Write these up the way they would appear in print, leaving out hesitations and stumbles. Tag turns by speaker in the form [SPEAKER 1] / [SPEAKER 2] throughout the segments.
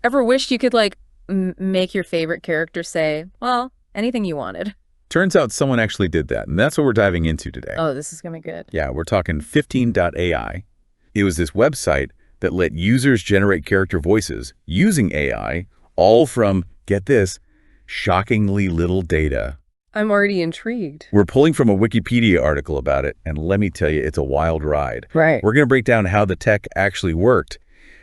[SPEAKER 1] Ever wished you could, like, make your favorite character say, well, anything you wanted?
[SPEAKER 2] Turns out someone actually did that, and that's what we're diving into today.
[SPEAKER 1] Oh, this is gonna be good.
[SPEAKER 2] Yeah, we're talking 15.ai. It was this website that let users generate character voices using AI, all from, get this, shockingly little data.
[SPEAKER 1] I'm already intrigued.
[SPEAKER 2] We're pulling from a Wikipedia article about it, and let me tell you, it's a wild ride.
[SPEAKER 1] Right.
[SPEAKER 2] We're going to break down how the tech actually worked,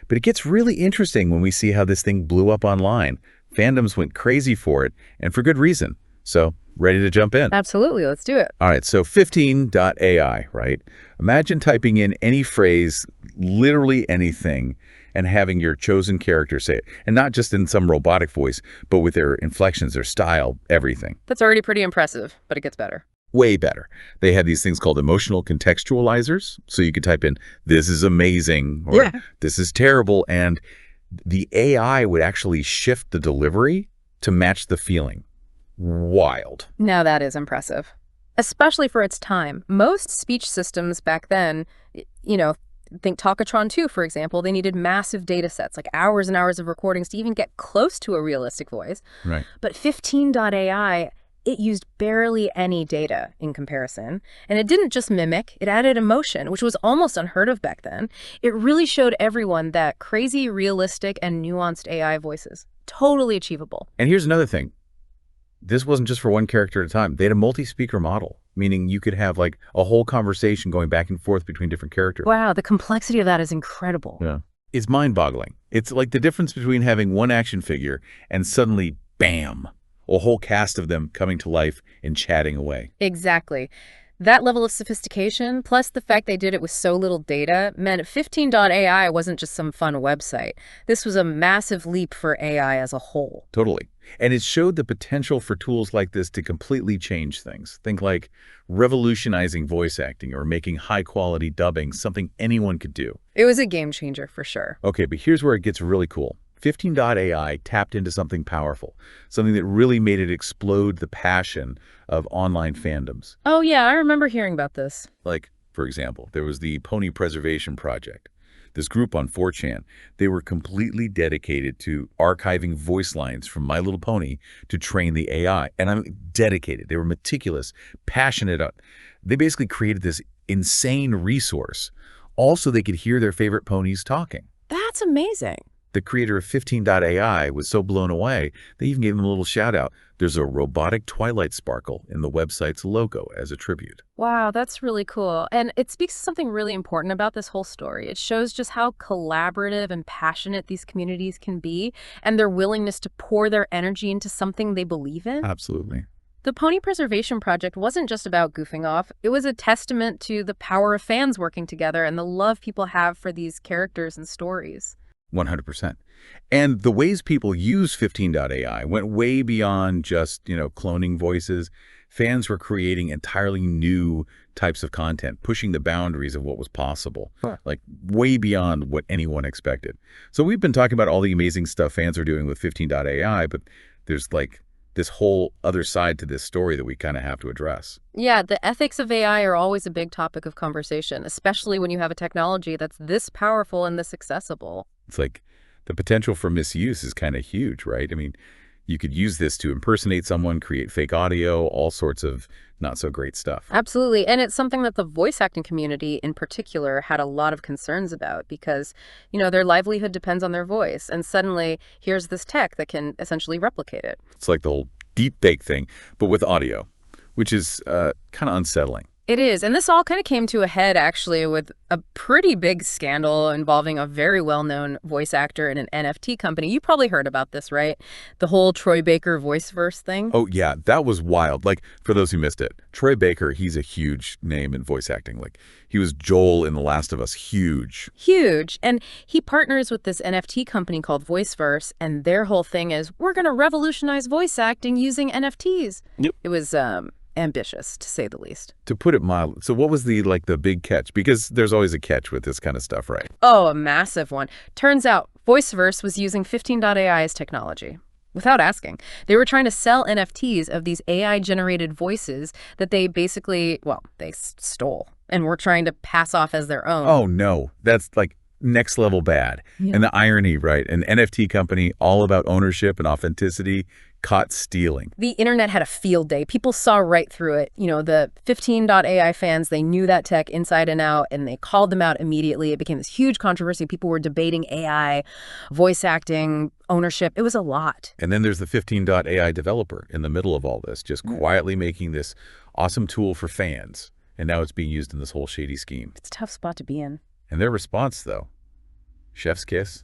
[SPEAKER 2] but it gets really interesting when we see how this thing blew up online. Fandoms went crazy for it, and for good reason. So, ready to jump in?
[SPEAKER 1] Absolutely. Let's do it.
[SPEAKER 2] All right, so 15.ai, right? Imagine typing in any phrase, literally anything, and having your chosen character say it. And not just in some robotic voice, but with their inflections, their style, everything.
[SPEAKER 1] That's already pretty impressive, but it gets better.
[SPEAKER 2] Way better. They had these things called emotional contextualizers. So you could type in, this is amazing, or this is terrible, and the AI would actually shift the delivery to match the feeling. Wild.
[SPEAKER 1] Now that is impressive, especially for its time. Most speech systems back then, think Talkatron 2, for example, they needed massive data sets, like hours and hours of recordings to even get close to a realistic voice.
[SPEAKER 2] Right.
[SPEAKER 1] But 15.ai, it used barely any data in comparison. And it didn't just mimic, it added emotion, which was almost unheard of back then. It really showed everyone that crazy, realistic, and nuanced AI voices, totally achievable.
[SPEAKER 2] And here's another thing. This wasn't just for one character at a time. They had a multi-speaker model, meaning you could have like a whole conversation going back and forth between different characters.
[SPEAKER 1] Wow, the complexity of that is incredible.
[SPEAKER 2] Yeah. It's mind-boggling. It's like the difference between having one action figure and suddenly, bam, a whole cast of them coming to life and chatting away.
[SPEAKER 1] Exactly. That level of sophistication, plus the fact they did it with so little data, meant 15.ai wasn't just some fun website. This was a massive leap for AI as a whole.
[SPEAKER 2] Totally. And it showed the potential for tools like this to completely change things. Think like revolutionizing voice acting or making high-quality dubbing something anyone could do.
[SPEAKER 1] It was a game changer for sure.
[SPEAKER 2] Okay, but here's where it gets really cool. 15.ai tapped into something powerful, something that really made it explode the passion of online fandoms.
[SPEAKER 1] Oh yeah, I remember hearing about this.
[SPEAKER 2] Like, for example, there was the Pony Preservation Project. This group on 4chan, they were completely dedicated to archiving voice lines from My Little Pony to train the AI. And I'm dedicated. They were meticulous, passionate. They basically created this insane resource. Also, they could hear their favorite ponies talking.
[SPEAKER 1] That's amazing.
[SPEAKER 2] The creator of 15.ai was so blown away, they even gave him a little shout out. There's a robotic Twilight sparkle in the website's logo as a tribute.
[SPEAKER 1] Wow, that's really cool. And it speaks to something really important about this whole story. It shows just how collaborative and passionate these communities can be and their willingness to pour their energy into something they believe in.
[SPEAKER 2] Absolutely.
[SPEAKER 1] The Pony Preservation Project wasn't just about goofing off. It was a testament to the power of fans working together and the love people have for these characters and stories.
[SPEAKER 2] 100%. And the ways people use 15.ai went way beyond just, cloning voices. Fans were creating entirely new types of content, pushing the boundaries of what was possible, like way beyond what anyone expected. So we've been talking about all the amazing stuff fans are doing with 15.ai, but there's like this whole other side to this story that we kind of have to address.
[SPEAKER 1] Yeah, the ethics of AI are always a big topic of conversation, especially when you have a technology that's this powerful and this accessible.
[SPEAKER 2] It's like the potential for misuse is kind of huge, right? I mean, you could use this to impersonate someone, create fake audio, all sorts of not so great stuff.
[SPEAKER 1] Absolutely. And it's something that the voice acting community in particular had a lot of concerns about because, their livelihood depends on their voice. And suddenly here's this tech that can essentially replicate it.
[SPEAKER 2] It's like the whole deep fake thing, but with audio, which is kind of unsettling.
[SPEAKER 1] It is. And this all kind of came to a head, actually, with a pretty big scandal involving a very well-known voice actor in an NFT company. You probably heard about this, right? The whole Troy Baker voice-verse thing.
[SPEAKER 2] Oh, yeah. That was wild. Like, for those who missed it, Troy Baker, he's a huge name in voice acting. Like, he was Joel in The Last of Us. Huge.
[SPEAKER 1] Huge. And he partners with this NFT company called VoiceVerse, and their whole thing is, we're going to revolutionize voice acting using NFTs.
[SPEAKER 2] Yep.
[SPEAKER 1] It was ambitious, to say the least.
[SPEAKER 2] To put it mildly. So what was the big catch? Because there's always a catch with this kind of stuff, right?
[SPEAKER 1] Oh, a massive one. Turns out VoiceVerse was using 15.ai's technology. Without asking. They were trying to sell NFTs of these AI-generated voices that they basically, they stole and were trying to pass off as their own.
[SPEAKER 2] Oh, no. That's next level bad.
[SPEAKER 1] Yeah.
[SPEAKER 2] And the irony, right? An NFT company all about ownership and authenticity caught stealing.
[SPEAKER 1] The internet had a field day. People saw right through it. The 15.ai fans, they knew that tech inside and out, and they called them out immediately. It became this huge controversy. People were debating AI, voice acting, ownership. It was a lot.
[SPEAKER 2] And then there's the 15.ai developer in the middle of all this, just quietly making this awesome tool for fans. And now it's being used in this whole shady scheme.
[SPEAKER 1] It's a tough spot to be in.
[SPEAKER 2] And their response, though, chef's kiss.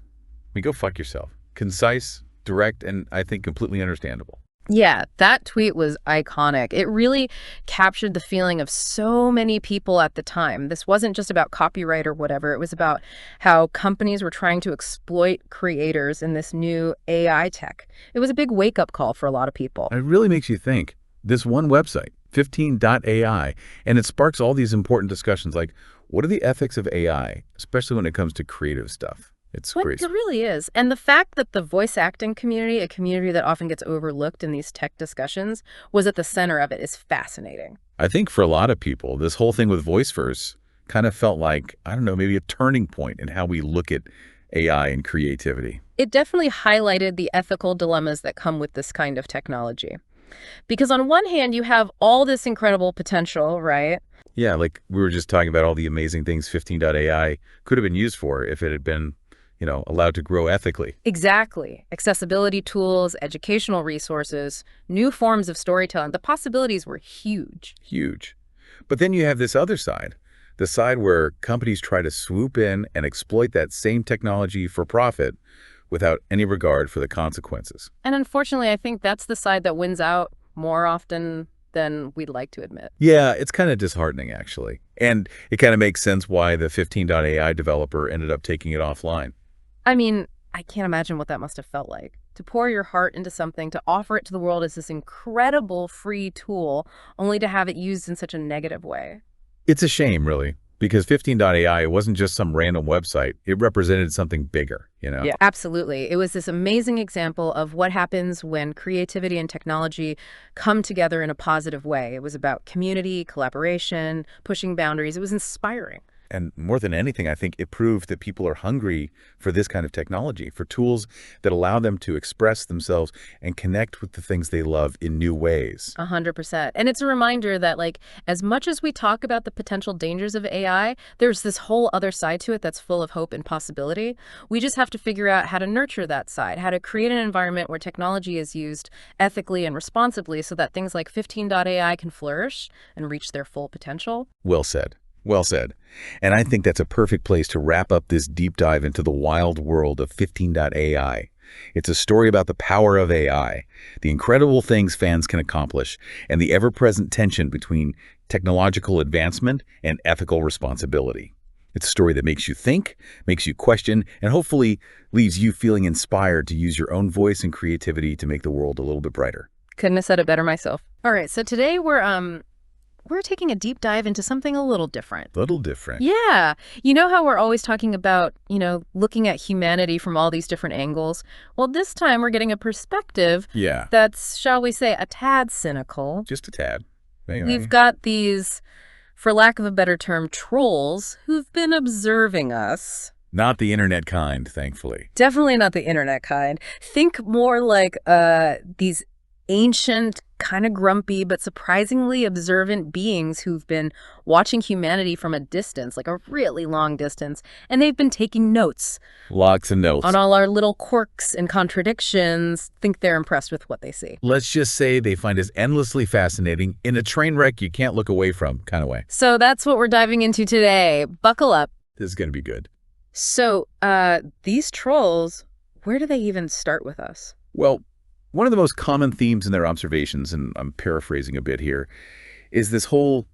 [SPEAKER 2] Go fuck yourself. Concise, direct, and I think completely understandable.
[SPEAKER 1] Yeah, that tweet was iconic. It really captured the feeling of so many people at the time. This wasn't just about copyright or whatever. It was about how companies were trying to exploit creators in this new AI tech. It was a big wake-up call for a lot of people.
[SPEAKER 2] It really makes you think. This one website, 15.ai, and it sparks all these important discussions like, what are the ethics of AI, especially when it comes to creative stuff? It's great.
[SPEAKER 1] It really is. And the fact that the voice acting community, a community that often gets overlooked in these tech discussions, was at the center of it is fascinating.
[SPEAKER 2] I think for a lot of people, this whole thing with VoiceVerse kind of felt like, I don't know, maybe a turning point in how we look at AI and creativity.
[SPEAKER 1] It definitely highlighted the ethical dilemmas that come with this kind of technology. Because on one hand, you have all this incredible potential, right?
[SPEAKER 2] Yeah, like we were just talking about all the amazing things 15.ai could have been used for if it had been allowed to grow ethically.
[SPEAKER 1] Exactly. Accessibility tools, educational resources, new forms of storytelling. The possibilities were huge.
[SPEAKER 2] Huge. But then you have this other side, the side where companies try to swoop in and exploit that same technology for profit without any regard for the consequences.
[SPEAKER 1] And unfortunately, I think that's the side that wins out more often than we'd like to admit.
[SPEAKER 2] Yeah, it's kind of disheartening, actually. And it kind of makes sense why the 15.ai developer ended up taking it offline.
[SPEAKER 1] I mean, I can't imagine what that must have felt like. To pour your heart into something, to offer it to the world as this incredible free tool, only to have it used in such a negative way.
[SPEAKER 2] It's a shame, really, because 15.ai wasn't just some random website. It represented something bigger,
[SPEAKER 1] Yeah, absolutely. It was this amazing example of what happens when creativity and technology come together in a positive way. It was about community, collaboration, pushing boundaries. It was inspiring.
[SPEAKER 2] And more than anything, I think it proved that people are hungry for this kind of technology, for tools that allow them to express themselves and connect with the things they love in new ways.
[SPEAKER 1] 100%. And it's a reminder that, as much as we talk about the potential dangers of AI, there's this whole other side to it that's full of hope and possibility. We just have to figure out how to nurture that side, how to create an environment where technology is used ethically and responsibly so that things like 15.ai can flourish and reach their full potential.
[SPEAKER 2] Well said. Well said. And I think that's a perfect place to wrap up this deep dive into the wild world of 15.ai. It's a story about the power of AI, the incredible things fans can accomplish, and the ever-present tension between technological advancement and ethical responsibility. It's a story that makes you think, makes you question, and hopefully leaves you feeling inspired to use your own voice and creativity to make the world a little bit brighter.
[SPEAKER 1] Couldn't have said it better myself. All right, so today we're taking a deep dive into something a little different.
[SPEAKER 2] Little different.
[SPEAKER 1] Yeah. You know how we're always talking about, looking at humanity from all these different angles? Well, this time we're getting a perspective that's, shall we say, a tad cynical.
[SPEAKER 2] Just a tad. Anyway.
[SPEAKER 1] We've got these, for lack of a better term, trolls who've been observing us.
[SPEAKER 2] Not the internet kind, thankfully.
[SPEAKER 1] Definitely not the internet kind. Think more like these ancient, kind of grumpy, but surprisingly observant beings who've been watching humanity from a distance, like a really long distance, and they've been taking notes.
[SPEAKER 2] Lots of notes.
[SPEAKER 1] On all our little quirks and contradictions. Think they're impressed with what they see.
[SPEAKER 2] Let's just say they find us endlessly fascinating in a train wreck you can't look away from kind of way.
[SPEAKER 1] So that's what we're diving into today. Buckle up.
[SPEAKER 2] This is going to be good.
[SPEAKER 1] So, these trolls, where do they even start with us?
[SPEAKER 2] Well, one of the most common themes in their observations, and I'm paraphrasing a bit here, is this whole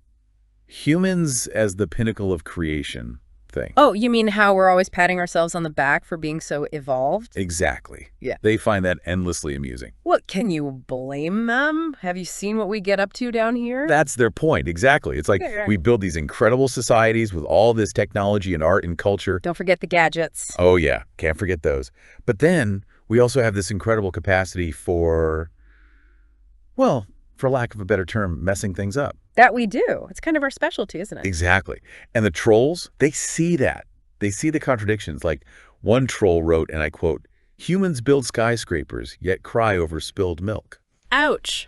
[SPEAKER 2] humans as the pinnacle of creation thing.
[SPEAKER 1] Oh, you mean how we're always patting ourselves on the back for being so evolved?
[SPEAKER 2] Exactly.
[SPEAKER 1] Yeah.
[SPEAKER 2] They find that endlessly amusing.
[SPEAKER 1] What, can you blame them? Have you seen what we get up to down here?
[SPEAKER 2] That's their point. Exactly. It's like we build these incredible societies with all this technology and art and culture.
[SPEAKER 1] Don't forget the gadgets.
[SPEAKER 2] Oh, yeah. Can't forget those. But then we also have this incredible capacity for, well, for lack of a better term, messing things up.
[SPEAKER 1] That we do. It's kind of our specialty, isn't it?
[SPEAKER 2] Exactly. And the trolls, they see that. They see the contradictions, like one troll wrote, and I quote, "Humans build skyscrapers, yet cry over spilled milk."
[SPEAKER 1] Ouch.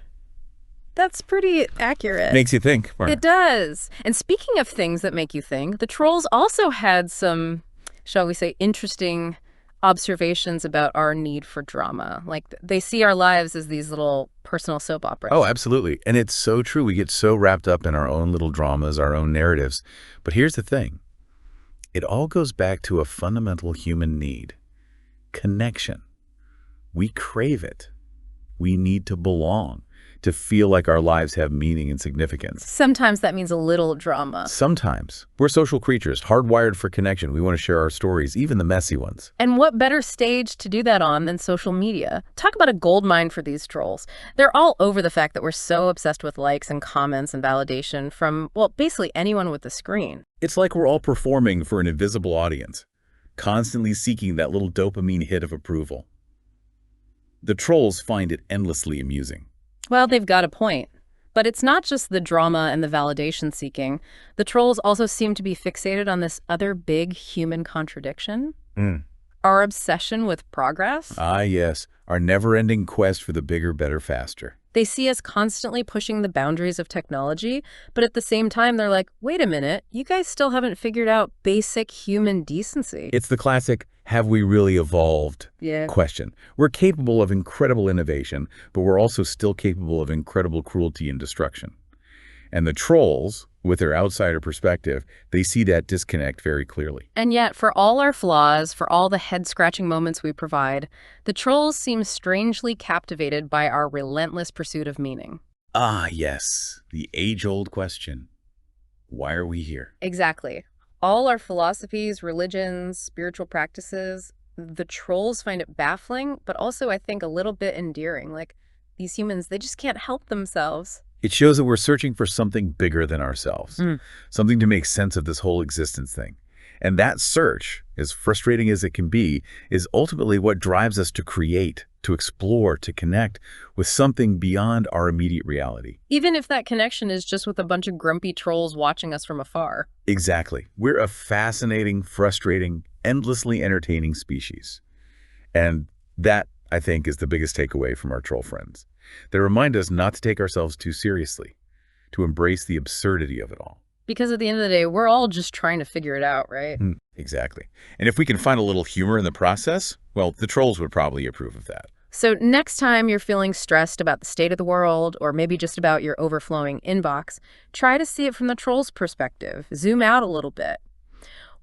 [SPEAKER 1] That's pretty accurate.
[SPEAKER 2] Makes you think.
[SPEAKER 1] It does. And speaking of things that make you think, the trolls also had some, shall we say, interesting observations about our need for drama. Like they see our lives as these little personal soap operas.
[SPEAKER 2] Oh, absolutely. And it's so true. We get so wrapped up in our own little dramas, our own narratives. But here's the thing. It all goes back to a fundamental human need: connection. We crave it. We need to belong, to feel like our lives have meaning and significance.
[SPEAKER 1] Sometimes that means a little drama.
[SPEAKER 2] Sometimes. We're social creatures, hardwired for connection. We want to share our stories, even the messy ones.
[SPEAKER 1] And what better stage to do that on than social media? Talk about a goldmine for these trolls. They're all over the fact that we're so obsessed with likes and comments and validation from, well, basically anyone with a screen.
[SPEAKER 2] It's like we're all performing for an invisible audience, constantly seeking that little dopamine hit of approval. The trolls find it endlessly amusing.
[SPEAKER 1] Well, they've got a point. But it's not just the drama and the validation seeking. The trolls also seem to be fixated on this other big human contradiction. Our obsession with progress.
[SPEAKER 2] Ah, yes. Our never-ending quest for the bigger, better, faster.
[SPEAKER 1] They see us constantly pushing the boundaries of technology, but at the same time, they're like, wait a minute, you guys still haven't figured out basic human decency.
[SPEAKER 2] It's the classic, have we really evolved question. We're capable of incredible innovation, but we're also still capable of incredible cruelty and destruction. And the trolls, with their outsider perspective, they see that disconnect very clearly.
[SPEAKER 1] And yet, for all our flaws, for all the head-scratching moments we provide, the trolls seem strangely captivated by our relentless pursuit of meaning.
[SPEAKER 2] Ah, yes, the age-old question. Why are we here?
[SPEAKER 1] Exactly. All our philosophies, religions, spiritual practices, the trolls find it baffling, but also, I think, a little bit endearing. Like, these humans, they just can't help themselves.
[SPEAKER 2] It shows that we're searching for something bigger than ourselves, something to make sense of this whole existence thing. And that search, as frustrating as it can be, is ultimately what drives us to create, to explore, to connect with something beyond our immediate reality.
[SPEAKER 1] Even if that connection is just with a bunch of grumpy trolls watching us from afar.
[SPEAKER 2] Exactly. We're a fascinating, frustrating, endlessly entertaining species. And that, I think, is the biggest takeaway from our troll friends. They remind us not to take ourselves too seriously, to embrace the absurdity of it all.
[SPEAKER 1] Because at the end of the day, we're all just trying to figure it out, right?
[SPEAKER 2] Exactly. And if we can find a little humor in the process, well, the trolls would probably approve of that.
[SPEAKER 1] So next time you're feeling stressed about the state of the world, or maybe just about your overflowing inbox, try to see it from the trolls' perspective. Zoom out a little bit.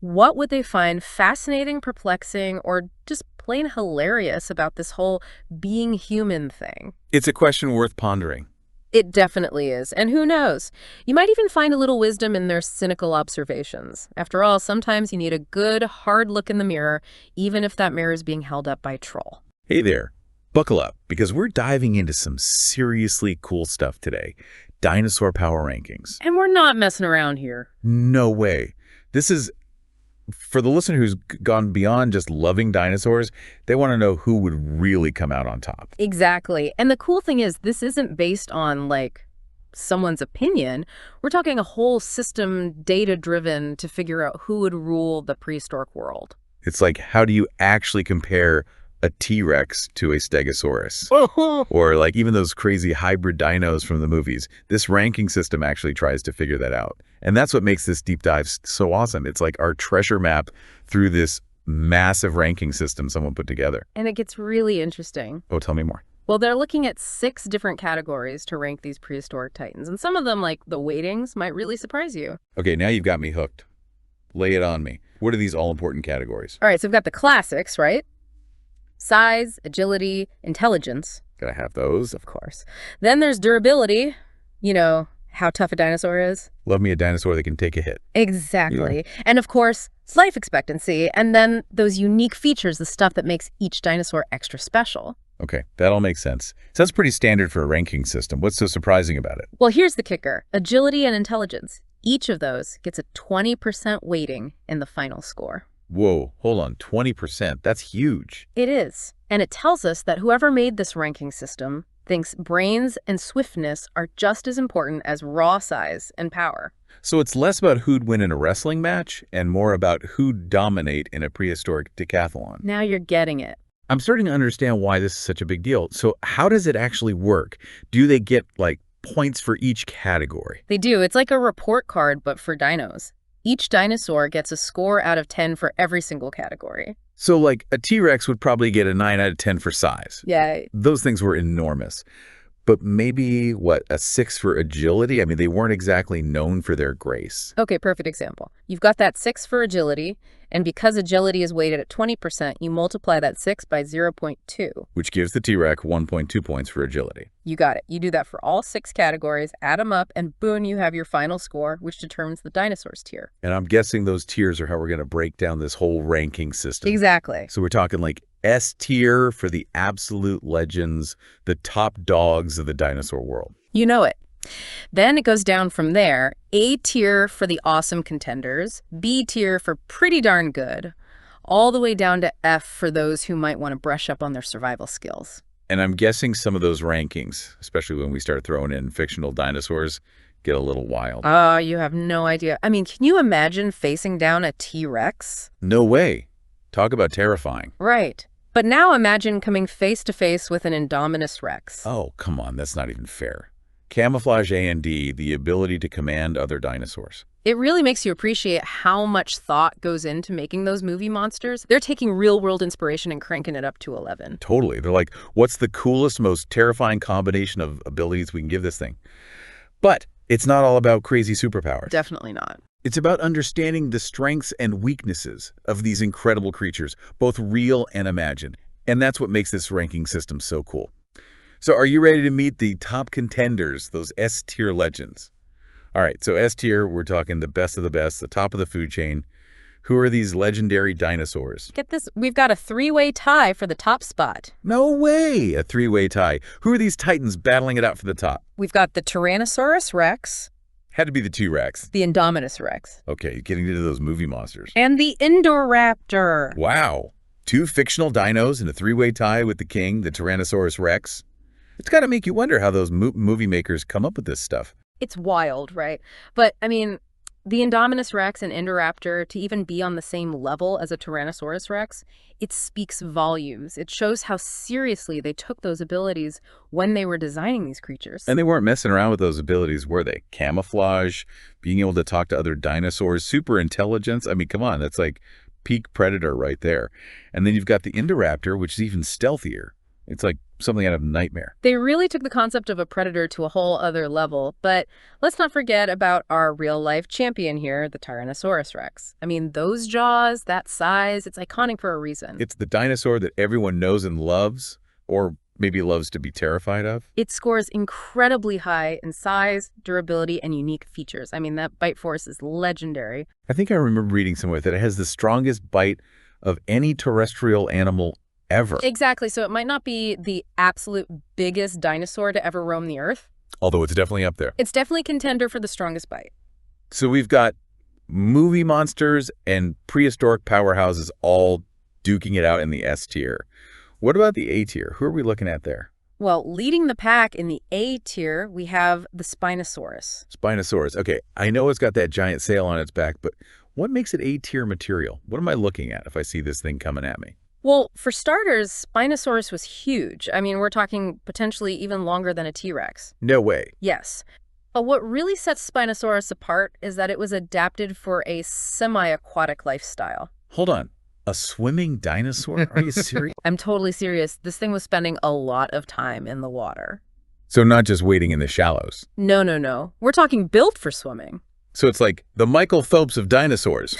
[SPEAKER 1] What would they find fascinating, perplexing, or just plain hilarious about this whole being human thing?
[SPEAKER 2] It's a question worth pondering.
[SPEAKER 1] It definitely is. And who knows? You might even find a little wisdom in their cynical observations. After all, sometimes you need a good, hard look in the mirror, even if that mirror is being held up by a troll.
[SPEAKER 2] Hey there. Buckle up, because we're diving into some seriously cool stuff today. Dinosaur power rankings.
[SPEAKER 1] And we're not messing around here.
[SPEAKER 2] No way. This is, for the listener who's gone beyond just loving dinosaurs, they want to know who would really come out on top.
[SPEAKER 1] Exactly. And the cool thing is, this isn't based on, like, someone's opinion. We're talking a whole system, data-driven, to figure out who would rule the prehistoric world.
[SPEAKER 2] It's like, how do you actually compare a T-Rex to a Stegosaurus? Or like even those crazy hybrid dinos from the movies. This ranking system actually tries to figure that out. And that's what makes this deep dive so awesome. It's like our treasure map through this massive ranking system someone put together.
[SPEAKER 1] And it gets really interesting.
[SPEAKER 2] Oh, tell me more.
[SPEAKER 1] Well, they're looking at 6 different categories to rank these prehistoric titans. And some of them, like the weightings, might really surprise you.
[SPEAKER 2] Okay, now you've got me hooked. Lay it on me. What are these all-important categories?
[SPEAKER 1] All right, so we've got the classics, right? Size, agility, intelligence.
[SPEAKER 2] Gotta have those.
[SPEAKER 1] Of course. Then there's durability. You know, how tough a dinosaur is.
[SPEAKER 2] Love me a dinosaur that can take a hit.
[SPEAKER 1] Exactly.
[SPEAKER 2] Yeah.
[SPEAKER 1] And of course, life expectancy. And then those unique features, the stuff that makes each dinosaur extra special.
[SPEAKER 2] Okay, that all makes sense. Sounds pretty standard for a ranking system. What's so surprising about it?
[SPEAKER 1] Well, here's the kicker. Agility and intelligence. Each of those gets a 20% weighting in the final score.
[SPEAKER 2] Whoa, hold on, 20%. That's huge.
[SPEAKER 1] It is. And it tells us that whoever made this ranking system, thinks brains and swiftness are just as important as raw size and power.
[SPEAKER 2] So it's less about who'd win in a wrestling match and more about who'd dominate in a prehistoric decathlon.
[SPEAKER 1] Now you're getting it.
[SPEAKER 2] I'm starting to understand why this is such a big deal. So how does it actually work? Do they get, like, points for each category?
[SPEAKER 1] They do. It's like a report card, but for dinos. Each dinosaur gets a score out of 10 for every single category.
[SPEAKER 2] So, like, a T-Rex would probably get a 9 out of 10 for size.
[SPEAKER 1] Yeah.
[SPEAKER 2] Those things were enormous. But maybe, what, a 6 for agility? I mean, they weren't exactly known for their grace.
[SPEAKER 1] Okay, perfect example. You've got that 6 for agility, and because agility is weighted at 20%, you multiply that 6 by 0.2.
[SPEAKER 2] Which gives the T-Rex 1.2 points for agility.
[SPEAKER 1] You got it. You do that for all 6 categories, add them up, and boom, you have your final score, which determines the dinosaurs tier.
[SPEAKER 2] And I'm guessing those tiers are how we're going to break down this whole ranking system.
[SPEAKER 1] Exactly.
[SPEAKER 2] So we're talking like S tier for the absolute legends, the top dogs of the dinosaur world.
[SPEAKER 1] You know it. Then it goes down from there. A tier for the awesome contenders, B tier for pretty darn good, all the way down to F for those who might want to brush up on their survival skills.
[SPEAKER 2] And I'm guessing some of those rankings, especially when we start throwing in fictional dinosaurs, get a little wild.
[SPEAKER 1] Oh, you have no idea. I mean, can you imagine facing down a T-Rex?
[SPEAKER 2] No way. Talk about terrifying.
[SPEAKER 1] Right. But now imagine coming face to face with an Indominus Rex.
[SPEAKER 2] Oh, come on. That's not even fair. Camouflage A&D, the ability to command other dinosaurs.
[SPEAKER 1] It really makes you appreciate how much thought goes into making those movie monsters. They're taking real-world inspiration and cranking it up to 11.
[SPEAKER 2] Totally. They're like, what's the coolest, most terrifying combination of abilities we can give this thing? But it's not all about crazy superpowers.
[SPEAKER 1] Definitely not.
[SPEAKER 2] It's about understanding the strengths and weaknesses of these incredible creatures, both real and imagined. And that's what makes this ranking system so cool. So are you ready to meet the top contenders, those S-tier legends? All right, so S-tier, we're talking the best of the best, the top of the food chain. Who are these legendary dinosaurs?
[SPEAKER 1] Get this, we've got a 3-way tie for the top spot.
[SPEAKER 2] No way! A 3-way tie. Who are these titans battling it out for the top?
[SPEAKER 1] We've got the Tyrannosaurus Rex.
[SPEAKER 2] Had to be the T-Rex.
[SPEAKER 1] The Indominus Rex.
[SPEAKER 2] Okay, getting into those movie monsters.
[SPEAKER 1] And the Indoraptor.
[SPEAKER 2] Wow. 2 fictional dinos in a 3-way tie with the king, the Tyrannosaurus Rex. It's got to make you wonder how those movie makers come up with this stuff.
[SPEAKER 1] It's wild, right? But, I mean, the Indominus Rex and Indoraptor, to even be on the same level as a Tyrannosaurus Rex, it speaks volumes. It shows how seriously they took those abilities when they were designing these creatures.
[SPEAKER 2] And they weren't messing around with those abilities, were they? Camouflage, being able to talk to other dinosaurs, super intelligence. I mean, come on, that's like peak predator right there. And then you've got the Indoraptor, which is even stealthier. It's like something out of Nightmare.
[SPEAKER 1] They really took the concept of a predator to a whole other level, but let's not forget about our real-life champion here, the Tyrannosaurus Rex. I mean, those jaws, that size, it's iconic for a reason.
[SPEAKER 2] It's the dinosaur that everyone knows and loves, or maybe loves to be terrified of.
[SPEAKER 1] It scores incredibly high in size, durability, and unique features. I mean, that bite force is legendary.
[SPEAKER 2] I think I remember reading somewhere that it has the strongest bite of any terrestrial animal ever.
[SPEAKER 1] Exactly. So it might not be the absolute biggest dinosaur to ever roam the earth.
[SPEAKER 2] Although it's definitely up there.
[SPEAKER 1] It's definitely a contender for the strongest bite.
[SPEAKER 2] So we've got movie monsters and prehistoric powerhouses all duking it out in the S tier. What about the A tier? Who are we looking at there?
[SPEAKER 1] Well, leading the pack in the A tier, we have the Spinosaurus.
[SPEAKER 2] Spinosaurus. Okay, I know it's got that giant sail on its back, but what makes it A tier material? What am I looking at if I see this thing coming at me?
[SPEAKER 1] Well, for starters, Spinosaurus was huge. I mean, we're talking potentially even longer than a T-Rex.
[SPEAKER 2] No way.
[SPEAKER 1] Yes. But what really sets Spinosaurus apart is that it was adapted for a semi-aquatic lifestyle.
[SPEAKER 2] Hold on. A swimming dinosaur? Are you serious?
[SPEAKER 1] I'm totally serious. This thing was spending a lot of time in the water.
[SPEAKER 2] So not just waiting in the shallows.
[SPEAKER 1] No, no, no. We're talking built for swimming.
[SPEAKER 2] So it's like the Michael Phelps of dinosaurs,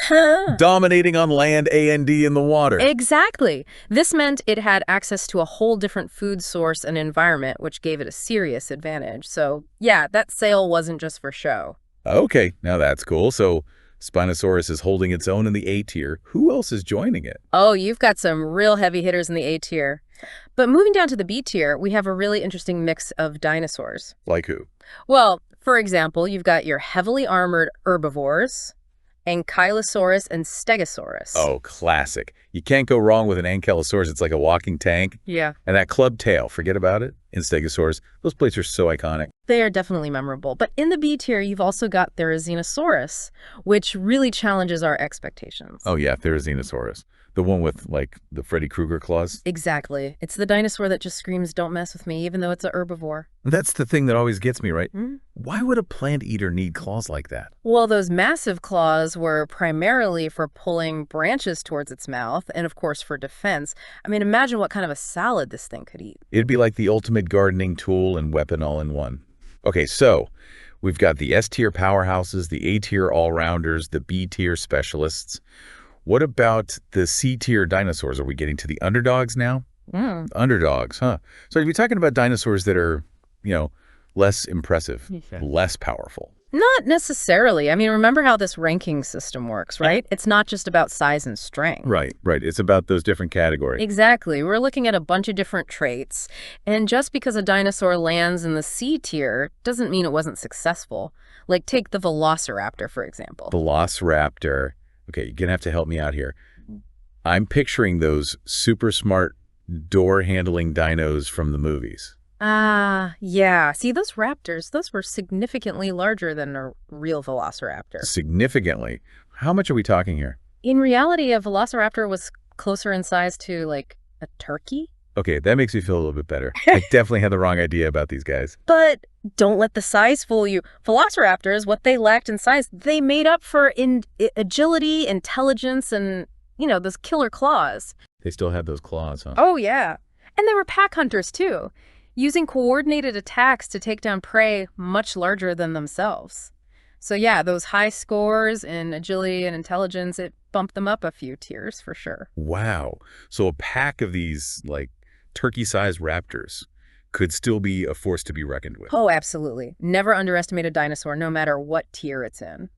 [SPEAKER 2] dominating on land, A&D in the water.
[SPEAKER 1] Exactly. This meant it had access to a whole different food source and environment, which gave it a serious advantage. So, yeah, that sail wasn't just for show.
[SPEAKER 2] Okay, now that's cool. So Spinosaurus is holding its own in the A tier. Who else is joining it?
[SPEAKER 1] Oh, you've got some real heavy hitters in the A tier. But moving down to the B tier, we have a really interesting mix of dinosaurs.
[SPEAKER 2] Like who?
[SPEAKER 1] Well, for example, you've got your heavily armored herbivores Ankylosaurus and Stegosaurus.
[SPEAKER 2] Oh, classic. You can't go wrong with an ankylosaurus. It's like a walking tank.
[SPEAKER 1] Yeah.
[SPEAKER 2] And that club tail, forget about it. In Stegosaurus, those plates are so iconic.
[SPEAKER 1] They are definitely memorable. But in the B tier, you've also got Therizinosaurus, which really challenges our expectations.
[SPEAKER 2] Oh, yeah, Therizinosaurus. The one with, like, the Freddy Krueger claws.
[SPEAKER 1] Exactly. It's the dinosaur that just screams, "Don't mess with me," even though it's a herbivore.
[SPEAKER 2] That's the thing that always gets me, right?
[SPEAKER 1] Mm.
[SPEAKER 2] Why would a plant eater need claws like that?
[SPEAKER 1] Well, those massive claws were primarily for pulling branches towards its mouth and, of course, for defense. I mean, imagine what kind of a salad this thing could eat.
[SPEAKER 2] It'd be like the ultimate gardening tool and weapon all in one. Okay, so we've got the S-tier powerhouses, the A-tier all-rounders, the B-tier specialists. What about the C-tier dinosaurs? Are we getting to the underdogs now? Underdogs, huh? So are we talking about dinosaurs that are, less impressive, less powerful?
[SPEAKER 1] Not necessarily. I mean, remember how this ranking system works, right? It's not just about size and strength.
[SPEAKER 2] Right. It's about those different categories.
[SPEAKER 1] Exactly. We're looking at a bunch of different traits. And just because a dinosaur lands in the C tier doesn't mean it wasn't successful. Like, take the Velociraptor, for example.
[SPEAKER 2] Velociraptor. Okay, you're going to have to help me out here. I'm picturing those super smart door-handling dinos from the movies.
[SPEAKER 1] Yeah. See, those raptors, those were significantly larger than a real velociraptor.
[SPEAKER 2] Significantly. How much are we talking here?
[SPEAKER 1] In reality, a velociraptor was closer in size to, like, a turkey.
[SPEAKER 2] Okay, that makes me feel a little bit better. I definitely had the wrong idea about these guys.
[SPEAKER 1] But don't let the size fool you. Velociraptors, what they lacked in size, they made up for in agility, intelligence, and, those killer claws.
[SPEAKER 2] They still had those claws, huh?
[SPEAKER 1] Oh, yeah. And they were pack hunters, too, using coordinated attacks to take down prey much larger than themselves. So yeah, those high scores in agility and intelligence, it bumped them up a few tiers for sure.
[SPEAKER 2] Wow. So a pack of these, like, turkey-sized raptors could still be a force to be reckoned with.
[SPEAKER 1] Oh, absolutely. Never underestimate a dinosaur, no matter what tier it's in.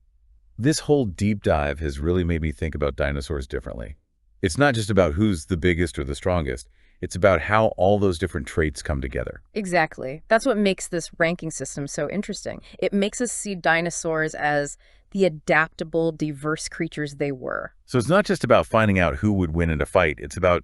[SPEAKER 2] This whole deep dive has really made me think about dinosaurs differently. It's not just about who's the biggest or the strongest. It's about how all those different traits come together.
[SPEAKER 1] Exactly. That's what makes this ranking system so interesting. It makes us see dinosaurs as the adaptable, diverse creatures they were.
[SPEAKER 2] So it's not just about finding out who would win in a fight. It's about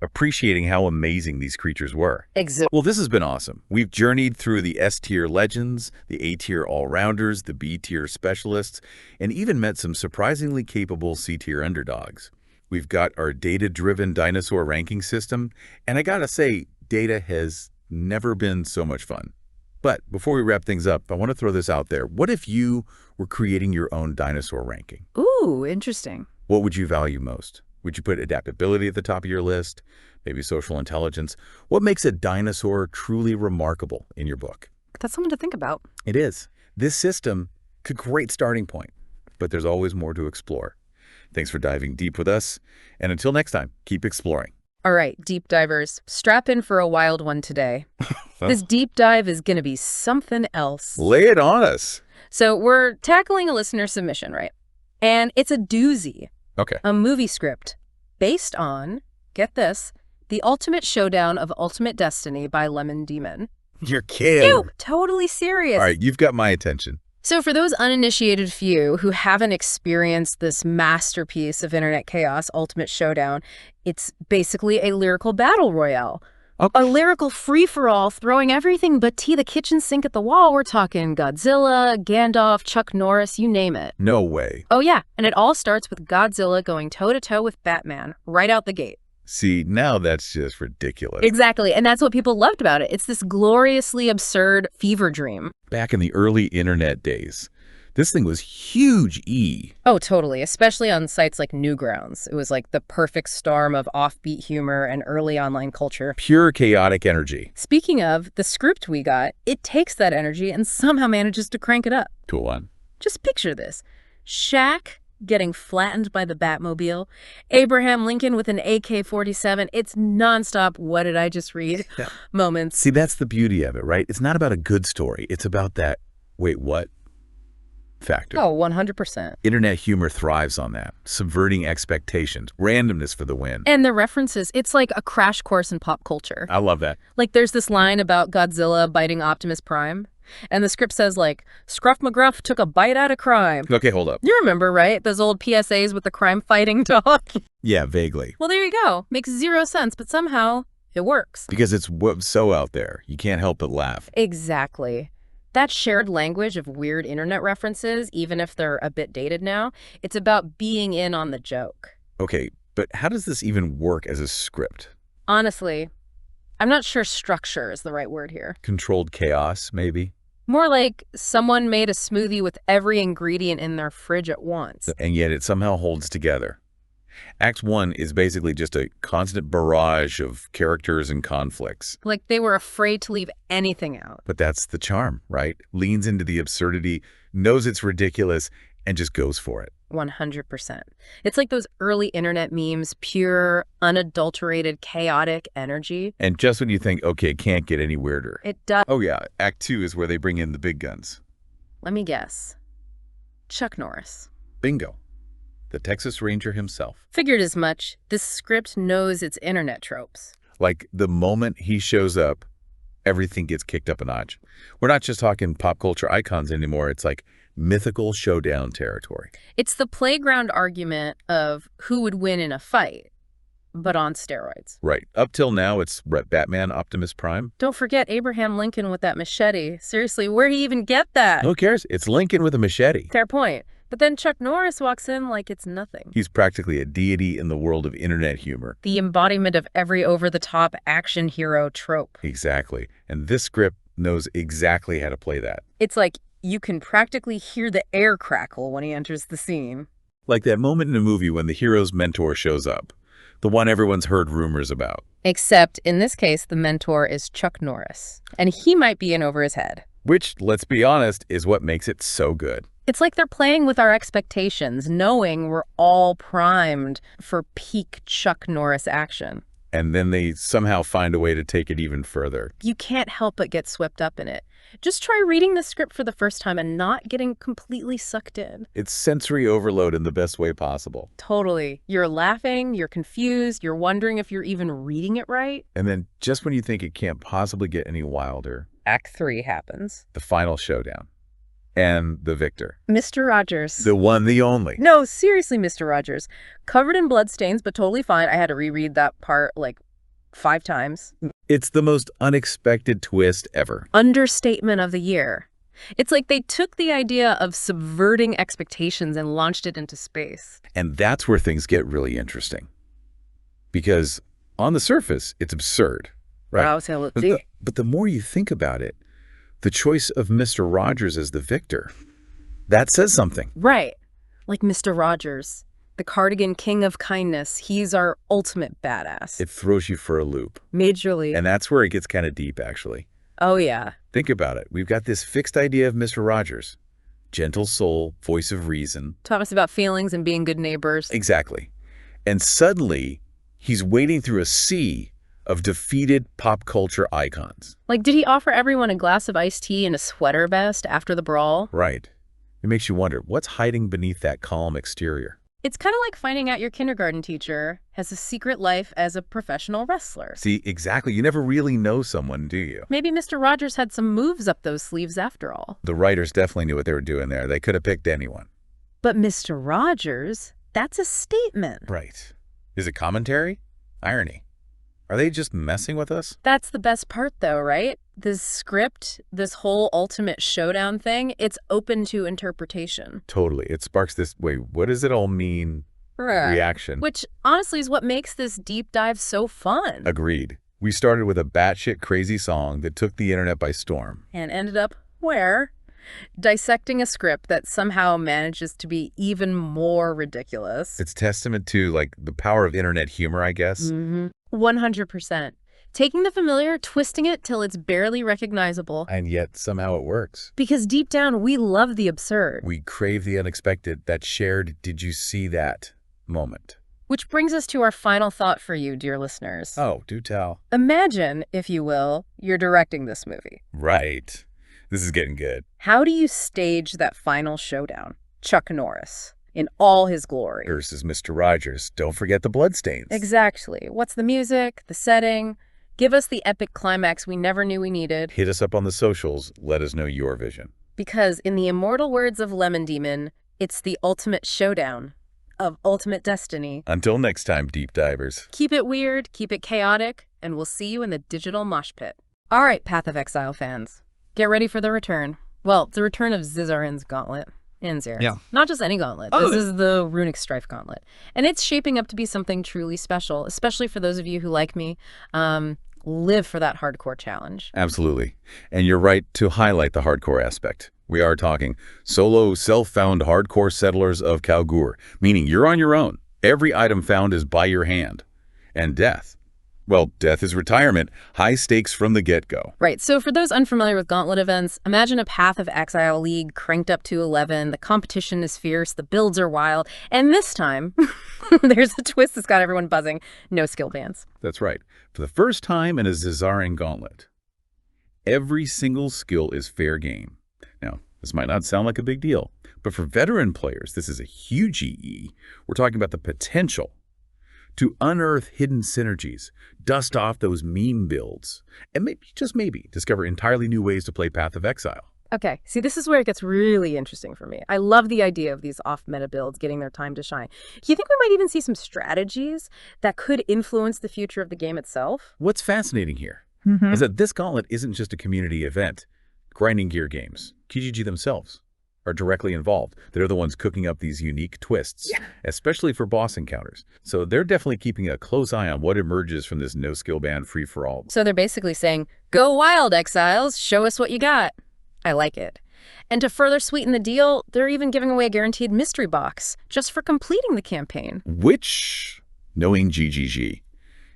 [SPEAKER 2] appreciating how amazing these creatures were.
[SPEAKER 1] Exactly.
[SPEAKER 2] Well, this has been awesome. We've journeyed through the S-tier legends, the A-tier all-rounders, the B-tier specialists, and even met some surprisingly capable C-tier underdogs. We've got our data-driven dinosaur ranking system, and I gotta say, data has never been so much fun. But before we wrap things up, I want to throw this out there. What if you were creating your own dinosaur ranking?
[SPEAKER 1] Ooh, interesting.
[SPEAKER 2] What would you value most? Would you put adaptability at the top of your list? Maybe social intelligence? What makes a dinosaur truly remarkable in your book?
[SPEAKER 1] That's something to think about.
[SPEAKER 2] It is. This system could a great starting point, but there's always more to explore. Thanks for diving deep with us. And until next time, keep exploring.
[SPEAKER 1] All right, deep divers, strap in for a wild one today. This deep dive is going to be something else.
[SPEAKER 2] Lay it on us.
[SPEAKER 1] So we're tackling a listener submission, right? And it's a doozy.
[SPEAKER 2] Okay.
[SPEAKER 1] A movie script based on, get this, The Ultimate Showdown of Ultimate Destiny by Lemon Demon.
[SPEAKER 2] You're kidding.
[SPEAKER 1] Ew, totally serious.
[SPEAKER 2] All right, you've got my attention.
[SPEAKER 1] So for those uninitiated few who haven't experienced this masterpiece of internet chaos, Ultimate Showdown, it's basically a lyrical battle royale.
[SPEAKER 2] Okay.
[SPEAKER 1] A lyrical free-for-all throwing everything but tea the kitchen sink at the wall. We're talking Godzilla, Gandalf, Chuck Norris, you name it.
[SPEAKER 2] No way.
[SPEAKER 1] Oh yeah, and it all starts with Godzilla going toe-to-toe with Batman right out the gate.
[SPEAKER 2] See, now that's just ridiculous.
[SPEAKER 1] Exactly, and that's what people loved about it. It's this gloriously absurd fever dream.
[SPEAKER 2] Back in the early internet days, this thing was huge E.
[SPEAKER 1] Oh, totally, especially on sites like Newgrounds. It was like the perfect storm of offbeat humor and early online culture.
[SPEAKER 2] Pure chaotic energy.
[SPEAKER 1] Speaking of, the script we got, it takes that energy and somehow manages to crank it up.
[SPEAKER 2] Cool one.
[SPEAKER 1] Just picture this. Shaq getting flattened by the Batmobile, Abraham Lincoln with an AK-47. It's nonstop, what did I just read?
[SPEAKER 2] Yeah.
[SPEAKER 1] Moments.
[SPEAKER 2] See, that's the beauty of it, right? It's not about a good story. It's about that, wait, what? Factor.
[SPEAKER 1] Oh, 100%.
[SPEAKER 2] Internet humor thrives on that, subverting expectations, randomness for the win.
[SPEAKER 1] And the references, it's like a crash course in pop culture.
[SPEAKER 2] I love that.
[SPEAKER 1] Like there's this line about Godzilla biting Optimus Prime. And the script says, like, Scruff McGruff took a bite out of crime.
[SPEAKER 2] Okay, hold up.
[SPEAKER 1] You remember, right? Those old PSAs with the crime-fighting dog?
[SPEAKER 2] Yeah, vaguely.
[SPEAKER 1] Well, there you go. Makes zero sense, but somehow it works.
[SPEAKER 2] Because it's so out there. You can't help but laugh.
[SPEAKER 1] Exactly. That shared language of weird internet references, even if they're a bit dated now, it's about being in on the joke.
[SPEAKER 2] Okay, but how does this even work as a script?
[SPEAKER 1] Honestly, I'm not sure structure is the right word here.
[SPEAKER 2] Controlled chaos, maybe?
[SPEAKER 1] More like someone made a smoothie with every ingredient in their fridge at once.
[SPEAKER 2] And yet it somehow holds together. Act 1 is basically just a constant barrage of characters and conflicts.
[SPEAKER 1] Like they were afraid to leave anything out.
[SPEAKER 2] But that's the charm, right? Leans into the absurdity, knows it's ridiculous, and just goes for it.
[SPEAKER 1] 100%. It's like those early internet memes, pure, unadulterated, chaotic energy.
[SPEAKER 2] And just when you think, okay, it can't get any weirder.
[SPEAKER 1] It does.
[SPEAKER 2] Oh yeah, Act 2 is where they bring in the big guns.
[SPEAKER 1] Let me guess. Chuck Norris.
[SPEAKER 2] Bingo. The Texas Ranger himself.
[SPEAKER 1] Figured as much. This script knows its internet tropes.
[SPEAKER 2] Like, the moment he shows up, everything gets kicked up a notch. We're not just talking pop culture icons anymore. It's like mythical showdown territory.
[SPEAKER 1] It's the playground argument of who would win in a fight, but on steroids.
[SPEAKER 2] Right. Up till now, it's Batman, Optimus Prime.
[SPEAKER 1] Don't forget Abraham Lincoln with that machete. Seriously, where'd he even get that?
[SPEAKER 2] Who cares? It's Lincoln with a machete.
[SPEAKER 1] Fair point. But then Chuck Norris walks in like it's nothing.
[SPEAKER 2] He's practically a deity in the world of internet humor.
[SPEAKER 1] The embodiment of every over-the-top action hero trope.
[SPEAKER 2] Exactly. And this script knows exactly how to play that.
[SPEAKER 1] It's like you can practically hear the air crackle when he enters the scene.
[SPEAKER 2] Like that moment in a movie when the hero's mentor shows up. The one everyone's heard rumors about.
[SPEAKER 1] Except, in this case, the mentor is Chuck Norris. And he might be in over his head.
[SPEAKER 2] Which, let's be honest, is what makes it so good.
[SPEAKER 1] It's like they're playing with our expectations, knowing we're all primed for peak Chuck Norris action.
[SPEAKER 2] And then they somehow find a way to take it even further.
[SPEAKER 1] You can't help but get swept up in it. Just try reading the script for the first time and not getting completely sucked in.
[SPEAKER 2] It's sensory overload in the best way possible.
[SPEAKER 1] Totally. You're laughing, you're confused, you're wondering if you're even reading it right.
[SPEAKER 2] And then just when you think it can't possibly get any wilder,
[SPEAKER 1] Act 3 happens.
[SPEAKER 2] the final showdown. And the victor.
[SPEAKER 1] Mr. Rogers.
[SPEAKER 2] The one, the only.
[SPEAKER 1] No, seriously, Mr. Rogers. Covered in bloodstains, but totally fine. I had to reread that part like 5 times.
[SPEAKER 2] It's the most unexpected twist ever.
[SPEAKER 1] Understatement of the year. It's like they took the idea of subverting expectations and launched it into space.
[SPEAKER 2] And that's where things get really interesting. Because on the surface, it's absurd. Right? But the more you think about it, the choice of Mr. Rogers as the victor, that says something.
[SPEAKER 1] Right. Like Mr. Rogers, the cardigan king of kindness. He's our ultimate badass.
[SPEAKER 2] It throws you for a loop.
[SPEAKER 1] Majorly.
[SPEAKER 2] And that's where it gets kind of deep, actually.
[SPEAKER 1] Oh, yeah.
[SPEAKER 2] Think about it. We've got this fixed idea of Mr. Rogers. Gentle soul, voice of reason.
[SPEAKER 1] Taught us about feelings and being good neighbors.
[SPEAKER 2] Exactly. And suddenly, he's wading through a sea of defeated pop culture icons.
[SPEAKER 1] Like, did he offer everyone a glass of iced tea and a sweater vest after the brawl?
[SPEAKER 2] Right. It makes you wonder, what's hiding beneath that calm exterior?
[SPEAKER 1] It's kind of like finding out your kindergarten teacher has a secret life as a professional wrestler.
[SPEAKER 2] See, exactly. You never really know someone, do you?
[SPEAKER 1] Maybe Mr. Rogers had some moves up those sleeves after all.
[SPEAKER 2] The writers definitely knew what they were doing there. They could have picked anyone.
[SPEAKER 1] But Mr. Rogers, that's a statement.
[SPEAKER 2] Right. Is it commentary? Irony. Are they just messing with us?
[SPEAKER 1] That's the best part, though, right? This script, this whole ultimate showdown thing, it's open to interpretation.
[SPEAKER 2] Totally. It sparks this, wait, what does it all mean? Reaction.
[SPEAKER 1] Which, honestly, is what makes this deep dive so fun.
[SPEAKER 2] Agreed. We started with a batshit crazy song that took the internet by storm.
[SPEAKER 1] And ended up where? Dissecting a script that somehow manages to be even more ridiculous.
[SPEAKER 2] It's testament to, like, the power of internet humor, I guess.
[SPEAKER 1] 100%. Taking the familiar, twisting it till it's barely recognizable.
[SPEAKER 2] And yet, somehow it works.
[SPEAKER 1] Because deep down, we love the absurd.
[SPEAKER 2] We crave the unexpected, that shared "did you see that" moment.
[SPEAKER 1] Which brings us to our final thought for you, dear listeners.
[SPEAKER 2] Oh, do tell.
[SPEAKER 1] Imagine, if you will, you're directing this movie.
[SPEAKER 2] Right. This is getting good.
[SPEAKER 1] How do you stage that final showdown? Chuck Norris, in all his glory.
[SPEAKER 2] Versus Mr. Rogers. Don't forget the bloodstains.
[SPEAKER 1] Exactly. What's the music, the setting? Give us the epic climax we never knew we needed.
[SPEAKER 2] Hit us up on the socials. Let us know your vision.
[SPEAKER 1] Because in the immortal words of Lemon Demon, it's the ultimate showdown of ultimate destiny.
[SPEAKER 2] Until next time, deep divers.
[SPEAKER 1] Keep it weird, keep it chaotic, and we'll see you in the digital mosh pit. All right, Path of Exile fans, get ready for the return. Well, the return of Zizarin's gauntlet. Inzir.
[SPEAKER 3] Yeah.
[SPEAKER 1] Not just any gauntlet. This is the Runic Strife gauntlet. And it's shaping up to be something truly special, especially for those of you who, like me, live for that hardcore challenge.
[SPEAKER 2] Absolutely. And you're right to highlight the hardcore aspect. We are talking solo, self-found hardcore settlers of Kalgur, meaning you're on your own. Every item found is by your hand. And death. Well, death is retirement, high stakes from the get-go.
[SPEAKER 1] Right, so for those unfamiliar with gauntlet events, imagine a Path of Exile league cranked up to 11, the competition is fierce, the builds are wild, and this time, there's a twist that's got everyone buzzing, no skill bans.
[SPEAKER 2] That's right. For the first time in a Zizarin gauntlet, every single skill is fair game. Now, this might not sound like a big deal, but for veteran players, this is a huge EE. We're talking about the potential to unearth hidden synergies, dust off those meme builds, and maybe, just maybe, discover entirely new ways to play Path of Exile.
[SPEAKER 1] Okay, see, this is where it gets really interesting for me. I love the idea of these off-meta builds getting their time to shine. Do you think we might even see some strategies that could influence the future of the game itself?
[SPEAKER 2] What's fascinating here is that this gauntlet isn't just a community event. Grinding Gear Games, KGG themselves, are directly involved. They're the ones cooking up these unique twists, especially for boss encounters. So they're definitely keeping a close eye on what emerges from this no-skill ban free-for-all.
[SPEAKER 1] So they're basically saying, go wild, Exiles, show us what you got. I like it. And to further sweeten the deal, they're even giving away a guaranteed mystery box just for completing the campaign.
[SPEAKER 2] Which, knowing GGG,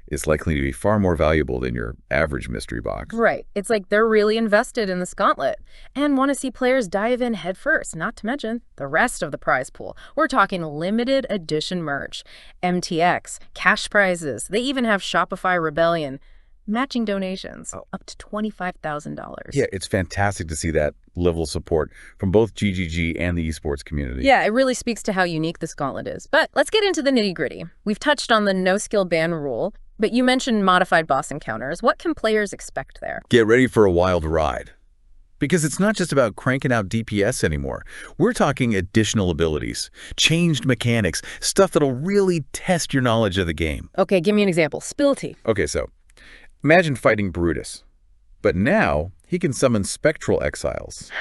[SPEAKER 2] is likely to be far more valuable than your average mystery box.
[SPEAKER 1] Right. It's like they're really invested in this gauntlet and want to see players dive in head first, not to mention the rest of the prize pool. We're talking limited edition merch, MTX, cash prizes. They even have Shopify Rebellion, matching donations up to $25,000.
[SPEAKER 2] Yeah, it's fantastic to see that level of support from both GGG and the esports community.
[SPEAKER 1] Yeah, it really speaks to how unique this gauntlet is. But let's get into the nitty-gritty. We've touched on the no-skill ban rule, but you mentioned modified boss encounters. What can players expect there?
[SPEAKER 2] Get ready for a wild ride. Because it's not just about cranking out DPS anymore. We're talking additional abilities, changed mechanics, stuff that'll really test your knowledge of the game.
[SPEAKER 1] Okay, give me an example. Spill tea.
[SPEAKER 2] Okay, so imagine fighting Brutus. But now he can summon spectral exiles,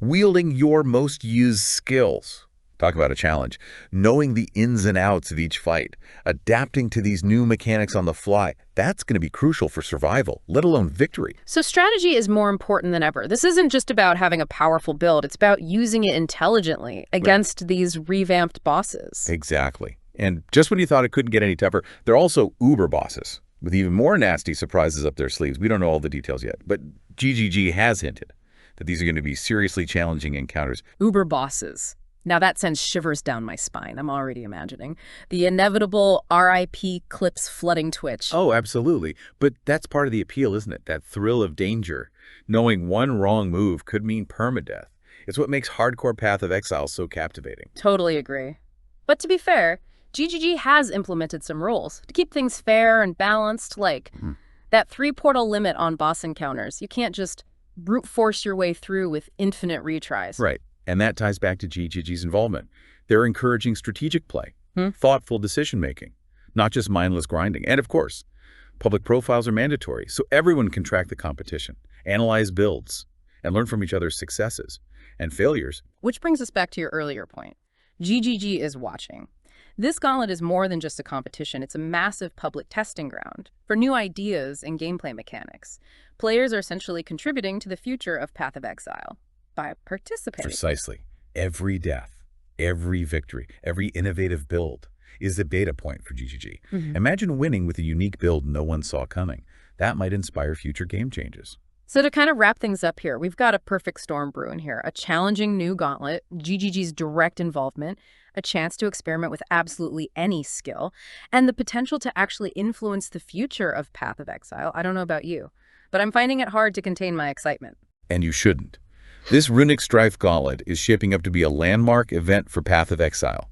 [SPEAKER 2] wielding your most used skills. Talk about a challenge. Knowing the ins and outs of each fight, adapting to these new mechanics on the fly, that's going to be crucial for survival, let alone victory.
[SPEAKER 1] So strategy is more important than ever. This isn't just about having a powerful build. It's about using it intelligently against these revamped bosses.
[SPEAKER 2] Exactly. And just when you thought it couldn't get any tougher, they're also uber bosses with even more nasty surprises up their sleeves. We don't know all the details yet, but GGG has hinted that these are going to be seriously challenging encounters.
[SPEAKER 1] Uber bosses. Now that sends shivers down my spine. I'm already imagining. The inevitable RIP clips flooding Twitch.
[SPEAKER 2] Oh, absolutely. But that's part of the appeal, isn't it? That thrill of danger. Knowing one wrong move could mean permadeath. It's what makes hardcore Path of Exile so captivating.
[SPEAKER 1] Totally agree. But to be fair, GGG has implemented some rules to keep things fair and balanced, like that 3-portal limit on boss encounters. You can't just brute force your way through with infinite retries.
[SPEAKER 2] Right. And that ties back to GGG's involvement. They're encouraging strategic play, thoughtful decision-making, not just mindless grinding. And of course, public profiles are mandatory, so everyone can track the competition, analyze builds, and learn from each other's successes and failures.
[SPEAKER 1] Which brings us back to your earlier point. GGG is watching. This gauntlet is more than just a competition. It's a massive public testing ground for new ideas and gameplay mechanics. Players are essentially contributing to the future of Path of Exile by participating.
[SPEAKER 2] Precisely. Every death, every victory, every innovative build is the data point for GGG. Imagine winning with a unique build no one saw coming. That might inspire future game changes.
[SPEAKER 1] So to kind of wrap things up here, we've got a perfect storm brewing here. A challenging new gauntlet, GGG's direct involvement, a chance to experiment with absolutely any skill, and the potential to actually influence the future of Path of Exile. I don't know about you, but I'm finding it hard to contain my excitement.
[SPEAKER 2] And you shouldn't. This Runic Strife Gauntlet is shaping up to be a landmark event for Path of Exile.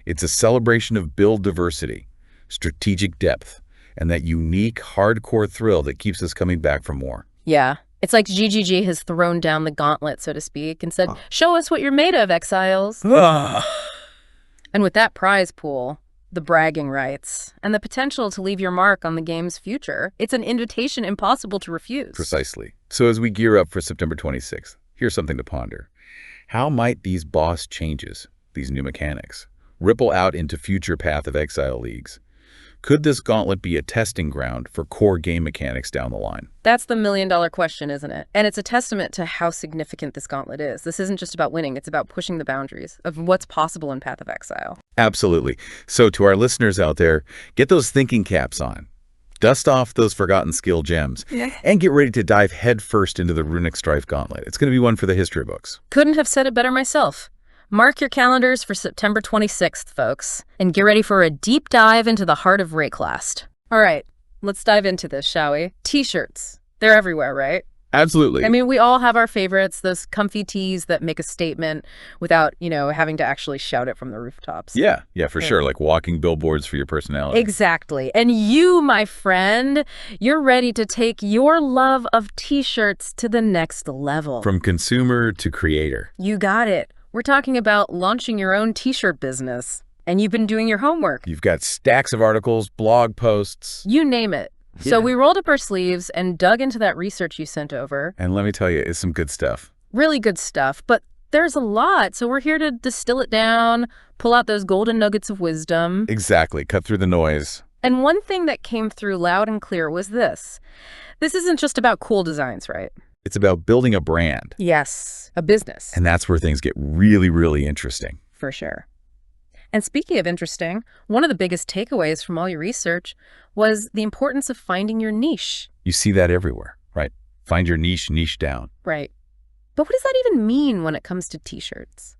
[SPEAKER 2] It's a celebration of build diversity, strategic depth, and that unique, hardcore thrill that keeps us coming back for more.
[SPEAKER 1] Yeah. It's like GGG has thrown down the gauntlet, so to speak, and said, show us what you're made of, exiles. And with that prize pool, the bragging rights, and the potential to leave your mark on the game's future, it's an invitation impossible to refuse.
[SPEAKER 2] Precisely. So as we gear up for September 26th, here's something to ponder. How might these boss changes, these new mechanics, ripple out into future Path of Exile leagues? Could this gauntlet be a testing ground for core game mechanics down the line?
[SPEAKER 1] That's the million-dollar question, isn't it? And it's a testament to how significant this gauntlet is. This isn't just about winning, it's about pushing the boundaries of what's possible in Path of Exile.
[SPEAKER 2] Absolutely. So to our listeners out there, get those thinking caps on. Dust off those forgotten skill gems, and get ready to dive headfirst into the Runic Strife Gauntlet. It's going to be one for the history books.
[SPEAKER 1] Couldn't have said it better myself. Mark your calendars for September 26th, folks, and get ready for a deep dive into the heart of Rayclast. All right, let's dive into this, shall we? T-shirts. They're everywhere, right?
[SPEAKER 2] Absolutely.
[SPEAKER 1] I mean, we all have our favorites, those comfy tees that make a statement without, having to actually shout it from the rooftops.
[SPEAKER 2] Yeah, for sure. Like walking billboards for your personality.
[SPEAKER 1] Exactly. And you, my friend, you're ready to take your love of T-shirts to the next level.
[SPEAKER 2] From consumer to creator.
[SPEAKER 1] You got it. We're talking about launching your own T-shirt business. And you've been doing your homework.
[SPEAKER 2] You've got stacks of articles, blog posts.
[SPEAKER 1] You name it. Yeah. So we rolled up our sleeves and dug into that research you sent over.
[SPEAKER 2] And let me tell you, it's some good stuff.
[SPEAKER 1] Really good stuff. But there's a lot. So we're here to distill it down, pull out those golden nuggets of wisdom.
[SPEAKER 2] Exactly. Cut through the noise.
[SPEAKER 1] And one thing that came through loud and clear was this. This isn't just about cool designs, right?
[SPEAKER 2] It's about building a brand.
[SPEAKER 1] Yes, a business.
[SPEAKER 2] And that's where things get really, really interesting.
[SPEAKER 1] For sure. And speaking of interesting, one of the biggest takeaways from all your research was the importance of finding your niche.
[SPEAKER 2] You see that everywhere, right? Find your niche down.
[SPEAKER 1] Right. But what does that even mean when it comes to T-shirts?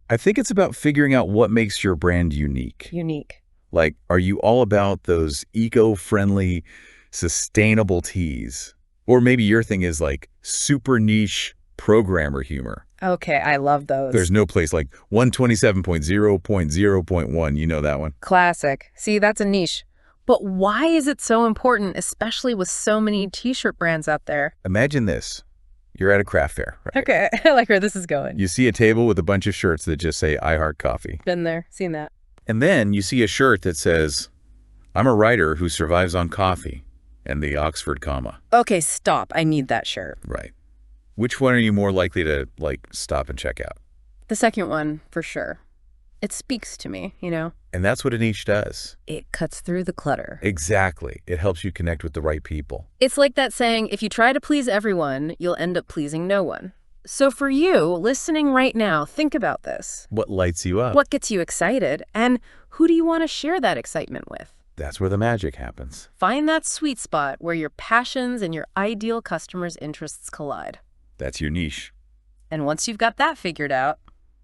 [SPEAKER 2] I think it's about figuring out what makes your brand unique.
[SPEAKER 1] Unique.
[SPEAKER 2] Like, are you all about those eco-friendly, sustainable tees? Or maybe your thing is like super niche programmer humor.
[SPEAKER 1] Okay, I love those.
[SPEAKER 2] There's no place like 127.0.0.1. You know that one.
[SPEAKER 1] Classic. See, that's a niche. But why is it so important, especially with so many T-shirt brands out there?
[SPEAKER 2] Imagine this. You're at a craft fair, right?
[SPEAKER 1] Okay, I like where this is going.
[SPEAKER 2] You see a table with a bunch of shirts that just say, I heart coffee.
[SPEAKER 1] Been there, seen that.
[SPEAKER 2] And then you see a shirt that says, I'm a writer who survives on coffee, and the Oxford comma.
[SPEAKER 1] Okay, stop. I need that shirt.
[SPEAKER 2] Right. Which one are you more likely to, stop and check out?
[SPEAKER 1] The second one, for sure. It speaks to me,
[SPEAKER 2] And that's what a niche does.
[SPEAKER 1] It cuts through the clutter.
[SPEAKER 2] Exactly. It helps you connect with the right people.
[SPEAKER 1] It's like that saying, if you try to please everyone, you'll end up pleasing no one. So for you, listening right now, think about this.
[SPEAKER 2] What lights you up?
[SPEAKER 1] What gets you excited? And who do you want to share that excitement with?
[SPEAKER 2] That's where the magic happens.
[SPEAKER 1] Find that sweet spot where your passions and your ideal customers' interests collide.
[SPEAKER 2] That's your niche.
[SPEAKER 1] And once you've got that figured out...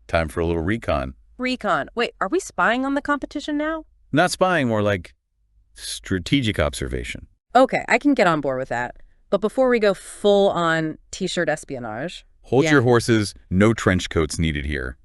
[SPEAKER 2] Time for a little recon.
[SPEAKER 1] Recon. Wait, are we spying on the competition now?
[SPEAKER 2] Not spying, more like strategic observation.
[SPEAKER 1] Okay, I can get on board with that. But before we go full-on T-shirt espionage...
[SPEAKER 2] Hold your horses. No trench coats needed here.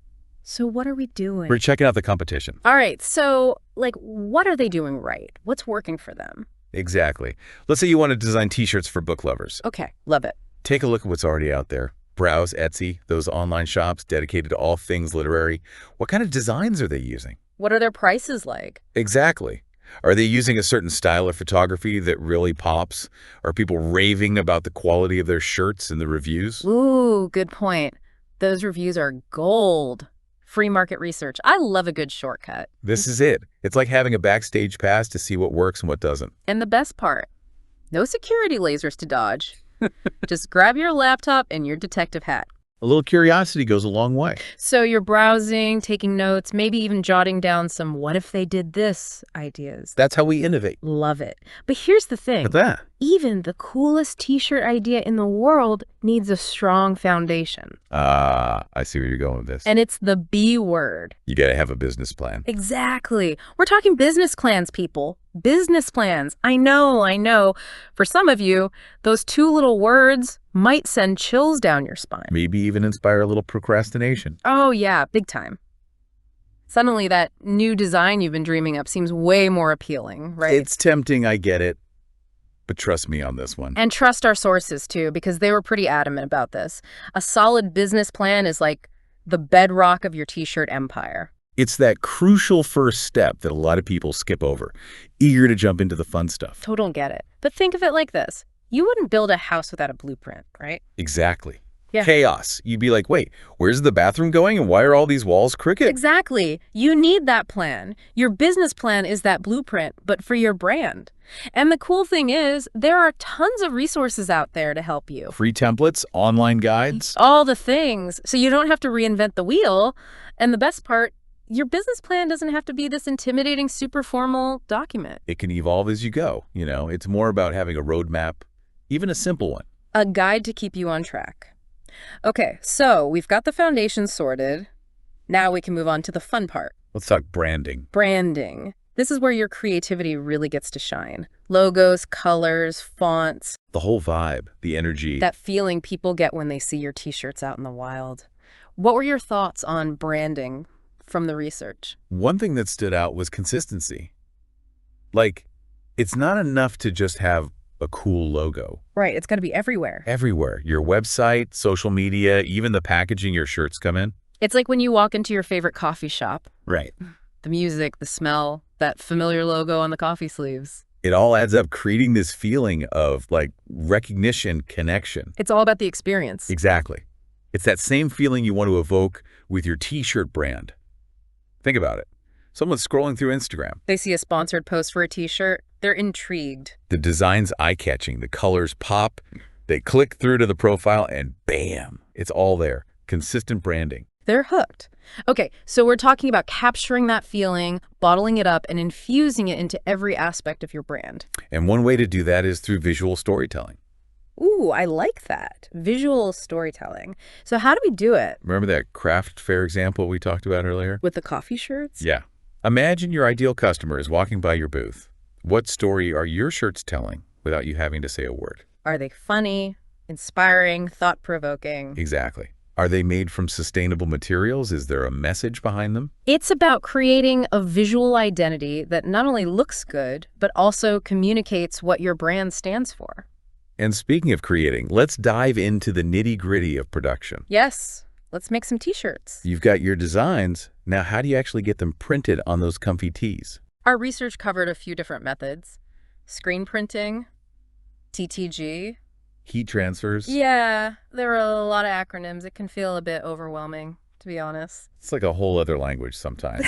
[SPEAKER 1] So what are we doing?
[SPEAKER 2] We're checking out the competition.
[SPEAKER 1] All right, so, what are they doing right? What's working for them?
[SPEAKER 2] Exactly. Let's say you want to design T-shirts for book lovers.
[SPEAKER 1] Okay, love it.
[SPEAKER 2] Take a look at what's already out there. Browse Etsy, those online shops dedicated to all things literary. What kind of designs are they using?
[SPEAKER 1] What are their prices like?
[SPEAKER 2] Exactly. Are they using a certain style of photography that really pops? Are people raving about the quality of their shirts in the reviews?
[SPEAKER 1] Ooh, good point. Those reviews are gold. Free market research. I love a good shortcut.
[SPEAKER 2] This is it. It's like having a backstage pass to see what works and what doesn't.
[SPEAKER 1] And the best part, no security lasers to dodge. Just grab your laptop and your detective hat.
[SPEAKER 2] A little curiosity goes a long way.
[SPEAKER 1] So you're browsing, taking notes, maybe even jotting down some what if they did this ideas.
[SPEAKER 2] That's how we innovate.
[SPEAKER 1] Love it. But here's the thing.
[SPEAKER 2] Look at that.
[SPEAKER 1] Even the coolest T-shirt idea in the world needs a strong foundation.
[SPEAKER 2] I see where you're going with this.
[SPEAKER 1] And it's the B word.
[SPEAKER 2] You got to have a business plan.
[SPEAKER 1] Exactly. We're talking business plans, people. Business plans. I know. For some of you, those two little words might send chills down your spine.
[SPEAKER 2] Maybe even inspire a little procrastination.
[SPEAKER 1] Oh, yeah, big time. Suddenly that new design you've been dreaming up seems way more appealing, right?
[SPEAKER 2] It's tempting, I get it. But trust me on this one.
[SPEAKER 1] And trust our sources, too, because they were pretty adamant about this. A solid business plan is like the bedrock of your T-shirt empire.
[SPEAKER 2] It's that crucial first step that a lot of people skip over, eager to jump into the fun stuff.
[SPEAKER 1] Totally get it. But think of it like this. You wouldn't build a house without a blueprint, right?
[SPEAKER 2] Exactly.
[SPEAKER 1] Yeah.
[SPEAKER 2] Chaos. You'd be like, wait, where's the bathroom going and why are all these walls crooked?
[SPEAKER 1] Exactly. You need that plan. Your business plan is that blueprint, but for your brand. And the cool thing is, there are tons of resources out there to help you.
[SPEAKER 2] Free templates, online guides.
[SPEAKER 1] All the things. So you don't have to reinvent the wheel. And the best part, your business plan doesn't have to be this intimidating, super formal document.
[SPEAKER 2] It can evolve as you go. It's more about having a roadmap, even a simple one.
[SPEAKER 1] A guide to keep you on track. Okay, so we've got the foundation sorted. Now we can move on to the fun part.
[SPEAKER 2] Let's talk branding.
[SPEAKER 1] Branding. This is where your creativity really gets to shine. Logos, colors, fonts.
[SPEAKER 2] The whole vibe, the energy.
[SPEAKER 1] That feeling people get when they see your T-shirts out in the wild. What were your thoughts on branding from the research?
[SPEAKER 2] One thing that stood out was consistency. It's not enough to just have a cool logo.
[SPEAKER 1] Right, it's got to be everywhere.
[SPEAKER 2] Everywhere. Your website, social media, even the packaging your shirts come in.
[SPEAKER 1] It's like when you walk into your favorite coffee shop.
[SPEAKER 2] Right.
[SPEAKER 1] The music, the smell, that familiar logo on the coffee sleeves.
[SPEAKER 2] It all adds up, creating this feeling of recognition, connection.
[SPEAKER 1] It's all about the experience.
[SPEAKER 2] Exactly. It's that same feeling you want to evoke with your T-shirt brand. Think about it. Someone's scrolling through Instagram.
[SPEAKER 1] They see a sponsored post for a T-shirt. They're intrigued.
[SPEAKER 2] The design's eye-catching. The colors pop. They click through to the profile and bam, it's all there. Consistent branding.
[SPEAKER 1] They're hooked. Okay, so we're talking about capturing that feeling, bottling it up, and infusing it into every aspect of your brand.
[SPEAKER 2] And one way to do that is through visual storytelling.
[SPEAKER 1] Ooh, I like that. Visual storytelling. So how do we do it?
[SPEAKER 2] Remember that craft fair example we talked about earlier?
[SPEAKER 1] With the coffee shirts?
[SPEAKER 2] Yeah. Imagine your ideal customer is walking by your booth. What story are your shirts telling without you having to say a word?
[SPEAKER 1] Are they funny, inspiring, thought-provoking?
[SPEAKER 2] Exactly. Are they made from sustainable materials? Is there a message behind them?
[SPEAKER 1] It's about creating a visual identity that not only looks good, but also communicates what your brand stands for.
[SPEAKER 2] And speaking of creating, let's dive into the nitty-gritty of production.
[SPEAKER 1] Yes, let's make some T-shirts.
[SPEAKER 2] You've got your designs. Now, how do you actually get them printed on those comfy tees?
[SPEAKER 1] Our research covered a few different methods. Screen printing, TTG.
[SPEAKER 2] Heat transfers.
[SPEAKER 1] Yeah, there are a lot of acronyms. It can feel a bit overwhelming, to be honest.
[SPEAKER 2] It's like a whole other language sometimes.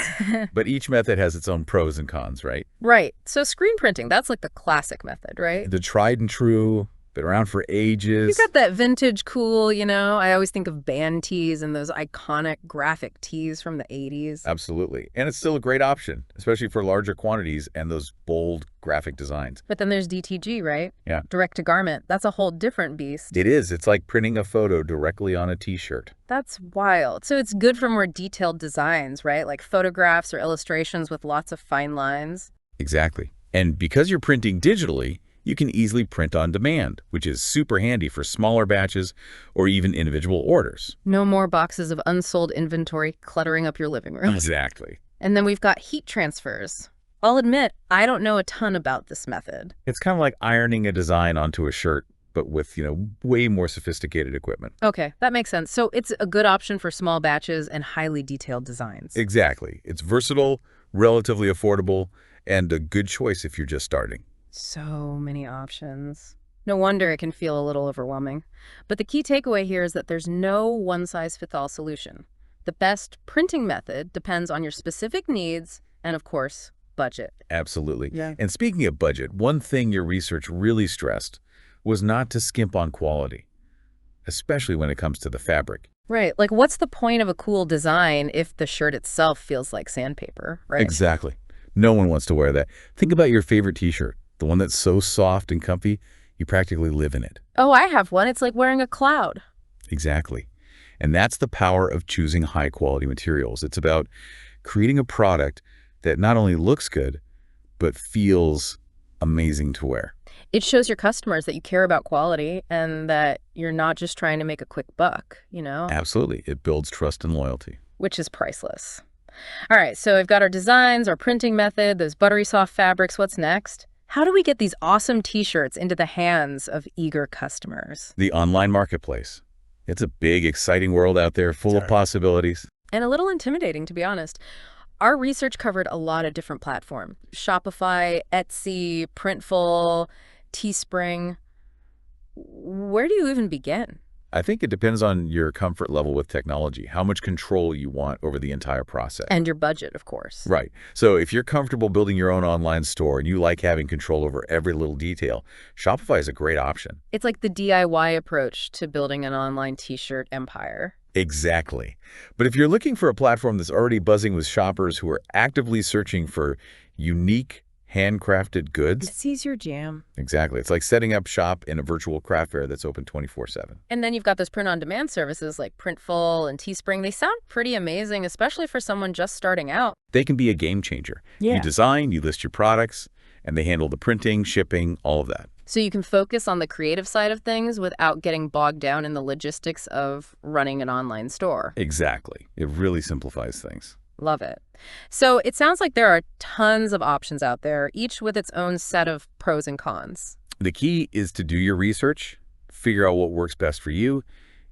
[SPEAKER 2] But each method has its own pros and cons, right?
[SPEAKER 1] Right. So screen printing, that's like the classic method, right?
[SPEAKER 2] The tried and true, been around for ages.
[SPEAKER 1] You got that vintage cool, I always think of band tees and those iconic graphic tees from the 80s.
[SPEAKER 2] Absolutely. And it's still a great option, especially for larger quantities and those bold graphic designs.
[SPEAKER 1] But then there's DTG, right?
[SPEAKER 2] Yeah.
[SPEAKER 1] Direct to garment. That's a whole different beast.
[SPEAKER 2] It is. It's like printing a photo directly on a T-shirt.
[SPEAKER 1] That's wild. So it's good for more detailed designs, right? Like photographs or illustrations with lots of fine lines.
[SPEAKER 2] Exactly. And because you're printing digitally, you can easily print on demand, which is super handy for smaller batches or even individual orders.
[SPEAKER 1] No more boxes of unsold inventory cluttering up your living room.
[SPEAKER 2] Exactly.
[SPEAKER 1] And then we've got heat transfers. I'll admit, I don't know a ton about this method.
[SPEAKER 2] It's kind of like ironing a design onto a shirt, but with, way more sophisticated equipment.
[SPEAKER 1] Okay, that makes sense. So it's a good option for small batches and highly detailed designs.
[SPEAKER 2] Exactly. It's versatile, relatively affordable, and a good choice if you're just starting.
[SPEAKER 1] So many options. No wonder it can feel a little overwhelming. But the key takeaway here is that there's no one-size-fits-all solution. The best printing method depends on your specific needs and, of course, budget.
[SPEAKER 2] Absolutely.
[SPEAKER 1] Yeah.
[SPEAKER 2] And speaking of budget, one thing your research really stressed was not to skimp on quality, especially when it comes to the fabric.
[SPEAKER 1] Right. Like, what's the point of a cool design if the shirt itself feels like sandpaper, right?
[SPEAKER 2] Exactly. No one wants to wear that. Think about your favorite T-shirt. The one that's so soft and comfy, you practically live in it.
[SPEAKER 1] Oh, I have one. It's like wearing a cloud.
[SPEAKER 2] Exactly. And that's the power of choosing high-quality materials. It's about creating a product that not only looks good, but feels amazing to wear.
[SPEAKER 1] It shows your customers that you care about quality and that you're not just trying to make a quick buck,
[SPEAKER 2] Absolutely. It builds trust and loyalty.
[SPEAKER 1] Which is priceless. All right, so we've got our designs, our printing method, those buttery soft fabrics. What's next? How do we get these awesome t-shirts into the hands of eager customers?
[SPEAKER 2] The online marketplace. It's a big, exciting world out there full of possibilities.
[SPEAKER 1] And a little intimidating, to be honest. Our research covered a lot of different platforms. Shopify, Etsy, Printful, Teespring. Where do you even begin?
[SPEAKER 2] I think it depends on your comfort level with technology, how much control you want over the entire process.
[SPEAKER 1] And your budget, of course.
[SPEAKER 2] Right. So if you're comfortable building your own online store and you like having control over every little detail, Shopify is a great option.
[SPEAKER 1] It's like the DIY approach to building an online t-shirt empire.
[SPEAKER 2] Exactly. But if you're looking for a platform that's already buzzing with shoppers who are actively searching for unique, handcrafted goods,
[SPEAKER 1] Seize your jam.
[SPEAKER 2] exactly. It's like setting up shop in a virtual craft fair that's open 24/7.
[SPEAKER 1] And then you've got those print-on-demand services like Printful and Teespring. They sound pretty amazing, especially for someone just starting out.
[SPEAKER 2] They can be a game changer.
[SPEAKER 1] Yeah.
[SPEAKER 2] You design, you list your products, and they handle the printing, shipping, all of that.
[SPEAKER 1] So you can focus on the creative side of things without getting bogged down in the logistics of running an online store.
[SPEAKER 2] Exactly. It really simplifies things.
[SPEAKER 1] Love it. So it sounds like there are tons of options out there, each with its own set of pros and cons.
[SPEAKER 2] The key is to do your research, figure out what works best for you,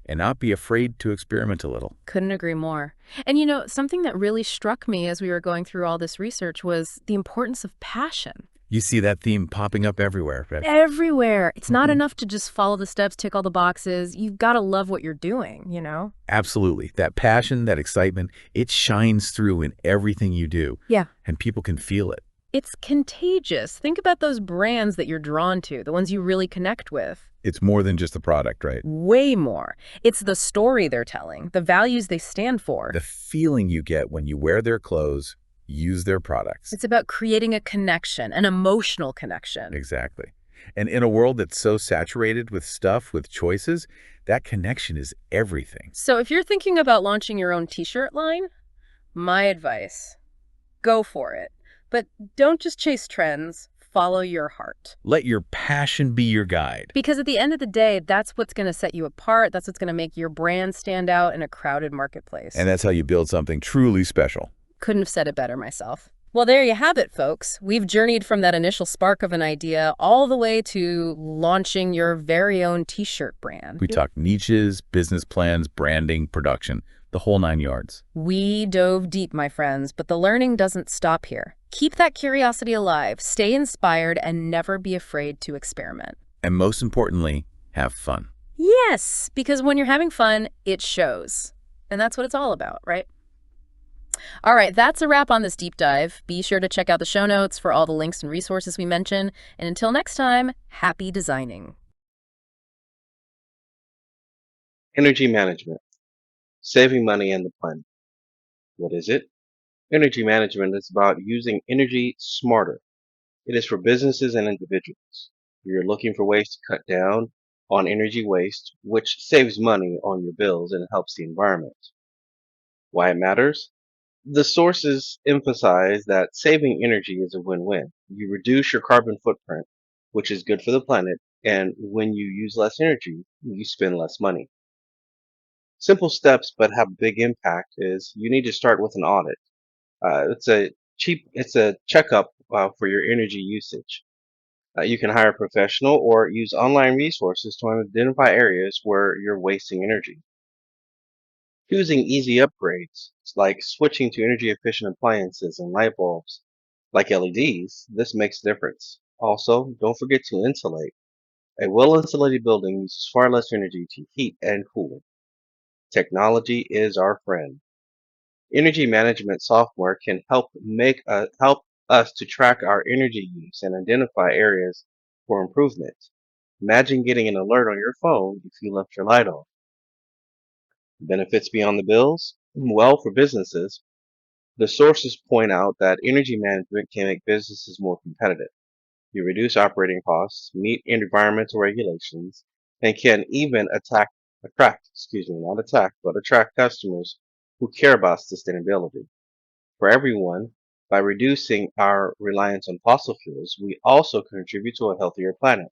[SPEAKER 2] and not be afraid to experiment a little.
[SPEAKER 1] Couldn't agree more. And something that really struck me as we were going through all this research was the importance of passion.
[SPEAKER 2] You see that theme popping up everywhere. Right?
[SPEAKER 1] Everywhere. It's not enough to just follow the steps, tick all the boxes. You've got to love what you're doing.
[SPEAKER 2] Absolutely. That passion, that excitement, it shines through in everything you do.
[SPEAKER 1] Yeah.
[SPEAKER 2] And people can feel it.
[SPEAKER 1] It's contagious. Think about those brands that you're drawn to, the ones you really connect with.
[SPEAKER 2] It's more than just a product, right?
[SPEAKER 1] Way more. It's the story they're telling, the values they stand for.
[SPEAKER 2] The feeling you get when you wear their clothes, use their products.
[SPEAKER 1] It's about creating a connection, an emotional connection.
[SPEAKER 2] Exactly. And in a world that's so saturated with stuff, with choices, that connection is everything.
[SPEAKER 1] So if you're thinking about launching your own t-shirt line, my advice, go for it. But don't just chase trends, follow your heart.
[SPEAKER 2] Let your passion be your guide.
[SPEAKER 1] Because at the end of the day, that's what's going to set you apart. That's what's going to make your brand stand out in a crowded marketplace.
[SPEAKER 2] And that's how you build something truly special.
[SPEAKER 1] Couldn't have said it better myself. Well, there you have it, folks. We've journeyed from that initial spark of an idea all the way to launching your very own t-shirt brand.
[SPEAKER 2] We talked niches, business plans, branding, production, the whole 9 yards.
[SPEAKER 1] We dove deep, my friends, but the learning doesn't stop here. Keep that curiosity alive, stay inspired, and never be afraid to experiment.
[SPEAKER 2] And most importantly, have fun.
[SPEAKER 1] Yes, because when you're having fun, it shows. And that's what it's all about, right? All right, that's a wrap on this deep dive. Be sure to check out the show notes for all the links and resources we mention. And until next time, happy designing.
[SPEAKER 3] Energy management, saving money and the planet. What is it? Energy management is about using energy smarter. It is for businesses and individuals. You're looking for ways to cut down on energy waste, which saves money on your bills and helps the environment. Why it matters? The sources emphasize that saving energy is a win-win. You reduce your carbon footprint, which is good for the planet, and when you use less energy, you spend less money. Simple steps but have big impact is you need to start with an audit. It's a checkup for your energy usage. You can hire a professional or use online resources to identify areas where you're wasting energy. Choosing easy upgrades, like switching to energy efficient appliances and light bulbs, like LEDs, this makes a difference. Also, don't forget to insulate. A well insulated building uses far less energy to heat and cool. Technology is our friend. Energy management software can help us to track our energy use and identify areas for improvement. Imagine getting an alert on your phone if you left your light on. Benefits beyond the bills? Well, for businesses, the sources point out that energy management can make businesses more competitive. You reduce operating costs, meet environmental regulations, and can even attract customers who care about sustainability. For everyone, by reducing our reliance on fossil fuels, we also contribute to a healthier planet.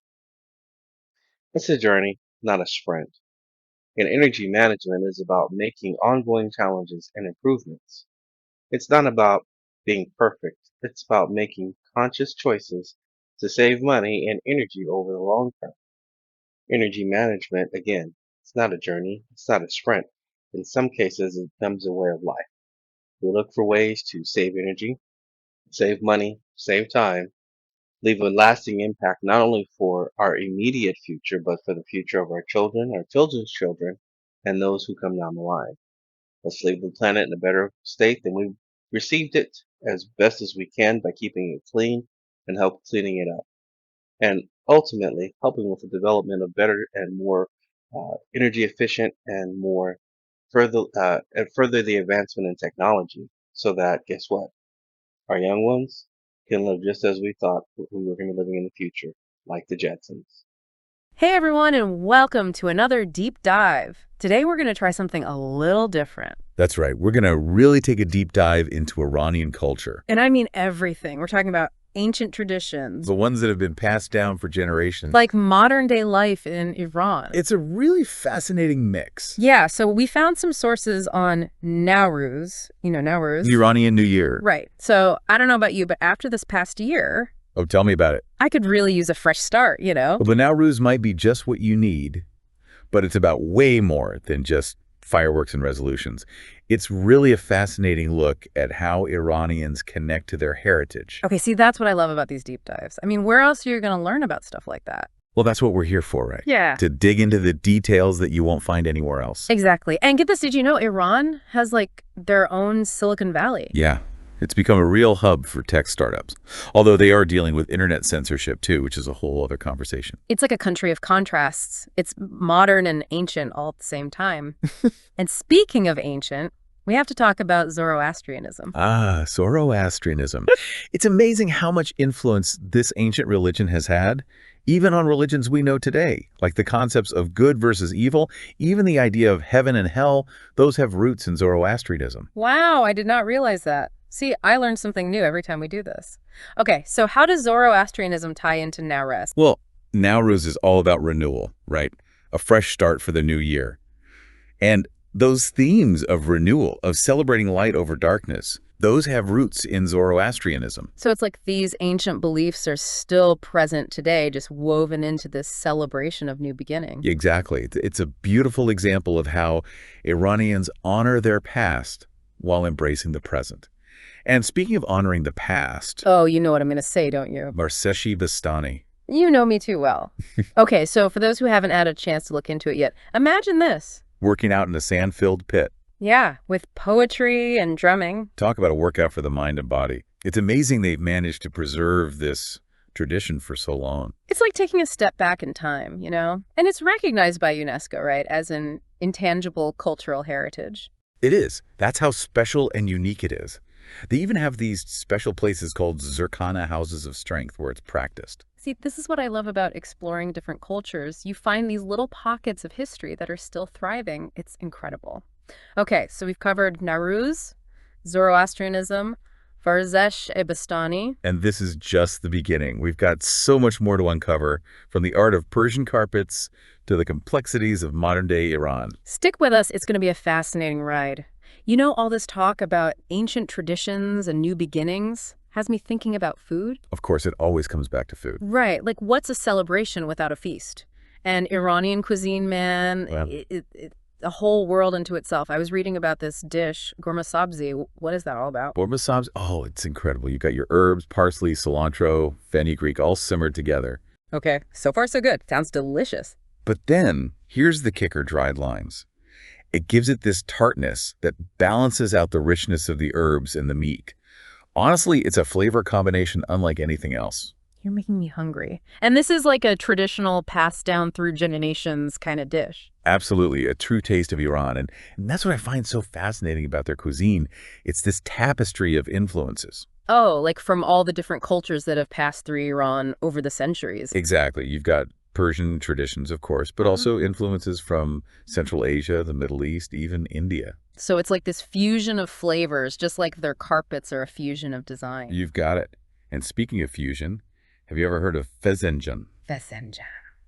[SPEAKER 3] It's a journey, not a sprint. And energy management is about making ongoing challenges and improvements. It's not about being perfect. It's about making conscious choices to save money and energy over the long term. Energy management, again, it's not a journey, it's not a sprint. In some cases, it becomes a way of life. We look for ways to save energy, save money, save time, leave a lasting impact not only for our immediate future, but for the future of our children's children, and those who come down the line. Let's leave the planet in a better state than we received it as best as we can by keeping it clean and help cleaning it up. And ultimately helping with the development of better and more energy efficient and more further the advancement in technology so that guess what? Our young ones can live just as we thought we were going to be living in the future, like the Jetsons.
[SPEAKER 1] Hey everyone, and welcome to another deep dive. Today we're going to try something a little different.
[SPEAKER 2] That's right. We're going to really take a deep dive into Iranian culture.
[SPEAKER 1] And I mean everything. We're talking about ancient traditions,
[SPEAKER 2] The ones that have been passed down for generations.
[SPEAKER 1] like modern day life in Iran.
[SPEAKER 2] It's a really fascinating mix.
[SPEAKER 1] Yeah, so we found some sources on Nowruz. You know Nowruz?
[SPEAKER 2] The Iranian New Year.
[SPEAKER 1] Right. So I don't know about you, but after this past year,
[SPEAKER 2] Oh, tell me about it.
[SPEAKER 1] I could really use a fresh start, you know?
[SPEAKER 2] Well, the Nowruz might be just what you need, but it's about way more than just fireworks and resolutions. It's really a fascinating look at how Iranians connect to their heritage.
[SPEAKER 1] Okay, see, that's what I love about these deep dives. I mean, where else are you going to learn about stuff like that?
[SPEAKER 2] Well, that's what we're here for, right?
[SPEAKER 1] Yeah.
[SPEAKER 2] To dig into the details that you won't find anywhere else.
[SPEAKER 1] Exactly. And get this, did you know Iran has like their own Silicon Valley?
[SPEAKER 2] Yeah. It's become a real hub for tech startups, although they are dealing with internet censorship too, which is a whole other conversation.
[SPEAKER 1] It's like a country of contrasts. It's modern and ancient all at the same time. And speaking of ancient, we have to talk about Zoroastrianism.
[SPEAKER 2] Ah, Zoroastrianism. It's amazing how much influence this ancient religion has had, even on religions we know today, like the concepts of good versus evil, even the idea of heaven and hell, those have roots in Zoroastrianism.
[SPEAKER 1] Wow, I did not realize that. See, I learn something new every time we do this. Okay, so how does Zoroastrianism tie into Nowruz?
[SPEAKER 2] Well, Nowruz is all about renewal, right? A fresh start for the new year. And those themes of renewal, of celebrating light over darkness, those have roots in Zoroastrianism.
[SPEAKER 1] So it's like these ancient beliefs are still present today, just woven into this celebration of new beginning.
[SPEAKER 2] Exactly. It's a beautiful example of how Iranians honor their past while embracing the present. And speaking of honoring the past,
[SPEAKER 1] Oh, you know what I'm going to say, don't you?
[SPEAKER 2] Marseshi Bastani.
[SPEAKER 1] You know me too well. Okay, so for those who haven't had a chance to look into it yet, imagine this.
[SPEAKER 2] Working out in a sand-filled pit.
[SPEAKER 1] Yeah, with poetry and drumming.
[SPEAKER 2] Talk about a workout for the mind and body. It's amazing they've managed to preserve this tradition for so long.
[SPEAKER 1] It's like taking a step back in time, you know? And it's recognized by UNESCO, right, as an intangible cultural heritage.
[SPEAKER 2] It is. That's how special and unique it is. They even have these special places called Zircana houses of strength where it's practiced.
[SPEAKER 1] See, this is what I love about exploring different cultures. You find these little pockets of history that are still thriving. It's incredible. Okay, so we've covered Nowruz, Zoroastrianism, Farzesh-e-Bastani.
[SPEAKER 2] And this is just the beginning. We've got so much more to uncover, from the art of Persian carpets to the complexities of modern-day Iran.
[SPEAKER 1] Stick with us. It's going to be a fascinating ride. You know, all this talk about ancient traditions and new beginnings has me thinking about food.
[SPEAKER 2] Of course, it always comes back to food.
[SPEAKER 1] Right. Like, what's a celebration without a feast? And Iranian cuisine, man,
[SPEAKER 2] Well.
[SPEAKER 1] a whole world into itself. I was reading about this dish, ghormeh sabzi. What is that all about?
[SPEAKER 2] Borma sabzi, oh, it's incredible. You've got your herbs, parsley, cilantro, fenugreek, all simmered together.
[SPEAKER 1] Okay, so far so good. Sounds delicious.
[SPEAKER 2] But then, here's the kicker, dried limes. It gives it this tartness that balances out the richness of the herbs and the meat. Honestly, it's a flavor combination unlike anything else.
[SPEAKER 1] You're making me hungry. And this is like a traditional passed down through generations kind of dish.
[SPEAKER 2] Absolutely, a true taste of Iran. And that's what I find so fascinating about their cuisine. It's this tapestry of influences.
[SPEAKER 1] Oh, like from all the different cultures that have passed through Iran over the centuries.
[SPEAKER 2] Exactly. You've got Persian traditions, of course, but also influences from Central Asia, the Middle East, even India.
[SPEAKER 1] So it's like this fusion of flavors, just like their carpets are a fusion of design.
[SPEAKER 2] You've got it. And speaking of fusion, have you ever heard of fezenjan?
[SPEAKER 1] Fezenjan.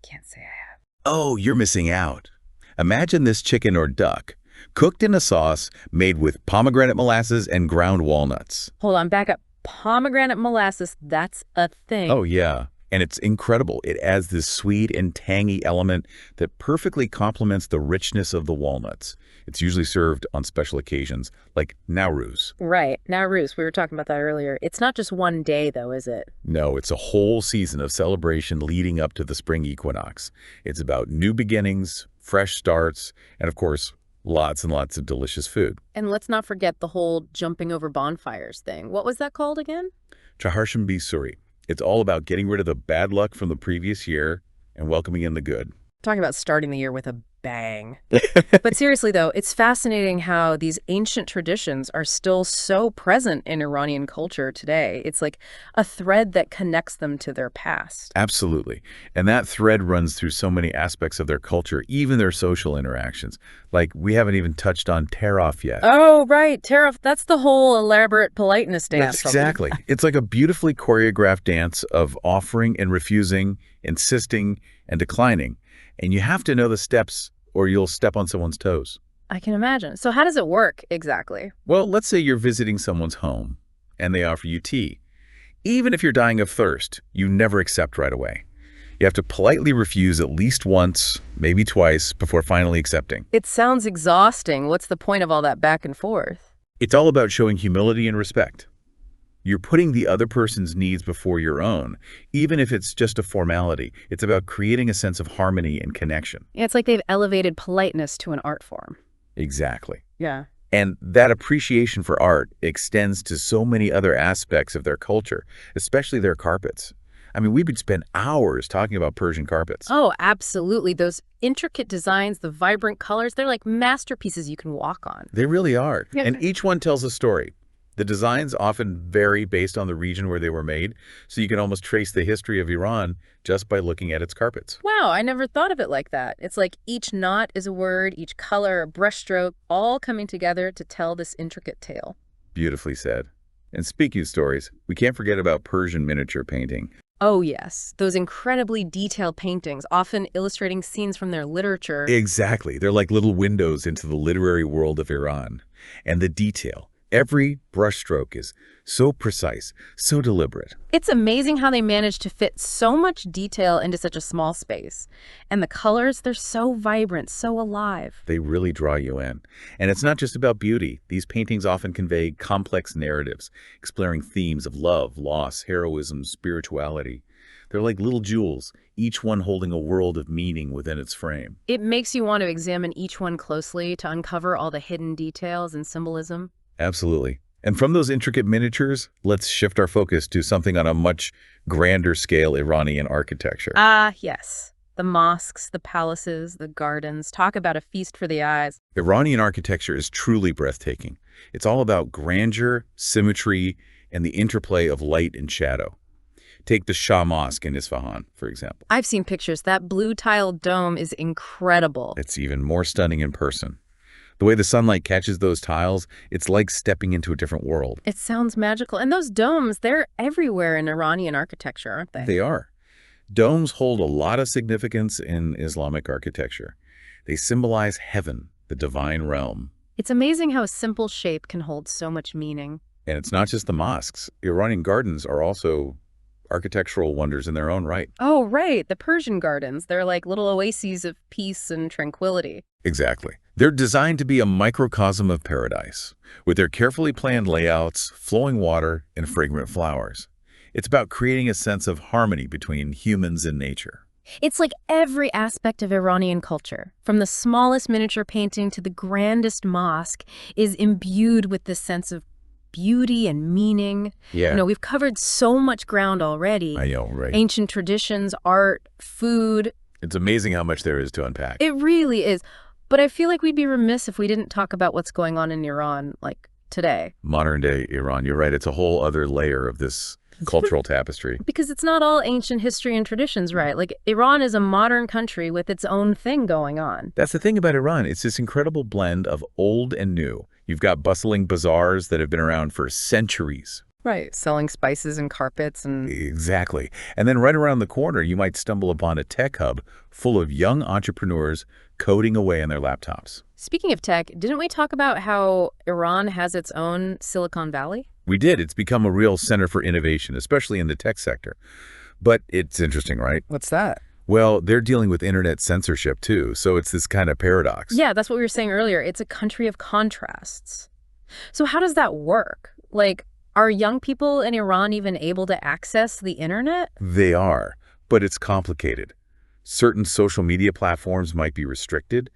[SPEAKER 1] Can't say I have.
[SPEAKER 2] Oh, you're missing out. Imagine this chicken or duck, cooked in a sauce made with pomegranate molasses and ground walnuts.
[SPEAKER 1] Hold on, back up. Pomegranate molasses, that's a thing.
[SPEAKER 2] Oh, yeah. And it's incredible. It adds this sweet and tangy element that perfectly complements the richness of the walnuts. It's usually served on special occasions, like Nowruz.
[SPEAKER 1] Right. Nowruz, we were talking about that earlier. It's not just one day, though, is it?
[SPEAKER 2] No, it's a whole season of celebration leading up to the spring equinox. It's about new beginnings, fresh starts, and of course, lots and lots of delicious food.
[SPEAKER 1] And let's not forget the whole jumping over bonfires thing. What was that called again?
[SPEAKER 2] Chaharshan Suri. It's all about getting rid of the bad luck from the previous year and welcoming in the good.
[SPEAKER 1] Talking about starting the year with a bang. But seriously, though, it's fascinating how these ancient traditions are still so present in Iranian culture today. It's like a thread that connects them to their past.
[SPEAKER 2] Absolutely. And that thread runs through so many aspects of their culture, even their social interactions. Like, we haven't even touched on Taraf yet.
[SPEAKER 1] Oh, right. Taraf, that's the whole elaborate politeness dance.
[SPEAKER 2] Exactly. It's like a beautifully choreographed dance of offering and refusing, insisting and declining. And you have to know the steps or you'll step on someone's toes.
[SPEAKER 1] I can imagine. So how does it work exactly?
[SPEAKER 2] Well, let's say you're visiting someone's home and they offer you tea. Even if you're dying of thirst, you never accept right away. You have to politely refuse at least once, maybe twice, before finally accepting.
[SPEAKER 1] It sounds exhausting. What's the point of all that back and forth?
[SPEAKER 2] It's all about showing humility and respect. You're putting the other person's needs before your own, even if it's just a formality. It's about creating a sense of harmony and connection.
[SPEAKER 1] Yeah, it's like they've elevated politeness to an art form.
[SPEAKER 2] Exactly.
[SPEAKER 1] Yeah.
[SPEAKER 2] And that appreciation for art extends to so many other aspects of their culture, especially their carpets. I mean, we could spend hours talking about Persian carpets.
[SPEAKER 1] Oh, absolutely. Those intricate designs, the vibrant colors, they're like masterpieces you can walk on.
[SPEAKER 2] They really are.
[SPEAKER 1] Yeah.
[SPEAKER 2] And each one tells a story. The designs often vary based on the region where they were made, so you can almost trace the history of Iran just by looking at its carpets.
[SPEAKER 1] Wow, I never thought of it like that. It's like each knot is a word, each color a brushstroke, all coming together to tell this intricate tale.
[SPEAKER 2] Beautifully said. And speaking of stories, we can't forget about Persian miniature painting.
[SPEAKER 1] Oh, yes. Those incredibly detailed paintings, often illustrating scenes from their literature.
[SPEAKER 2] Exactly. They're like little windows into the literary world of Iran. And the detail. Every brushstroke is so precise, so deliberate.
[SPEAKER 1] It's amazing how they manage to fit so much detail into such a small space. And the colors, they're so vibrant, so alive.
[SPEAKER 2] They really draw you in. And it's not just about beauty. These paintings often convey complex narratives, exploring themes of love, loss, heroism, spirituality. They're like little jewels, each one holding a world of meaning within its frame.
[SPEAKER 1] It makes you want to examine each one closely to uncover all the hidden details and symbolism.
[SPEAKER 2] Absolutely. And from those intricate miniatures, let's shift our focus to something on a much grander scale, Iranian architecture.
[SPEAKER 1] Yes. The mosques, the palaces, the gardens. Talk about a feast for the eyes.
[SPEAKER 2] Iranian architecture is truly breathtaking. It's all about grandeur, symmetry, and the interplay of light and shadow. Take the Shah Mosque in Isfahan, for example.
[SPEAKER 1] I've seen pictures. That blue tiled dome is incredible.
[SPEAKER 2] It's even more stunning in person. The way the sunlight catches those tiles, it's like stepping into a different world.
[SPEAKER 1] It sounds magical. And those domes, they're everywhere in Iranian architecture, aren't they?
[SPEAKER 2] They are. Domes hold a lot of significance in Islamic architecture. They symbolize heaven, the divine realm.
[SPEAKER 1] It's amazing how a simple shape can hold so much meaning.
[SPEAKER 2] And it's not just the mosques. Iranian gardens are also architectural wonders in their own right.
[SPEAKER 1] Oh, right. The Persian gardens. They're like little oases of peace and tranquility.
[SPEAKER 2] Exactly. They're designed to be a microcosm of paradise, with their carefully planned layouts, flowing water, and fragrant flowers. It's about creating a sense of harmony between humans and nature.
[SPEAKER 1] It's like every aspect of Iranian culture, from the smallest miniature painting to the grandest mosque, is imbued with this sense of beauty and meaning.
[SPEAKER 2] Yeah.
[SPEAKER 1] You know, we've covered so much ground already.
[SPEAKER 2] I know, right?
[SPEAKER 1] Ancient traditions, art, food.
[SPEAKER 2] It's amazing how much there is to unpack.
[SPEAKER 1] It really is. But I feel like we'd be remiss if we didn't talk about what's going on in Iran, like, today.
[SPEAKER 2] Modern day Iran, you're right. It's a whole other layer of this cultural tapestry.
[SPEAKER 1] Because it's not all ancient history and traditions, right? Like, Iran is a modern country with its own thing going on.
[SPEAKER 2] That's the thing about Iran. It's this incredible blend of old and new. You've got bustling bazaars that have been around for centuries.
[SPEAKER 1] Right, selling spices and carpets and...
[SPEAKER 2] Exactly. And then right around the corner, you might stumble upon a tech hub full of young entrepreneurs coding away on their laptops.
[SPEAKER 1] Speaking of tech, didn't we talk about how Iran has its own Silicon Valley?
[SPEAKER 2] We did. It's become a real center for innovation, especially in the tech sector. But it's interesting, right?
[SPEAKER 1] What's that?
[SPEAKER 2] Well, they're dealing with internet censorship, too, so it's this kind of paradox.
[SPEAKER 1] Yeah, that's what we were saying earlier. It's a country of contrasts. So how does that work? Like, are young people in Iran even able to access the internet?
[SPEAKER 2] They are, but it's complicated. Certain social media platforms might be restricted,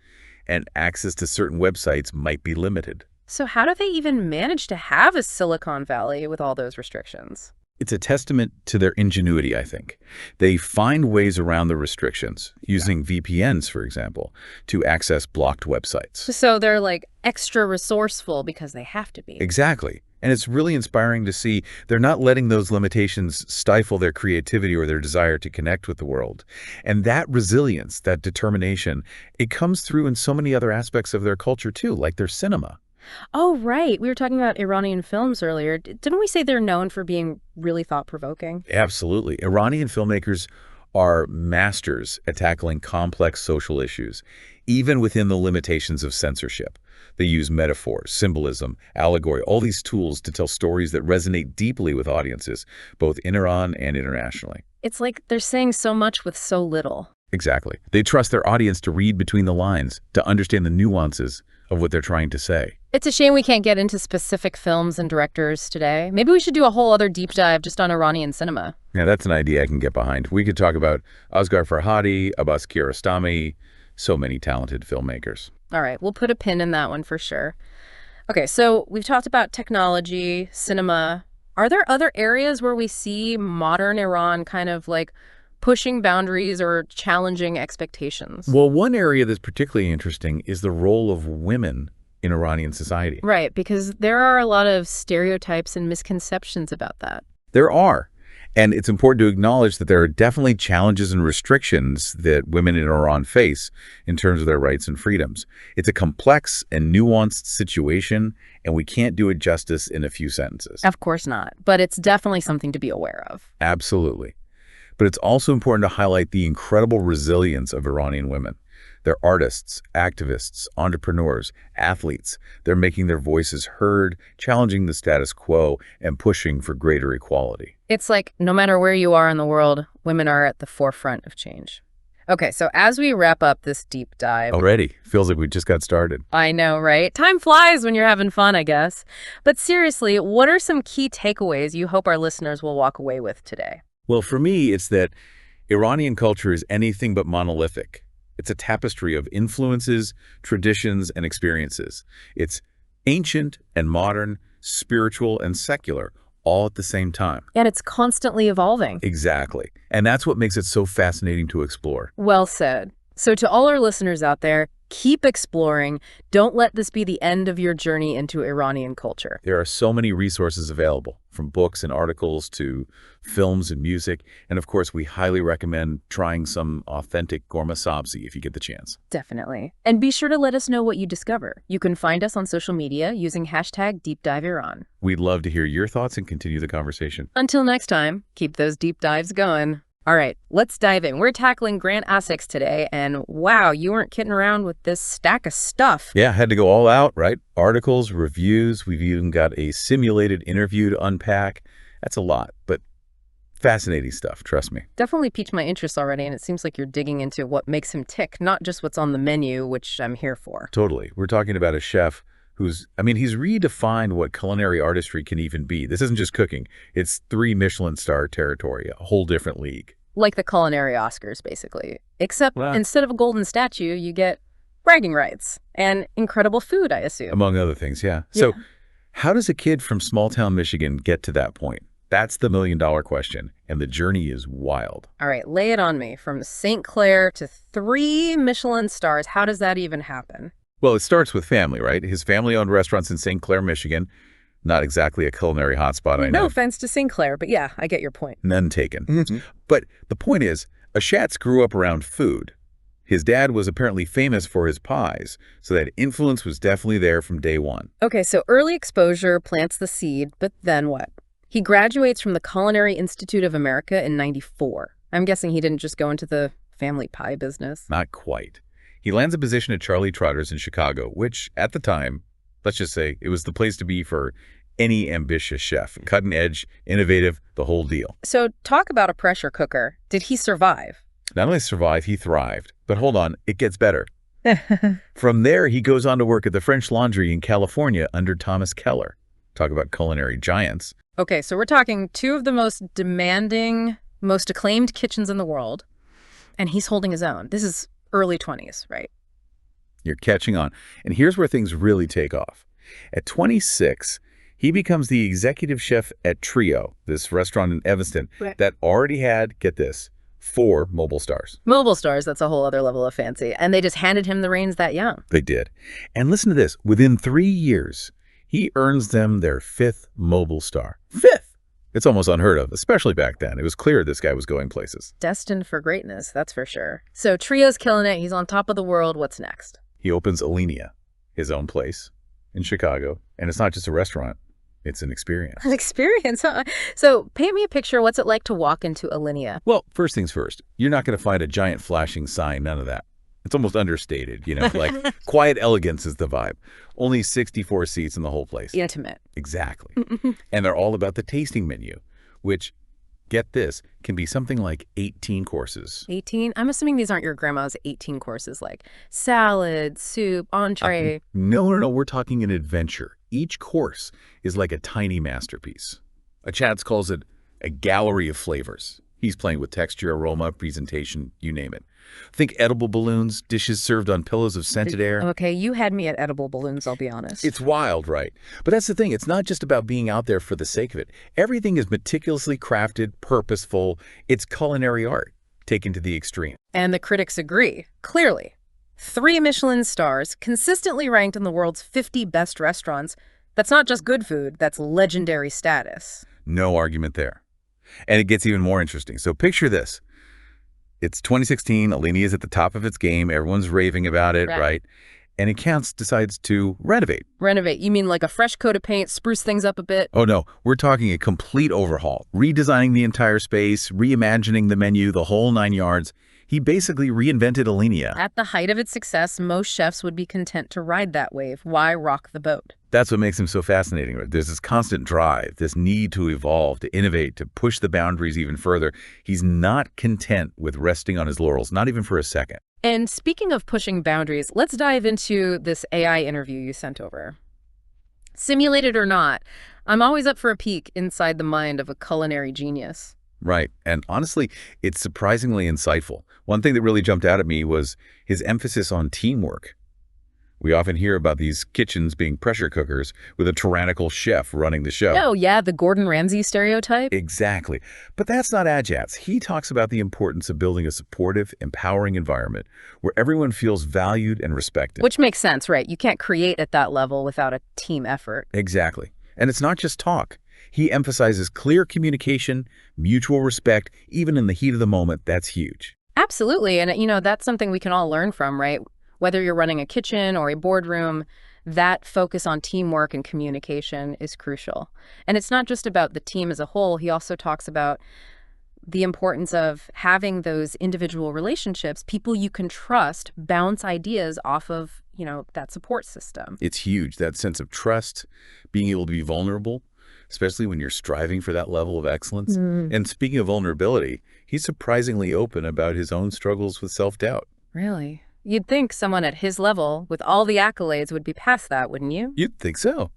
[SPEAKER 2] and access to certain websites might be limited.
[SPEAKER 1] So how do they even manage to have a Silicon Valley with all those restrictions?
[SPEAKER 2] It's a testament to their ingenuity, I think. They find ways around the restrictions, using VPNs, for example, to access blocked websites.
[SPEAKER 1] So they're like extra resourceful because they have to be.
[SPEAKER 2] Exactly. And it's really inspiring to see they're not letting those limitations stifle their creativity or their desire to connect with the world. And that resilience, that determination, it comes through in so many other aspects of their culture too, like their cinema.
[SPEAKER 1] Oh, right. We were talking about Iranian films earlier. Didn't we say they're known for being really thought-provoking?
[SPEAKER 2] Absolutely. Iranian filmmakers are masters at tackling complex social issues, even within the limitations of censorship. They use metaphors, symbolism, allegory, all these tools to tell stories that resonate deeply with audiences, both in Iran and internationally.
[SPEAKER 1] It's like they're saying so much with so little.
[SPEAKER 2] Exactly. They trust their audience to read between the lines, to understand the nuances of what they're trying to say.
[SPEAKER 1] It's a shame we can't get into specific films and directors today. Maybe we should do a whole other deep dive just on Iranian cinema.
[SPEAKER 2] Yeah, that's an idea I can get behind. We could talk about Asghar Farhadi, Abbas Kiarostami, so many talented filmmakers.
[SPEAKER 1] All right, we'll put a pin in that one for sure. Okay, so we've talked about technology, cinema. Are there other areas where we see modern Iran kind of like pushing boundaries or challenging expectations?
[SPEAKER 2] Well, one area that's particularly interesting is the role of women in Iranian society.
[SPEAKER 1] Right, because there are a lot of stereotypes and misconceptions about that.
[SPEAKER 2] There are. And it's important to acknowledge that there are definitely challenges and restrictions that women in Iran face in terms of their rights and freedoms. It's a complex and nuanced situation, and we can't do it justice in a few sentences.
[SPEAKER 1] Of course not, but it's definitely something to be aware of.
[SPEAKER 2] Absolutely. But it's also important to highlight the incredible resilience of Iranian women. They're artists, activists, entrepreneurs, athletes. They're making their voices heard, challenging the status quo, and pushing for greater equality.
[SPEAKER 1] It's like no matter where you are in the world, women are at the forefront of change. Okay, so as we wrap up this deep dive...
[SPEAKER 2] Already. Feels like we just got started.
[SPEAKER 1] I know, right? Time flies when you're having fun, I guess. But seriously, what are some key takeaways you hope our listeners will walk away with today?
[SPEAKER 2] Well, for me, it's that Iranian culture is anything but monolithic. It's a tapestry of influences, traditions, and experiences. It's ancient and modern, spiritual and secular, all at the same time.
[SPEAKER 1] And it's constantly evolving.
[SPEAKER 2] Exactly. And that's what makes it so fascinating to explore.
[SPEAKER 1] Well said. So to all our listeners out there, keep exploring. Don't let this be the end of your journey into Iranian culture.
[SPEAKER 2] There are so many resources available, from books and articles to films and music. And of course, we highly recommend trying some authentic ghormeh sabzi if you get the chance.
[SPEAKER 1] Definitely. And be sure to let us know what you discover. You can find us on social media using #DeepDiveIran.
[SPEAKER 2] We'd love to hear your thoughts and continue the conversation.
[SPEAKER 1] Until next time, keep those deep dives going. All right, let's dive in. We're tackling Grant Essex today, and wow, you weren't kidding around with this stack of stuff.
[SPEAKER 2] Yeah, had to go all out, right? Articles, reviews, we've even got a simulated interview to unpack. That's a lot, but fascinating stuff, trust me.
[SPEAKER 1] Definitely piqued my interest already, and it seems like you're digging into what makes him tick, not just what's on the menu, which I'm here for.
[SPEAKER 2] Totally. We're talking about a chef he's redefined what culinary artistry can even be. This isn't just cooking. It's 3 Michelin star territory, a whole different league.
[SPEAKER 1] Like the culinary Oscars, basically. Except
[SPEAKER 2] Well,
[SPEAKER 1] instead of a golden statue, you get bragging rights and incredible food, I assume.
[SPEAKER 2] among other things, yeah.
[SPEAKER 1] Yeah.
[SPEAKER 2] So how does a kid from small-town Michigan get to that point? That's the million-dollar question, and the journey is wild.
[SPEAKER 1] All right, lay it on me. From St. Clair to 3 Michelin stars, how does that even happen?
[SPEAKER 2] Well, it starts with family, right? His family owned restaurants in St. Clair, Michigan. Not exactly a culinary hotspot, I
[SPEAKER 1] No
[SPEAKER 2] know.
[SPEAKER 1] offense to St. Clair, but yeah, I get your point.
[SPEAKER 2] None taken. But the point is, Ashatz grew up around food. His dad was apparently famous for his pies, so that influence was definitely there from day one.
[SPEAKER 1] Okay, so early exposure plants the seed, but then what? He graduates from the Culinary Institute of America in '94. I'm guessing he didn't just go into the family pie business.
[SPEAKER 2] Not quite. He lands a position at Charlie Trotter's in Chicago, which, at the time, let's just say, it was the place to be for any ambitious chef. Cutting edge, innovative, the whole deal.
[SPEAKER 1] So talk about a pressure cooker. Did he survive?
[SPEAKER 2] Not only survived, he thrived. But hold on, it gets better. From there, he goes on to work at the French Laundry in California under Thomas Keller. Talk about culinary giants.
[SPEAKER 1] Okay, so we're talking two of the most demanding, most acclaimed kitchens in the world, and he's holding his own. This is early 20s, right?
[SPEAKER 2] You're catching on. And here's where things really take off. At 26, he becomes the executive chef at Trio, this restaurant in Evanston, that already had, get this, 4 mobile stars.
[SPEAKER 1] Mobile stars, that's a whole other level of fancy. And they just handed him the reins that young.
[SPEAKER 2] They did. And listen to this. Within 3 years, he earns them their 5th mobile star. 5th! It's almost unheard of, especially back then. It was clear this guy was going places.
[SPEAKER 1] Destined for greatness, that's for sure. So Trio's killing it. He's on top of the world. What's next?
[SPEAKER 2] He opens Alinea, his own place in Chicago. And it's not just a restaurant. It's an experience.
[SPEAKER 1] An experience, huh? So paint me a picture. What's it like to walk into Alinea?
[SPEAKER 2] Well, first things first. You're not going to find a giant flashing sign, none of that. It's almost understated, like quiet elegance is the vibe. Only 64 seats in the whole place.
[SPEAKER 1] Intimate.
[SPEAKER 2] Exactly. And they're all about the tasting menu, which, get this, can be something like 18 courses.
[SPEAKER 1] 18? I'm assuming these aren't your grandma's 18 courses, like salad, soup, entree.
[SPEAKER 2] No. We're talking an adventure. Each course is like a tiny masterpiece. A Chats calls it a gallery of flavors. He's playing with texture, aroma, presentation, you name it. Think edible balloons, dishes served on pillows of scented air.
[SPEAKER 1] Okay, you had me at edible balloons, I'll be honest.
[SPEAKER 2] It's wild, right? But that's the thing. It's not just about being out there for the sake of it. Everything is meticulously crafted, purposeful. It's culinary art, taken to the extreme.
[SPEAKER 1] And the critics agree, clearly. 3 Michelin stars, consistently ranked in the world's 50 best restaurants. That's not just good food, that's legendary status.
[SPEAKER 2] No argument there. And it gets even more interesting. So picture this. It's 2016, Alinea is at the top of its game, everyone's raving about it, right? And Accounts decides to renovate.
[SPEAKER 1] Renovate? You mean like a fresh coat of paint, spruce things up a bit?
[SPEAKER 2] Oh no, we're talking a complete overhaul. Redesigning the entire space, reimagining the menu, the whole 9 yards. He basically reinvented Alinea.
[SPEAKER 1] At the height of its success, most chefs would be content to ride that wave. Why rock the boat?
[SPEAKER 2] That's what makes him so fascinating. There's this constant drive, this need to evolve, to innovate, to push the boundaries even further. He's not content with resting on his laurels, not even for a second.
[SPEAKER 1] And speaking of pushing boundaries, let's dive into this AI interview you sent over. Simulated or not, I'm always up for a peek inside the mind of a culinary genius.
[SPEAKER 2] Right. And honestly, it's surprisingly insightful. One thing that really jumped out at me was his emphasis on teamwork. We often hear about these kitchens being pressure cookers with a tyrannical chef running the show.
[SPEAKER 1] Oh, yeah, the Gordon Ramsay stereotype?
[SPEAKER 2] Exactly. But that's not Ajat's. He talks about the importance of building a supportive, empowering environment where everyone feels valued and respected.
[SPEAKER 1] Which makes sense, right? You can't create at that level without a team effort.
[SPEAKER 2] Exactly. And it's not just talk. He emphasizes clear communication, mutual respect, even in the heat of the moment. That's huge.
[SPEAKER 1] Absolutely. And, that's something we can all learn from, right? Whether you're running a kitchen or a boardroom, that focus on teamwork and communication is crucial. And it's not just about the team as a whole. He also talks about the importance of having those individual relationships, people you can trust, bounce ideas off of, that support system.
[SPEAKER 2] It's huge, that sense of trust, being able to be vulnerable, especially when you're striving for that level of excellence. And speaking of vulnerability, he's surprisingly open about his own struggles with self-doubt.
[SPEAKER 1] Really? You'd think someone at his level, with all the accolades, would be past that, wouldn't you?
[SPEAKER 2] You'd think so.